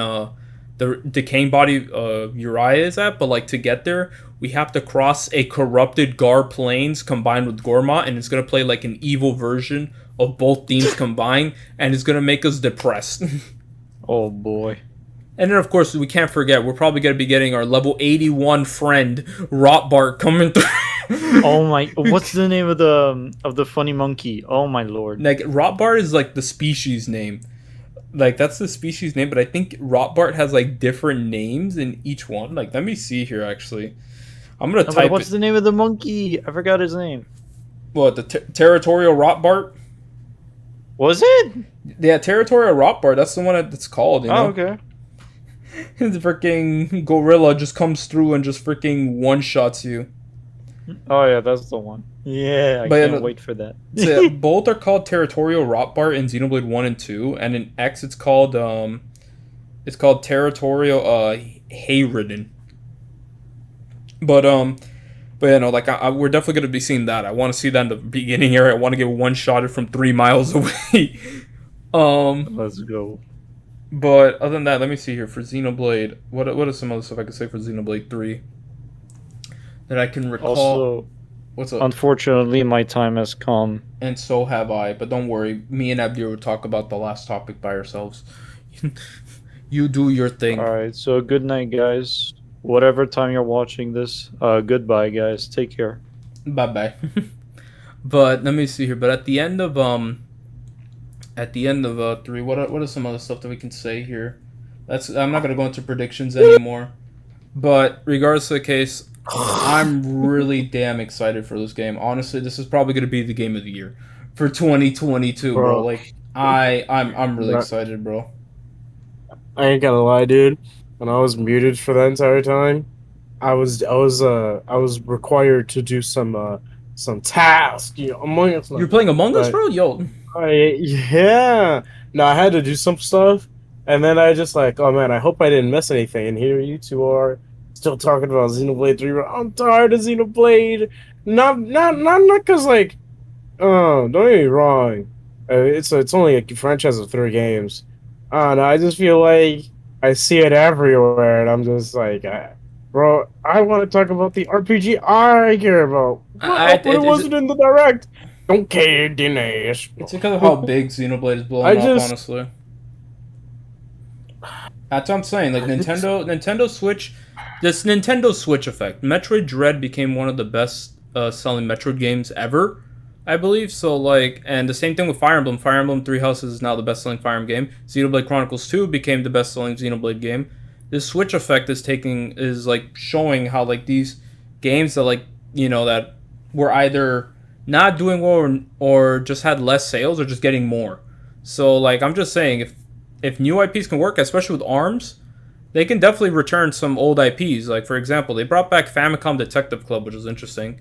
[SPEAKER 2] the decaying body Uriah is at, but like to get there, we have to cross a corrupted Gar Plains combined with Gormont, and it's gonna play like an evil version of both themes combined, and it's gonna make us depressed.
[SPEAKER 4] Oh boy.
[SPEAKER 2] And then, of course, we can't forget, we're probably going to be getting our level 81 friend, Rotbart, coming through.
[SPEAKER 4] Oh my... What's the name of the funny monkey? Oh my lord.
[SPEAKER 2] Like, Rotbart is, like, the species name. Like, that's the species name, but I think Rotbart has, like, different names in each one. Like, let me see here, actually. I'm going to type
[SPEAKER 4] What's the name of the monkey? I forgot his name.
[SPEAKER 2] What, the Territorial Rotbart?
[SPEAKER 4] Was it?
[SPEAKER 2] Yeah, Territorial Rotbart. That's the one that's called, you know?
[SPEAKER 4] Oh, okay.
[SPEAKER 2] The freaking gorilla just comes through and just freaking one-shots you.
[SPEAKER 4] Oh yeah, that's the one. Yeah, I can't wait for that.
[SPEAKER 2] So yeah, both are called Territorial Rotbart in Xenoblade 1 and 2, and in X it's called Territorial Hayridden. But yeah, no, like we're definitely gonna be seeing that. I want to see that in the beginning area. I want to get one-shotted from 3 miles away.
[SPEAKER 4] Let's go.
[SPEAKER 2] But other than that, let me see here for Xenoblade. What is some other stuff I could say for Xenoblade 3 that I can recall?
[SPEAKER 4] Also,
[SPEAKER 2] what's up?
[SPEAKER 4] Unfortunately, my time has come.
[SPEAKER 2] And so have I. But don't worry, me and Abdir will talk about the last topic by ourselves. You do your thing.
[SPEAKER 4] All right. So good night, guys. Whatever time you're watching this, goodbye, guys. Take care.
[SPEAKER 2] Bye bye. But let me see here. But at the end of 3, what are some other stuff that we can say here? I'm not gonna go into predictions anymore. But regardless of the case, I'm really damn excited for this game. Honestly, this is probably gonna be the game of the year for 2022, bro. Like I'm really excited, bro.
[SPEAKER 3] I ain't gonna lie, dude. When I was muted for that entire time, I was required to do some tasks. You know, Among Us.
[SPEAKER 2] You're playing Among Us, bro? Yo.
[SPEAKER 3] Yeah. No, I had to do some stuff, and then I just like, oh man, I hope I didn't miss anything. And here you two are still talking about Xenoblade 3. I'm tired of Xenoblade. Not because like, don't get me wrong. It's only a franchise of 3 games. I don't know. I just feel like I see it everywhere, and I'm just like, bro, I want to talk about the RPG I care about. What wasn't in the direct? Don't care, Dinesh.
[SPEAKER 2] It's because of how big Xenoblade is blowing up, honestly. That's what I'm saying. Like Nintendo Switch, this Nintendo Switch effect. Metroid Dread became one of the best selling Metroid games ever, I believe. So like, and the same thing with Fire Emblem. Fire Emblem Three Houses is now the best selling Fire Emblem game. Xenoblade Chronicles 2 became the best selling Xenoblade game. This Switch effect is like showing how like these games that like, you know, that were either not doing well or just had less sales or just getting more. So like I'm just saying, if new IPs can work, especially with ARMS, they can definitely return some old IPs. Like for example, they brought back Famicom Detective Club, which was interesting.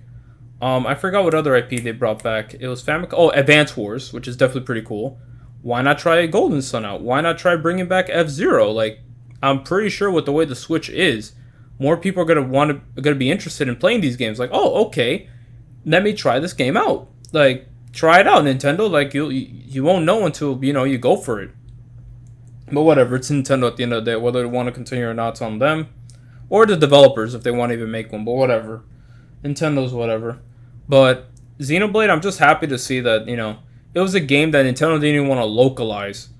[SPEAKER 2] I forgot what other IP they brought back. It was Advance Wars, which is definitely pretty cool. Why not try Golden Sun out? Why not try bringing back F-Zero? Like, I'm pretty sure with the way the Switch is, more people are gonna be interested in playing these games. Like, oh, okay, let me try this game out. Like, try it out, Nintendo. Like, you won't know until you go for it. But whatever, it's Nintendo at the end of the day. Whether they want to continue or not, it's on them, or the developers if they want to even make one. But whatever, Nintendo's whatever. But Xenoblade, I'm just happy to see that it was a game that Nintendo didn't even want to localize,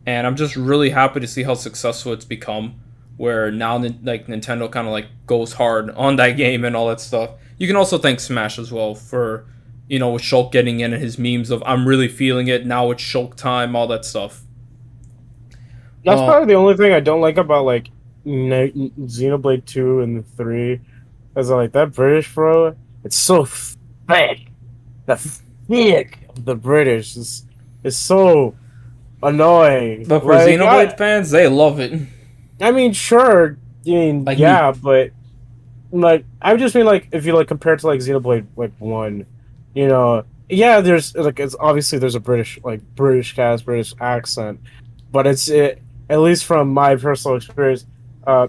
[SPEAKER 2] and I'm just really happy to see how successful it's become. Where now, like, Nintendo kind of like goes hard on that game and all that stuff. You can also thank Smash as well for, with Shulk getting in and his memes of "I'm really feeling it now. It's Shulk time," all that stuff.
[SPEAKER 3] That's probably the only thing I don't like about like Xenoblade 2 and 3. Is like that British bro. It's so thick. The thick of the British is so annoying.
[SPEAKER 2] But for Xenoblade fans, they love it.
[SPEAKER 3] I mean, sure. I mean,
[SPEAKER 2] like
[SPEAKER 3] yeah, but like I just mean like if you like compare it to like Xenoblade like 1, yeah, there's like it's obviously there's a British cast, British accent, but it's at least from my personal experience.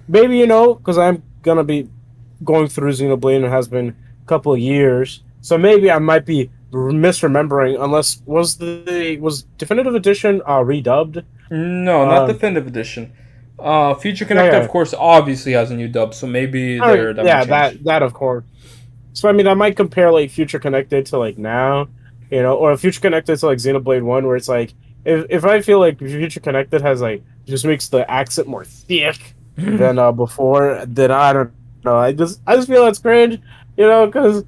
[SPEAKER 3] Maybe because I'm gonna be going through Xenoblade and it has been a couple of years, so maybe I might be misremembering. Unless was Definitive Edition redubbed?
[SPEAKER 2] No, not Definitive Edition. Future Connected, of course, obviously has a new dub, so maybe
[SPEAKER 3] that of course. So I mean, I might compare like Future Connected to like now, or Future Connected to like Xenoblade 1, where it's like if I feel like Future Connected has like just makes the accent more thick than before, then I don't know. I just feel it's cringe, because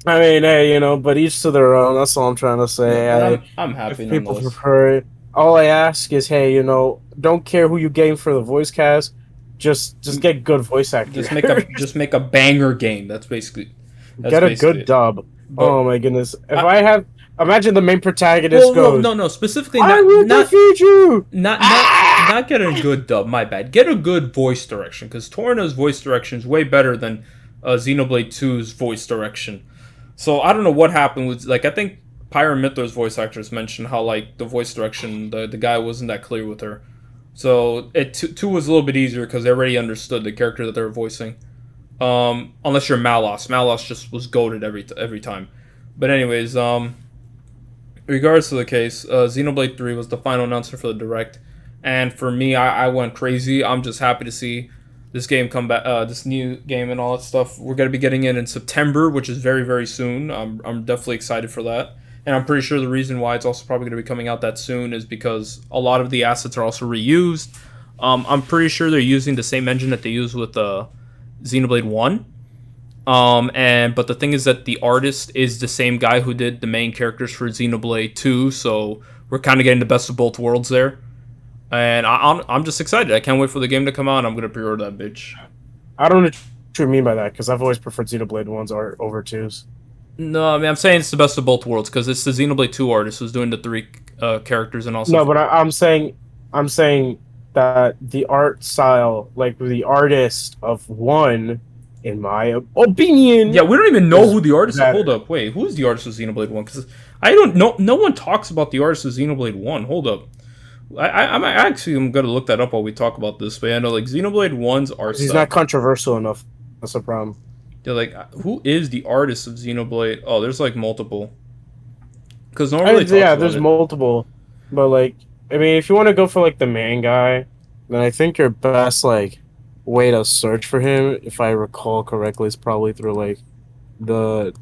[SPEAKER 3] I mean, hey, but each to their own. That's all I'm trying to say.
[SPEAKER 2] I'm happy.
[SPEAKER 3] If people prefer it. All I ask is, hey, don't care who you game for the voice cast, just get good voice actors.
[SPEAKER 2] Just make a banger game. That's basically.
[SPEAKER 3] Get a good dub. But, oh my goodness! Imagine the main protagonist goes.
[SPEAKER 2] No, specifically
[SPEAKER 3] I will defeat you.
[SPEAKER 2] Not get a good dub. My bad. Get a good voice direction, because Torna's voice direction is way better than Xenoblade 2's voice direction. So I don't know what happened with I think Pyramithra's voice actors mentioned how like the voice direction the guy wasn't that clear with her. So 2 was a little bit easier because they already understood the character that they were voicing. Unless you're Malos. Malos just was goated every time. But anyways, regards to the case, Xenoblade 3 was the final announcement for the Direct. And for me, I went crazy. I'm just happy to see this game come back, this new game and all that stuff. We're going to be getting it in September, which is very, very soon. I'm definitely excited for that. And I'm pretty sure the reason why it's also probably going to be coming out that soon is because a lot of the assets are also reused. I'm pretty sure they're using the same engine that they used with Xenoblade 1. But the thing is that the artist is the same guy who did the main characters for Xenoblade 2, so we're kind of getting the best of both worlds there. And I'm just excited. I can't wait for the game to come out. I'm going to pre-order that bitch.
[SPEAKER 3] I don't know what you mean by that, because I've always preferred Xenoblade 1's art over 2's.
[SPEAKER 2] No, I mean, I'm saying it's the best of both worlds, because it's the Xenoblade 2 artist who's doing the 3 characters and also...
[SPEAKER 3] No, but I'm saying that the art style, like the artist of 1, in my opinion...
[SPEAKER 2] Yeah, we don't even know who the artist is. Hold up, wait, who's the artist of Xenoblade 1? Because I don't know, no one talks about the artist of Xenoblade 1. Hold up. I'm going to look that up while we talk about this, but I know, like, Xenoblade 1's art style...
[SPEAKER 3] He's not controversial enough. That's the problem.
[SPEAKER 2] Yeah, like, who is the artist of Xenoblade? Oh, there's, like, multiple. Because no one really talks about
[SPEAKER 3] there's
[SPEAKER 2] it.
[SPEAKER 3] multiple. But, like, I mean, if you want to go for, like, the main guy, then I think your best, like, way to search for him, if I recall correctly, is probably through, like, the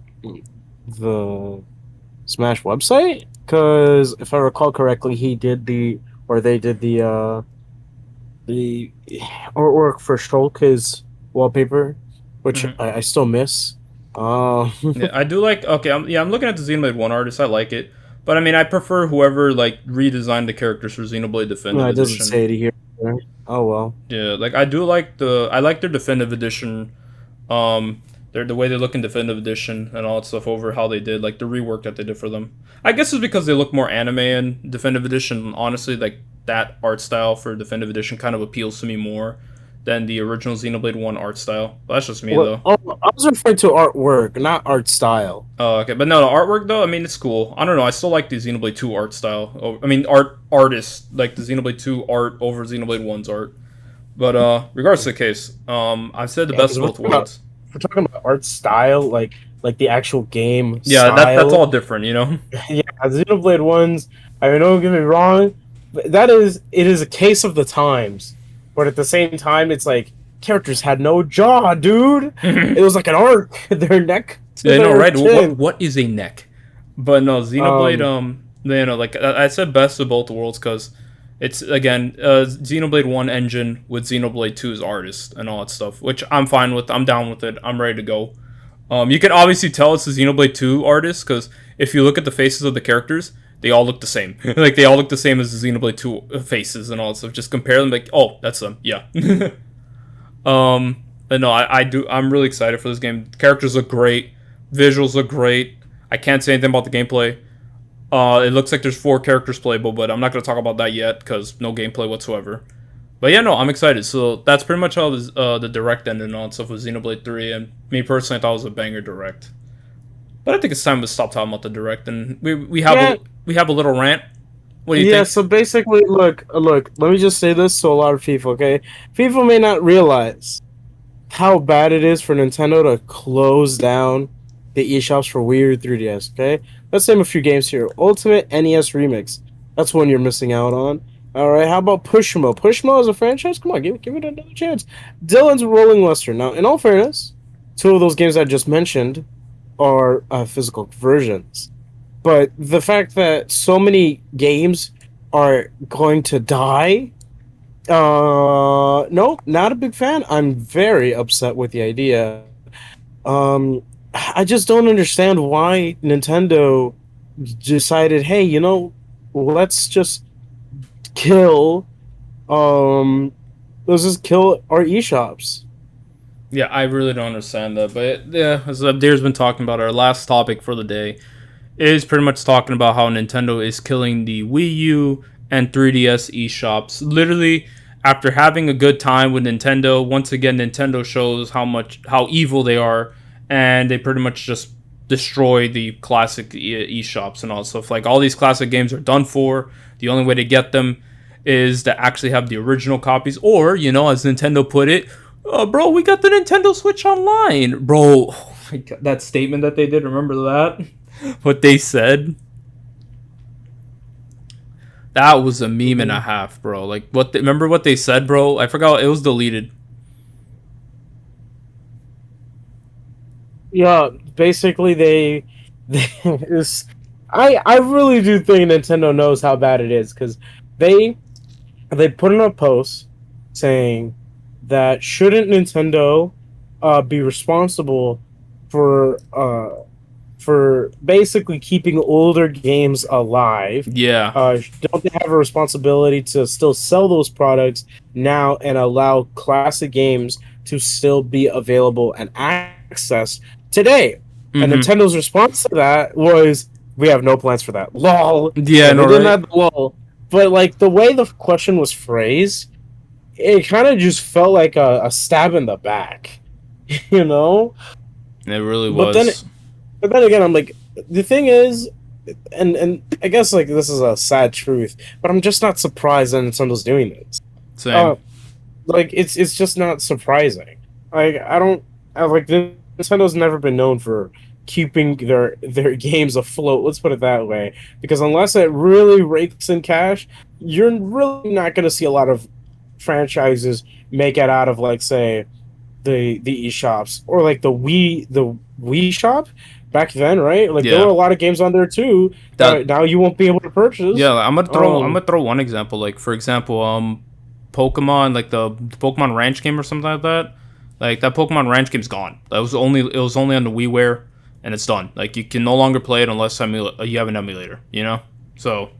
[SPEAKER 3] Smash website? Because, if I recall correctly, they did the artwork for Shulk's wallpaper, which I still miss.
[SPEAKER 2] Yeah, I do like. Okay, I'm looking at the Xenoblade 1 artist. I like it, but I mean, I prefer whoever like redesigned the characters for Xenoblade Definitive Edition.
[SPEAKER 3] It doesn't say it here. Oh well.
[SPEAKER 2] Yeah, like I like their Definitive Edition. The way they look in Definitive Edition and all that stuff over how they did, like the rework that they did for them. I guess it's because they look more anime in Definitive Edition. Honestly, like that art style for Definitive Edition kind of appeals to me more than the original Xenoblade 1 art style. But that's just me, though.
[SPEAKER 3] Oh, I was referring to artwork, not art style.
[SPEAKER 2] Oh, okay. But no, the artwork, though, I mean, it's cool. I don't know. I still like the Xenoblade 2 art style. I mean, artist. Like the Xenoblade 2 art over Xenoblade 1's art. But regards to the case, I've said the
[SPEAKER 3] Yeah,
[SPEAKER 2] best
[SPEAKER 3] because
[SPEAKER 2] of both worlds.
[SPEAKER 3] we're talking about art style, like the actual game
[SPEAKER 2] Yeah, that's
[SPEAKER 3] style.
[SPEAKER 2] all different, you know.
[SPEAKER 3] Yeah, Xenoblade ones. I mean, don't get me wrong, but it is a case of the times. But at the same time, it's like characters had no jaw, dude. It was like an arc, their neck to
[SPEAKER 2] Yeah, no,
[SPEAKER 3] their
[SPEAKER 2] right?
[SPEAKER 3] chin.
[SPEAKER 2] What is a neck? But no, Xenoblade.
[SPEAKER 3] Um,
[SPEAKER 2] Like I said, best of both worlds because it's again Xenoblade One engine with Xenoblade 2's artist and all that stuff, which I'm fine with. I'm down with it. I'm ready to go. You can obviously tell it's the Xenoblade 2 artist because if you look at the faces of the characters, they all look the same. Like they all look the same as the Xenoblade 2 faces and all that stuff. Just compare them, like, oh, that's them. Yeah. But no, I do. I'm really excited for this game. The characters look great. Visuals look great. I can't say anything about the gameplay. It looks like there's 4 characters playable, but I'm not going to talk about that yet because no gameplay whatsoever. But yeah, no, I'm excited. So that's pretty much how the direct ended and all that stuff with Xenoblade 3. And me personally, I thought it was a banger direct. But I think it's time to stop talking about the direct and we have
[SPEAKER 3] Yeah.
[SPEAKER 2] we have a little rant. What do you
[SPEAKER 3] yeah,
[SPEAKER 2] think?
[SPEAKER 3] so basically, look. Let me just say this to a lot of people, okay? People may not realize how bad it is for Nintendo to close down the eShops for Wii U 3DS, okay? Let's name a few games here. Ultimate NES Remix. That's one you're missing out on. Alright, how about Pushmo? Pushmo as a franchise? Come on, give it another chance. Dylan's Rolling Luster. Now, in all fairness, 2 of those games I just mentioned are physical versions. But the fact that so many games are going to die, no, not a big fan. I'm very upset with the idea. I just don't understand why Nintendo decided, hey, let's just kill, um, let's just kill our eShops.
[SPEAKER 2] Yeah, I really don't understand that. But yeah, as Abdir's been talking about, our last topic for the day is pretty much talking about how Nintendo is killing the Wii U and 3DS eShops. Literally, after having a good time with Nintendo, once again Nintendo shows how evil they are, and they pretty much just destroy the classic eShops and all stuff. Like all these classic games are done for. The only way to get them is to actually have the original copies, or as Nintendo put it, bro, we got the Nintendo Switch Online, bro. Oh my God, that statement that they did. Remember that? What they said, that was a meme and a half, bro. Like remember what they said, bro? I forgot, it was deleted.
[SPEAKER 3] Yeah, basically they is I really do think Nintendo knows how bad it is because they put in a post saying that shouldn't Nintendo be responsible for basically keeping older games alive.
[SPEAKER 2] Yeah.
[SPEAKER 3] Don't they have a responsibility to still sell those products now and allow classic games to still be available and accessed today? And Nintendo's response to that was, "We have no plans for that." Lol.
[SPEAKER 2] Yeah,
[SPEAKER 3] They
[SPEAKER 2] no,
[SPEAKER 3] didn't
[SPEAKER 2] right?
[SPEAKER 3] have the lol. But like the way the question was phrased, it kind of just felt like a stab in the back, you know.
[SPEAKER 2] It really
[SPEAKER 3] But
[SPEAKER 2] was.
[SPEAKER 3] But then again, I'm like, the thing is, and I guess like this is a sad truth, but I'm just not surprised that Nintendo's doing this.
[SPEAKER 2] Same.
[SPEAKER 3] Like it's just not surprising. Like Nintendo's never been known for keeping their games afloat. Let's put it that way, because unless it really rakes in cash, you're really not going to see a lot of franchises make it out of like say the eShops or like the Wii shop back then, right? Like there
[SPEAKER 2] Yeah.
[SPEAKER 3] were a lot of games on there too
[SPEAKER 2] That-
[SPEAKER 3] that now you won't be able to purchase.
[SPEAKER 2] Yeah, I'm
[SPEAKER 3] Um,
[SPEAKER 2] gonna throw one example. Like for example, Pokemon, like the Pokemon Ranch game or something like that. Like that Pokemon Ranch game's gone. It was only on the WiiWare, and it's done. Like you can no longer play it unless you have an emulator. So,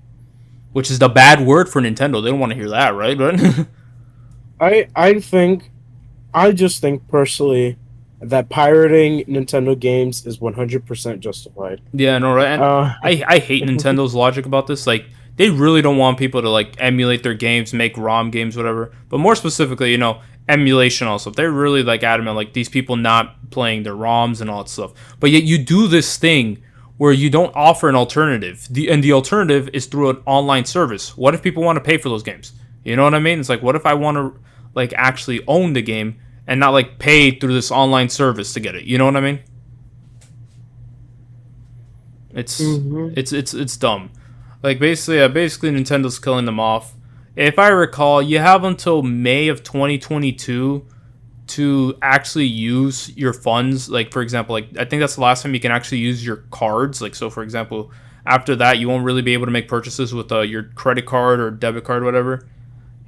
[SPEAKER 2] which is the bad word for Nintendo. They don't want to hear that, right? But
[SPEAKER 3] I just think personally that pirating Nintendo games is 100% justified.
[SPEAKER 2] yeah, no, right. And I hate Nintendo's logic about this. Like they really don't want people to like emulate their games, make ROM games, whatever. But more specifically, emulation also. They're really like adamant, like these people not playing their ROMs and all that stuff. But yet you do this thing where you don't offer an alternative. The alternative is through an online service. What if people want to pay for those games? You know what I mean? It's like, what if I want to like actually own the game and not like pay through this online service to get it. You know what I mean? It's it's dumb. Like basically Nintendo's killing them off. If I recall, you have until May of 2022 to actually use your funds. Like, for example, like I think that's the last time you can actually use your cards. Like, so for example, after that, you won't really be able to make purchases with your credit card or debit card, or whatever.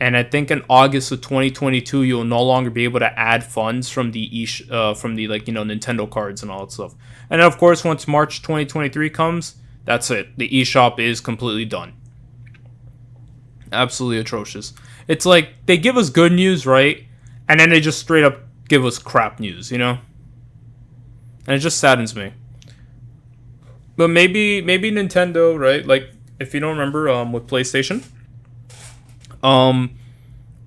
[SPEAKER 2] And I think in August of 2022, you'll no longer be able to add funds from the Nintendo cards and all that stuff. And then, of course, once March 2023 comes, that's it. The eShop is completely done. Absolutely atrocious. It's like they give us good news, right? And then they just straight up give us crap news, you know? And it just saddens me. But maybe Nintendo, right? Like, if you don't remember, with PlayStation,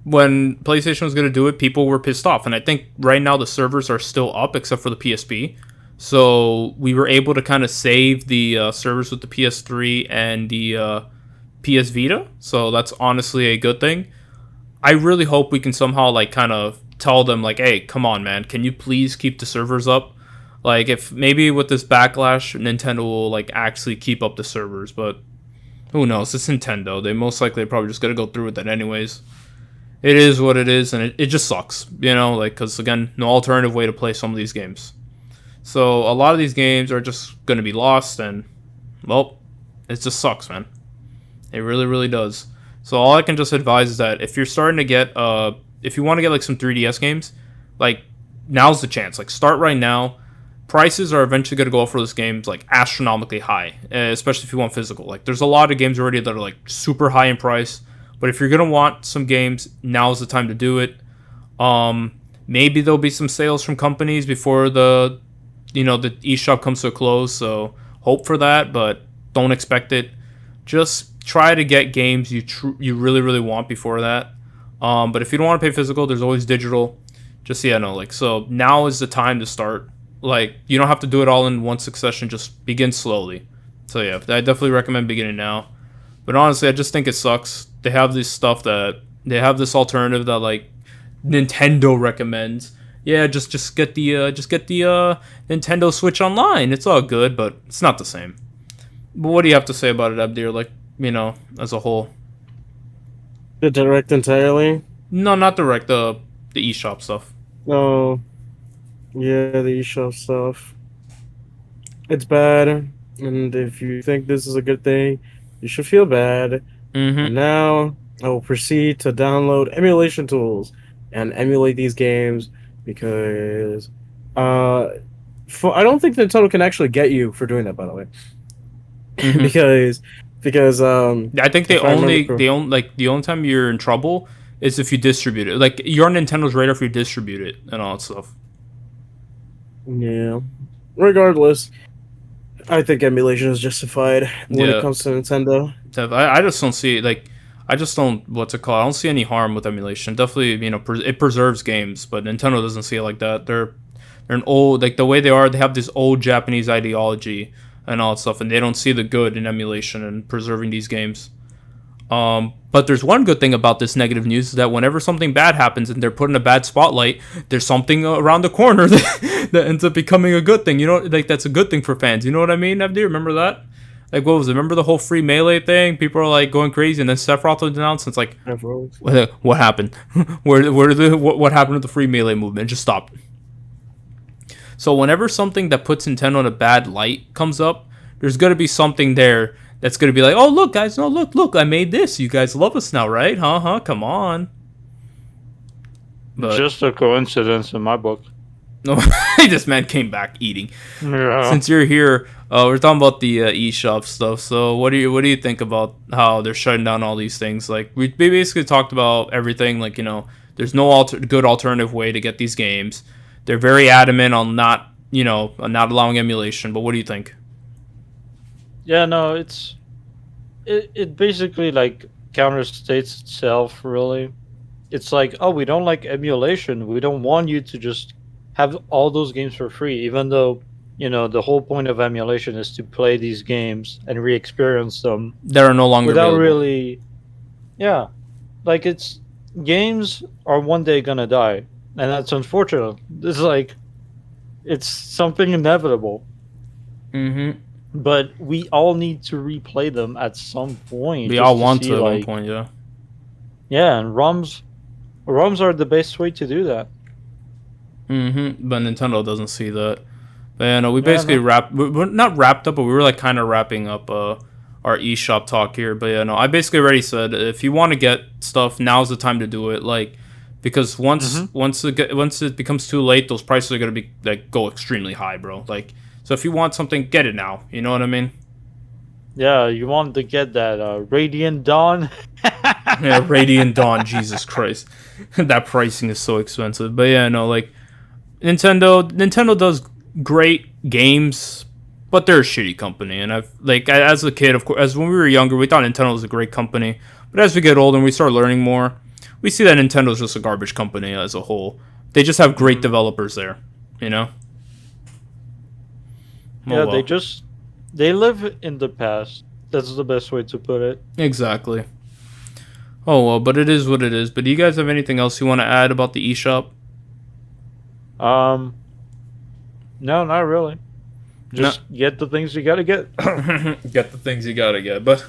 [SPEAKER 2] when PlayStation was gonna do it, people were pissed off, and I think right now the servers are still up except for the PSP. So we were able to kind of save the servers with the PS3 and the PS Vita. So that's honestly a good thing. I really hope we can somehow like kind of tell them like, hey, come on, man, can you please keep the servers up? Like, if maybe with this backlash, Nintendo will like actually keep up the servers, but who knows? It's Nintendo. They most likely probably just gotta go through with that anyways. It is what it is, and it just sucks, you know, like, because again, no alternative way to play some of these games. So a lot of these games are just gonna be lost, and well, it just sucks, man. It really, really does. So all I can just advise is that if you're starting to get, if you want to get like some 3DS games, like now's the chance. Like start right now. Prices are eventually going to go up for those games like astronomically high, especially if you want physical. Like there's a lot of games already that are like super high in price, but if you're going to want some games, now's the time to do it. Maybe there'll be some sales from companies before the eShop comes to a close, so hope for that, but don't expect it. Just try to get games you really, really want before that. But if you don't want to pay physical, there's always digital. Just so now is the time to start. Like, you don't have to do it all in one succession, just begin slowly. So yeah, I definitely recommend beginning now. But honestly, I just think it sucks. They have this stuff that they have this alternative that like Nintendo recommends. Yeah, just get the Nintendo Switch Online. It's all good, but it's not the same. But what do you have to say about it, Abdir? Like, as a whole.
[SPEAKER 3] The direct entirely?
[SPEAKER 2] No, not direct. The eShop stuff.
[SPEAKER 3] No. Yeah, the eShop stuff. It's bad, and if you think this is a good thing, you should feel bad.
[SPEAKER 2] Mm-hmm.
[SPEAKER 3] And now I will proceed to download emulation tools and emulate these games because I don't think Nintendo can actually get you for doing that, by the way.
[SPEAKER 2] Mm-hmm.
[SPEAKER 3] because
[SPEAKER 2] I think the only time you're in trouble is if you distribute it. Like, you're on Nintendo's radar if you distribute it and all that stuff.
[SPEAKER 3] Yeah. Regardless, I think emulation is justified when it comes to Nintendo.
[SPEAKER 2] I just don't see I just don't what's it called. I don't see any harm with emulation. Definitely, it preserves games, but Nintendo doesn't see it like that. They're an old, like the way they are. They have this old Japanese ideology and all that stuff, and they don't see the good in emulation and preserving these games. But there's one good thing about this negative news is that whenever something bad happens and they're put in a bad spotlight, there's something around the corner that ends up becoming a good thing. Like that's a good thing for fans. You know what I mean? Do you remember that? Like, what was it? Remember the whole free Melee thing? People are like going crazy, and then Sephiroth announced, it's like, what happened? What happened to the free Melee movement? It just stopped. So whenever something that puts Nintendo in a bad light comes up, there's gonna be something there that's going to be like, oh, look, guys, no, look, I made this. You guys love us now, right? Come on. But
[SPEAKER 4] just a coincidence in my book.
[SPEAKER 2] No, this man came back eating.
[SPEAKER 4] Yeah.
[SPEAKER 2] Since you're here, we're talking about the eShop stuff. So what do you think about how they're shutting down all these things? Like, we basically talked about everything. Like, there's no good alternative way to get these games. They're very adamant on not allowing emulation. But what do you think?
[SPEAKER 4] Yeah, no, it basically like counterstates itself, really. It's like, oh, we don't like emulation. We don't want you to just have all those games for free, even though, the whole point of emulation is to play these games and re-experience them.
[SPEAKER 2] That are no longer
[SPEAKER 4] without
[SPEAKER 2] available.
[SPEAKER 4] Really, yeah. Like, it's games are one day gonna die, and that's unfortunate. It's like it's something inevitable.
[SPEAKER 2] Mm-hmm.
[SPEAKER 4] But we all need to replay them at some point.
[SPEAKER 2] We
[SPEAKER 4] just
[SPEAKER 2] all want
[SPEAKER 4] see,
[SPEAKER 2] to at one
[SPEAKER 4] like,
[SPEAKER 2] point, yeah.
[SPEAKER 4] yeah, and ROMs are the best way to do that.
[SPEAKER 2] Mm-hmm. But Nintendo doesn't see that. But yeah, no, we
[SPEAKER 4] Yeah,
[SPEAKER 2] basically
[SPEAKER 4] no.
[SPEAKER 2] we're not wrapped up, but we were like kind of wrapping up our eShop talk here. But yeah, no, I basically already said if you want to get stuff, now's the time to do it. Like, because once it becomes too late, those prices are gonna be like go extremely high, bro. Like, so if you want something, get it now. You know what I mean?
[SPEAKER 4] Yeah, you want to get that Radiant Dawn?
[SPEAKER 2] Yeah, Radiant Dawn, Jesus Christ, that pricing is so expensive. But yeah, no, like Nintendo does great games, but they're a shitty company. And I've like as a kid, of course, as when we were younger, we thought Nintendo was a great company. But as we get older and we start learning more, we see that Nintendo's just a garbage company as a whole. They just have great developers there, you know.
[SPEAKER 4] Yeah,
[SPEAKER 2] Oh, well.
[SPEAKER 4] they live in the past. That's the best way to put it.
[SPEAKER 2] Exactly. Oh well, but it is what it is. But do you guys have anything else you want to add about the eShop?
[SPEAKER 4] No, not really. Just get the things you gotta get.
[SPEAKER 2] Get the things you gotta get, but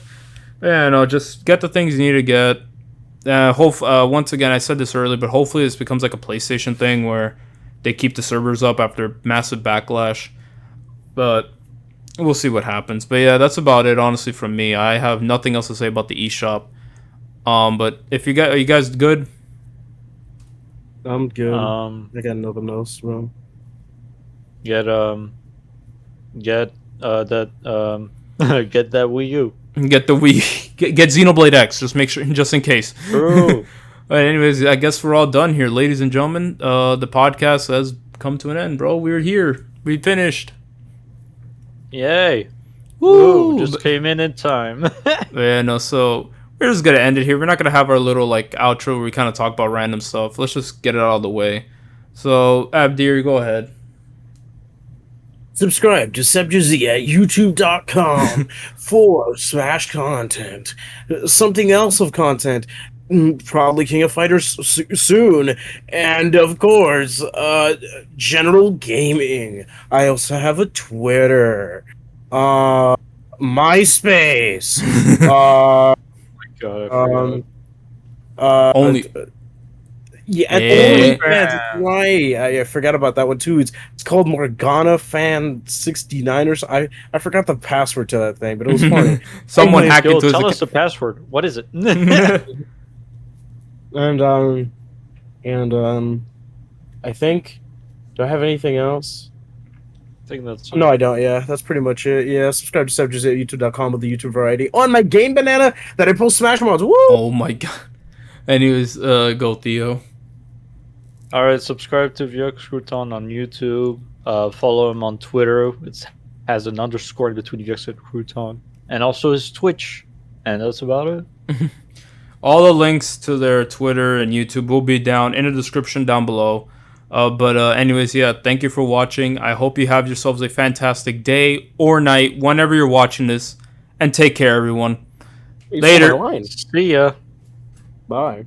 [SPEAKER 2] yeah, no, just get the things you need to get. Once again, I said this earlier, but hopefully this becomes like a PlayStation thing where they keep the servers up after massive backlash. But we'll see what happens. But yeah, that's about it, honestly, from me. I have nothing else to say about the eShop. But if you guys, are you guys good?
[SPEAKER 3] I'm good.
[SPEAKER 4] Um,
[SPEAKER 3] I got nothing else, bro.
[SPEAKER 4] get get that get that Wii U.
[SPEAKER 2] Get the Wii, get Xenoblade X. Just make sure, just in case.
[SPEAKER 4] True.
[SPEAKER 2] But anyways, I guess we're all done here, ladies and gentlemen. The podcast has come to an end, bro. We're here. We finished.
[SPEAKER 4] Yay!
[SPEAKER 2] Woo!
[SPEAKER 4] Woo! Just came in time.
[SPEAKER 2] Yeah, no. So we're just gonna end it here. We're not gonna have our little like outro where we kind of talk about random stuff. Let's just get it out of the way. So Abdir, go ahead.
[SPEAKER 3] Subscribe to SabdierZ at youtube.com/content. Something else of content. Probably King of Fighters soon. And of course, general gaming. I also have a Twitter. MySpace.
[SPEAKER 4] God,
[SPEAKER 2] Only.
[SPEAKER 3] Yeah, and
[SPEAKER 2] Yeah.
[SPEAKER 3] OnlyFans. Right, I forgot about that one too. It's called Morgana Fan 69 or so. I forgot the password to that thing, but it was funny.
[SPEAKER 2] Someone
[SPEAKER 4] Anyways,
[SPEAKER 2] hacked
[SPEAKER 4] Joe,
[SPEAKER 2] into his
[SPEAKER 4] tell
[SPEAKER 2] account.
[SPEAKER 4] us the password. What is it?
[SPEAKER 3] And I think. Do I have anything else?
[SPEAKER 4] I think that's
[SPEAKER 3] No, I don't. Yeah, that's pretty much it. Yeah, subscribe to SabdierZ at youtube.com with the YouTube variety on my game banana that I post Smash mods. Woo!
[SPEAKER 2] Oh my god. Anyways, go Theo.
[SPEAKER 4] All right. Subscribe to VieuxCrouton on YouTube. Follow him on Twitter. It has an underscore in between VieuxCrouton, and also his Twitch. And that's about it.
[SPEAKER 2] All the links to their Twitter and YouTube will be down in the description down below. But anyways, yeah, thank you for watching. I hope you have yourselves a fantastic day or night whenever you're watching this. And take care, everyone.
[SPEAKER 3] You
[SPEAKER 2] Later.
[SPEAKER 3] saw my line.
[SPEAKER 4] See ya.
[SPEAKER 3] Bye.